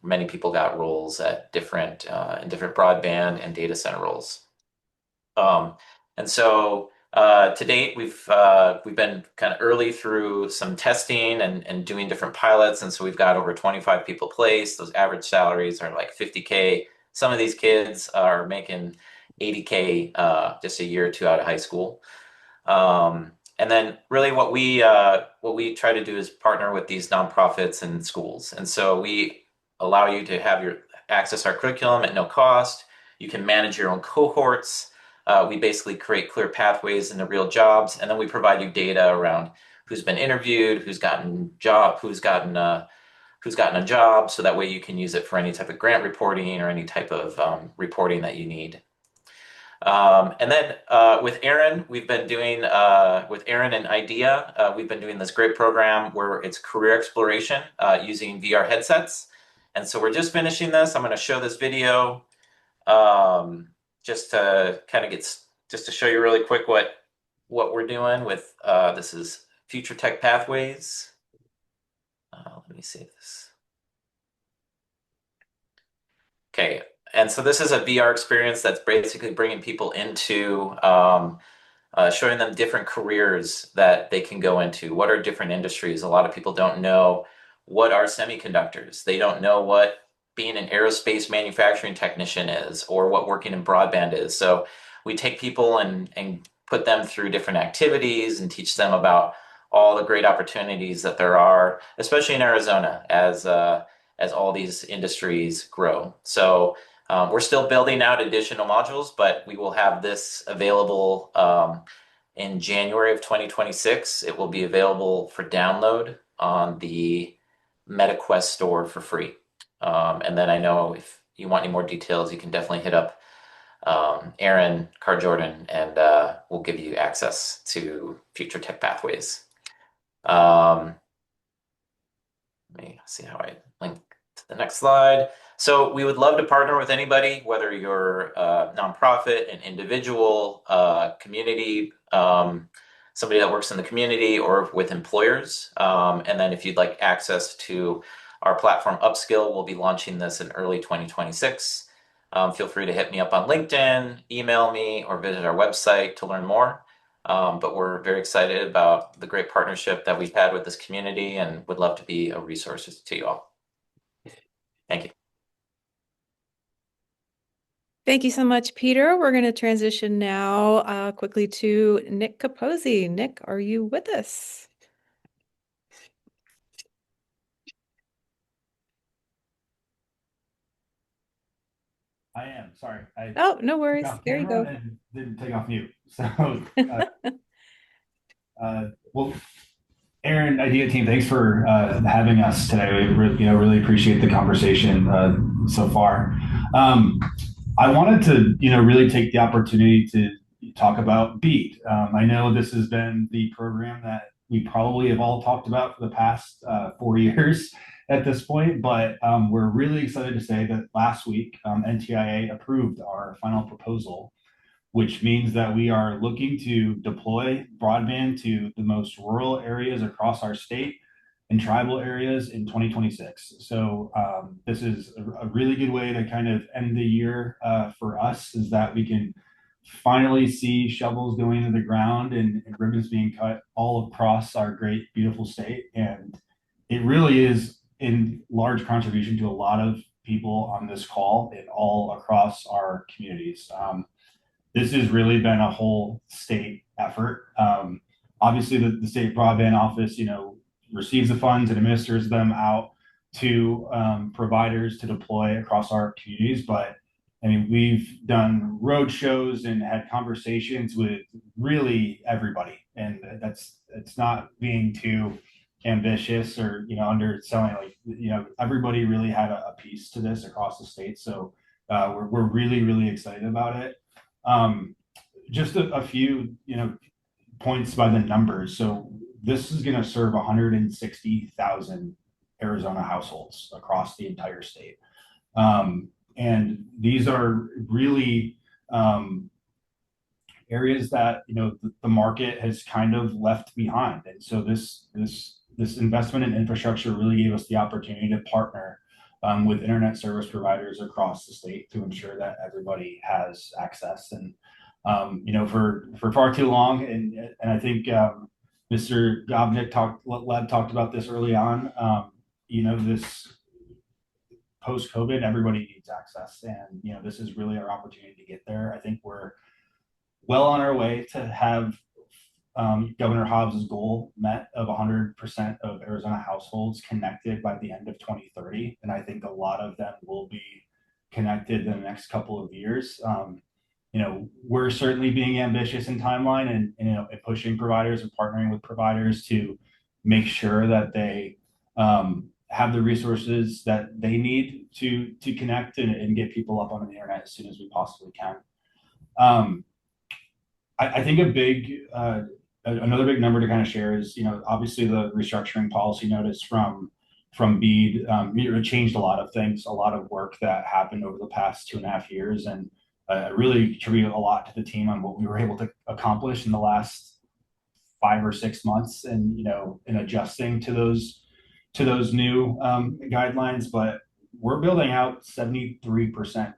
many people got roles at different in different broadband and data center roles. And so to date, we've been kind of early through some testing and doing different pilots, and so we've got over 25 people placed. Those average salaries are like 50K. Some of these kids are making 80K just a year or two out of high school. And then really what we try to do is partner with these nonprofits and schools. And so we allow you to have your access our curriculum at no cost. You can manage your own cohorts. We basically create clear pathways into real jobs, and then we provide you data around who's been interviewed, who's gotten a job, so that way you can use it for any type of grant reporting or any type of reporting that you need. And then with Aaron, we've been doing with Aaron and IDEA, we've been doing this great program where it's career exploration using VR headsets. And so we're just finishing this. I'm going to show this video just to kind of just to show you really quick what we're doing with this is Future Tech Pathways. Let me save this. Okay. And so this is a VR experience that's basically bringing people into showing them different careers that they can go into. What are different industries? A lot of people don't know what are semiconductors. They don't know what being an aerospace manufacturing technician is or what working in broadband is. So we take people and put them through different activities and teach them about all the great opportunities that there are, especially in Arizona, as all these industries grow. So we're still building out additional modules, but we will have this available in January of 2026. It will be available for download on the MetaQuest store for free. And then I know if you want any more details, you can definitely hit up Aaron Jordan, and we'll give you access to Future Tech Pathways. Let me see how I link to the next slide. So we would love to partner with anybody, whether you're a nonprofit, an individual, community, somebody that works in the community, or with employers. And then if you'd like access to our platform Upskill, we'll be launching this in early 2026. Feel free to hit me up on LinkedIn, email me, or visit our website to learn more. But we're very excited about the great partnership that we've had with this community and would love to be a resource to you all. Thank you. Thank you so much, Peter. We're going to transition now quickly to Nick Capozzi. Nick, are you with us? I am, sorry. Oh, no worries. There you go. And didn't take off mute. So, well, Aaron, IDEA team, thanks for having us today. We really appreciate the conversation so far. I wanted to really take the opportunity to talk about BEAD. I know this has been the program that we probably have all talked about for the past 4 years at this point, but we're really excited to say that last week NTIA approved our final proposal, which means that we are looking to deploy broadband to the most rural areas across our state and tribal areas in 2026. So this is a really good way to kind of end the year for us, is that we can finally see shovels going into the ground and ribbons being cut all across our great, beautiful state. And it really is in large contribution to a lot of people on this call and all across our communities. This has really been a whole state effort. Obviously, the state broadband office, receives the funds and administers them out to providers to deploy across our communities. But I mean, we've done road shows and had conversations with really everybody, and it's not being too ambitious or underselling. Everybody really had a piece to this across the state. So we're really excited about it. Just a few points by the numbers. So this is going to serve 160,000 Arizona households across the entire state. And these are really areas that the market has kind of left behind. And so this investment in infrastructure really gave us the opportunity to partner with internet service providers across the state to ensure that everybody has access. And for far too long, and I think Mr. Lev talked about this early on. This post-COVID, everybody needs access, and this is really our opportunity to get there. I think we're well on our way to have Governor Hobbs's goal met of 100% of Arizona households connected by the end of 2030. And I think a lot of them will be connected in the next couple of years. We're certainly being ambitious in timeline and pushing providers and partnering with providers to make sure that they have the resources that they need to connect and get people up on the internet as soon as we possibly can. I think another big number to kind of share is, obviously the restructuring policy notice from BEAD, it changed a lot of things, a lot of work that happened over the past 2.5 years, and really attribute a lot to the team on what we were able to accomplish in the last 5 or 6 months, and in adjusting to those new guidelines. But we're building out 73%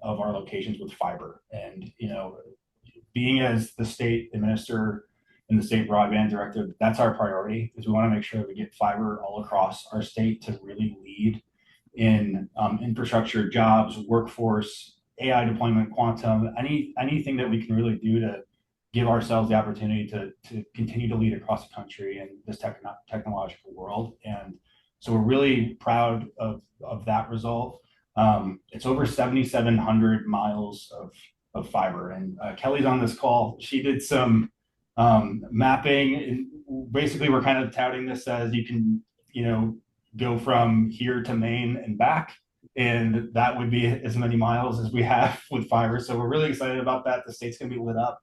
of our locations with fiber, and being as the state administrator and the state broadband director, that's our priority, is we want to make sure that we get fiber all across our state to really lead in infrastructure, jobs, workforce, AI deployment, quantum, anything that we can really do to give ourselves the opportunity to continue to lead across the country in this technological world. And so we're really proud of that result. It's over 7,700 miles of fiber. And Kelly's on this call. She did some mapping, and basically we're kind of touting this as you can, go from here to Maine and back, and that would be as many miles as we have with fiber. So we're really excited about that. The state's going to be lit up.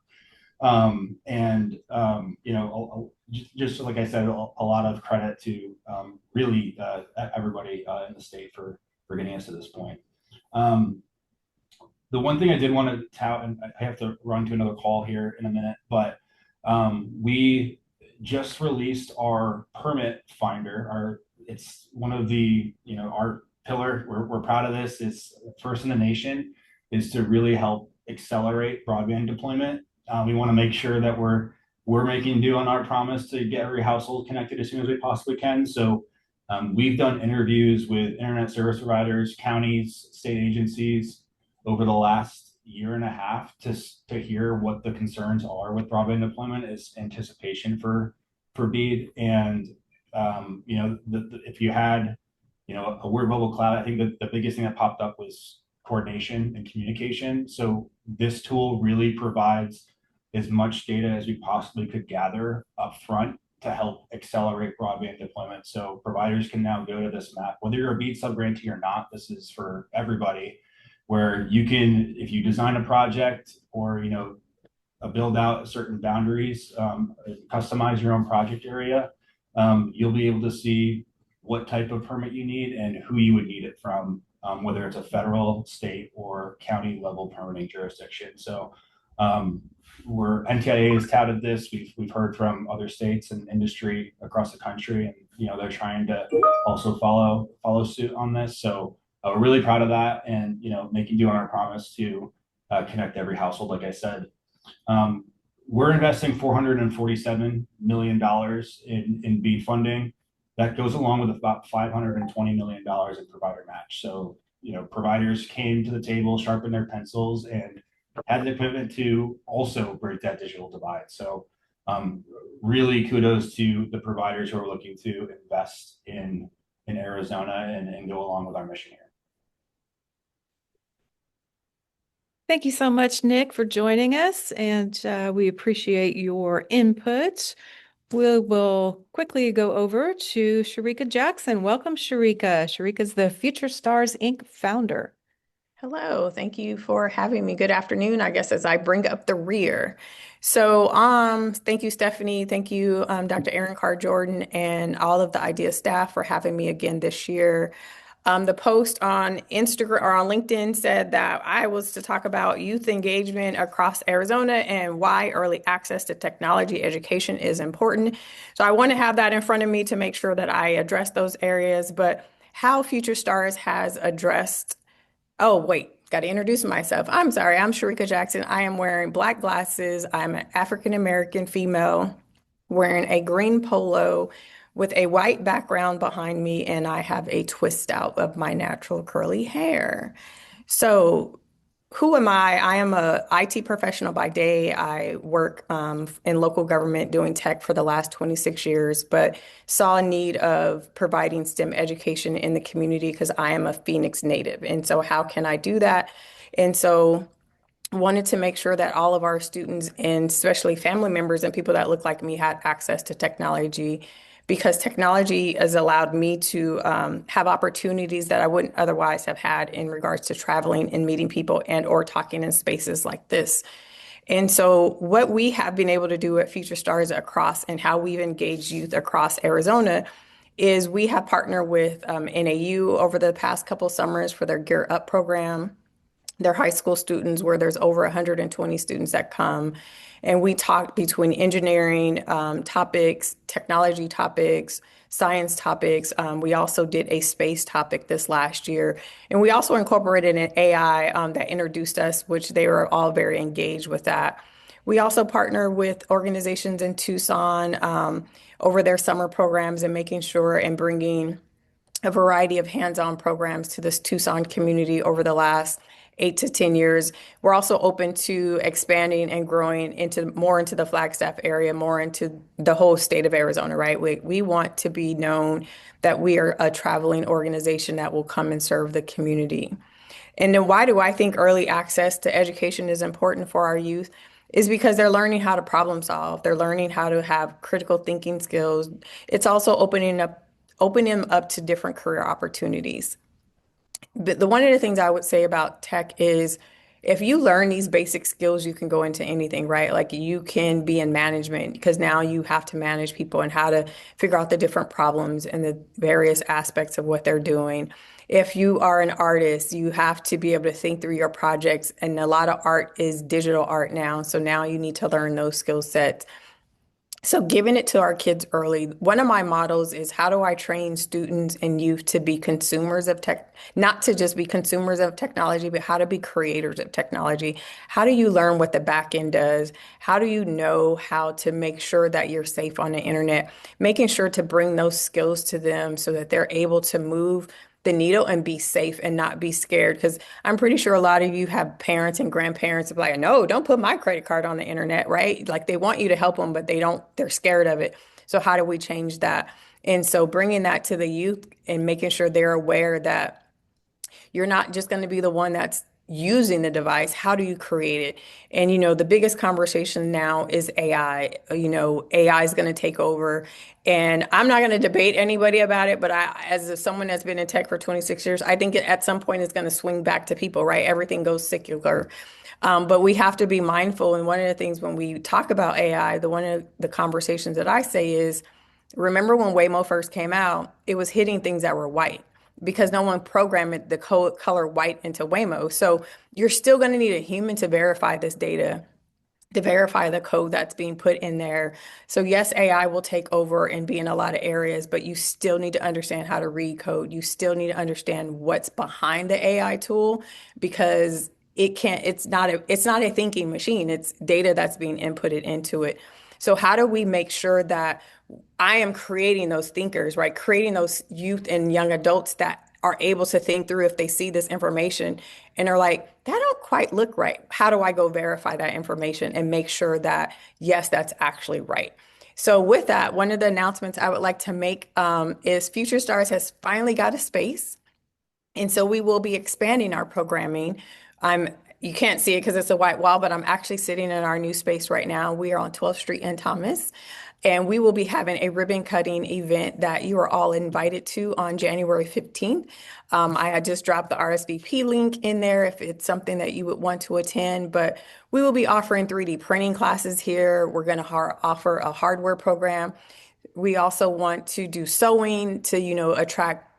Just like I said, a lot of credit to really everybody in the state for getting us to this point. The one thing I did want to tout, and I have to run to another call here in a minute, but we just released our permit finder. It's one of the, our pillar. We're proud of this. It's first in the nation, is to really help accelerate broadband deployment. We want to make sure that we're making due on our promise to get every household connected as soon as we possibly can. So we've done interviews with internet service providers, counties, state agencies over the last 1.5 years to hear what the concerns are with broadband deployment as anticipation for BEAD. And if you had a word bubble cloud, I think that the biggest thing that popped up was coordination and communication. So this tool really provides as much data as we possibly could gather up front to help accelerate broadband deployment. So providers can now go to this map, whether you're a BEAD subgrantee or not. This is for everybody, where you can, if you design a project or build out certain boundaries, customize your own project area, you'll be able to see what type of permit you need and who you would need it from, whether it's a federal, state, or county level permitting jurisdiction. So NTIA has touted this. We've heard from other states and industry across the country, and they're trying to also follow suit on this. So we're really proud of that, and making due on our promise to connect every household. Like I said, we're investing $447 million in BEAD funding. That goes along with about $520 million in provider match. So providers came to the table, sharpened their pencils, and had the commitment to also break that digital divide. So really kudos to the providers who are looking to invest in Arizona and go along with our mission here. Thank you so much, Nick, for joining us, and we appreciate your input. We will quickly go over to Sharika Jackson. Welcome, Sharika. Sharika's the Future Stars, Inc. founder. Hello, thank you for having me. Good afternoon, I guess, as I bring up the rear. So thank you, Stephanie. Thank you, Dr. Aaron Carr Jordan, and all of the IDEA staff for having me again this year. The post on Instagram or on LinkedIn said that I was to talk about youth engagement across Arizona and why early access to technology education is important. So I want to have that in front of me to make sure that I address those areas. But how Future Stars has addressed, oh, wait, got to introduce myself. I'm sorry, I'm Sharika Jackson. I am wearing black glasses. I'm an African American female wearing a green polo with a white background behind me, and I have a twist out of my natural curly hair. So, who am I? I am a IT professional by day. I work in local government doing tech for the last 26 years, but saw a need of providing STEM education in the community because I am a Phoenix native. And so, how can I do that? And so, wanted to make sure that all of our students and especially family members and people that look like me had access to technology because technology has allowed me to have opportunities that I wouldn't otherwise have had in regards to traveling and meeting people and or talking in spaces like this. And so what we have been able to do at Future Stars across and how we've engaged youth across Arizona is we have partnered with NAU over the past couple summers for their Gear Up program. They're high school students where there's over 120 students that come. And we talk between engineering topics, technology topics, science topics. We also did a space topic this last year. And we also incorporated an AI that introduced us, which they were all very engaged with that. We also partner with organizations in Tucson over their summer programs and making sure and bringing a variety of hands-on programs to this Tucson community over the last 8 to 10 years. We're also open to expanding and growing into the Flagstaff area, more into the whole state of Arizona, right? We want to be known that we are a traveling organization that will come and serve the community. And then why do I think early access to education is important for our youth? Is because they're learning how to problem solve. They're learning how to have critical thinking skills. It's also opening them up to different career opportunities. But one of the things I would say about tech is if you learn these basic skills, you can go into anything, right? Like you can be in management because now you have to manage people and how to figure out the different problems and the various aspects of what they're doing. If you are an artist, you have to be able to think through your projects. And a lot of art is digital art now. So now you need to learn those skill sets. So giving it to our kids early, one of my models is how do I train students and youth to be consumers of tech, not to just be consumers of technology, but how to be creators of technology. How do you learn what the back end does? How do you know how to make sure that you're safe on the internet? Making sure to bring those skills to them so that they're able to move the needle and be safe and not be scared. Because I'm pretty sure a lot of you have parents and grandparents that are like, no, don't put my credit card on the internet, right? Like they want you to help them, but they're scared of it. So how do we change that? And so bringing that to the youth and making sure they're aware that you're not just going to be the one that's using the device. How do you create it? And, the biggest conversation now is AI. AI is going to take over. And I'm not going to debate anybody about it, but as someone that's been in tech for 26 years, I think at some point it's going to swing back to people, right? Everything goes secular. But we have to be mindful. And one of the things when we talk about AI, one of the conversations that I say is, remember when Waymo first came out, it was hitting things that were white because no one programmed the color white into Waymo. So you're still going to need a human to verify this data, to verify the code that's being put in there. So yes, AI will take over and be in a lot of areas, but you still need to understand how to read code. You still need to understand what's behind the AI tool because it's not a thinking machine. It's data that's being inputted into it. So how do we make sure that I am creating those thinkers, right? Creating those youth and young adults that are able to think through if they see this information and are like, that don't quite look right. How do I go verify that information and make sure that, yes, that's actually right? So with that, one of the announcements I would like to make is Future Stars has finally got a space. And so we will be expanding our programming. You can't see it because it's a white wall, but I'm actually sitting in our new space right now. We are on 12th Street in Thomas, and we will be having a ribbon cutting event that you are all invited to on January 15th. I had just dropped the RSVP link in there if it's something that you would want to attend, but we will be offering 3D printing classes here. We're going to offer a hardware program. We also want to do sewing to, attract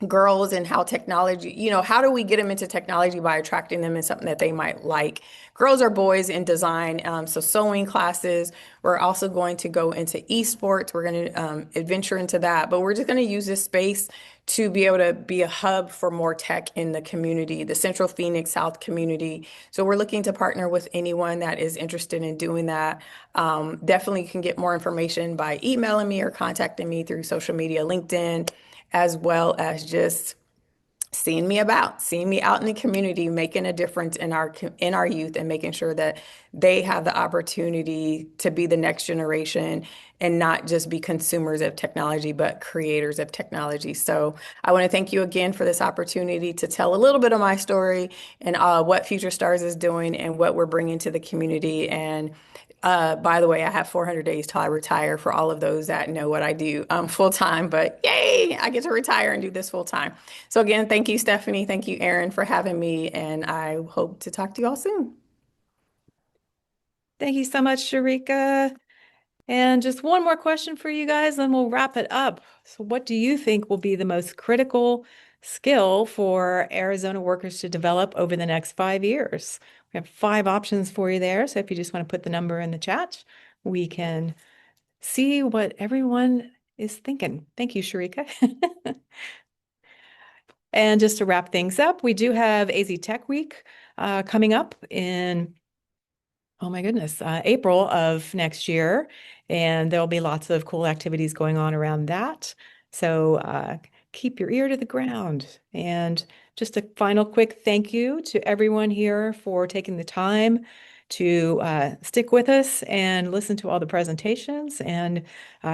girls and how technology, how do we get them into technology by attracting them in something that they might like? Girls or boys in design. So sewing classes. We're also going to go into esports. We're going to adventure into that, but we're just going to use this space to be able to be a hub for more tech in the community, the Central Phoenix South community. So we're looking to partner with anyone that is interested in doing that. Definitely can get more information by emailing me or contacting me through social media, LinkedIn, as well as just seeing me out in the community, making a difference in our youth and making sure that they have the opportunity to be the next generation and not just be consumers of technology, but creators of technology. So I want to thank you again for this opportunity to tell a little bit of my story and what Future Stars is doing and what we're bringing to the community. And by the way, I have 400 days till I retire for all of those that know what I do full time, but yay, I get to retire and do this full time. So again, thank you, Stephanie. Thank you, Aaron, for having me. And I hope to talk to you all soon. Thank you so much, Sharika. And just one more question for you guys, and we'll wrap it up. So what do you think will be the most critical skill for Arizona workers to develop over the next 5 years? We have 5 options for you there. So if you just want to put the number in the chat, we can see what everyone is thinking. Thank you, Sharika. And just to wrap things up, we do have AZ Tech Week coming up in, oh my goodness, April of next year. And there'll be lots of cool activities going on around that. So keep your ear to the ground. And just a final quick thank you to everyone here for taking the time to stick with us and listen to all the presentations and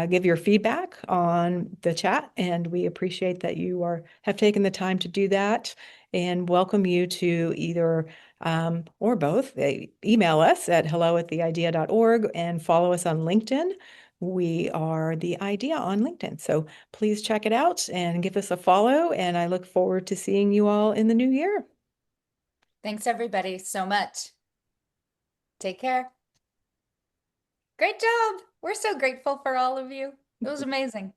give your feedback on the chat. And we appreciate that you have taken the time to do that, and welcome you to either or both. Email us at hello@theidea.org and follow us on LinkedIn. We are the IDEA on LinkedIn. So please check it out and give us a follow. And I look forward to seeing you all in the new year. Thanks, everybody, so much. Take care. Great job. We're so grateful for all of you. It was amazing.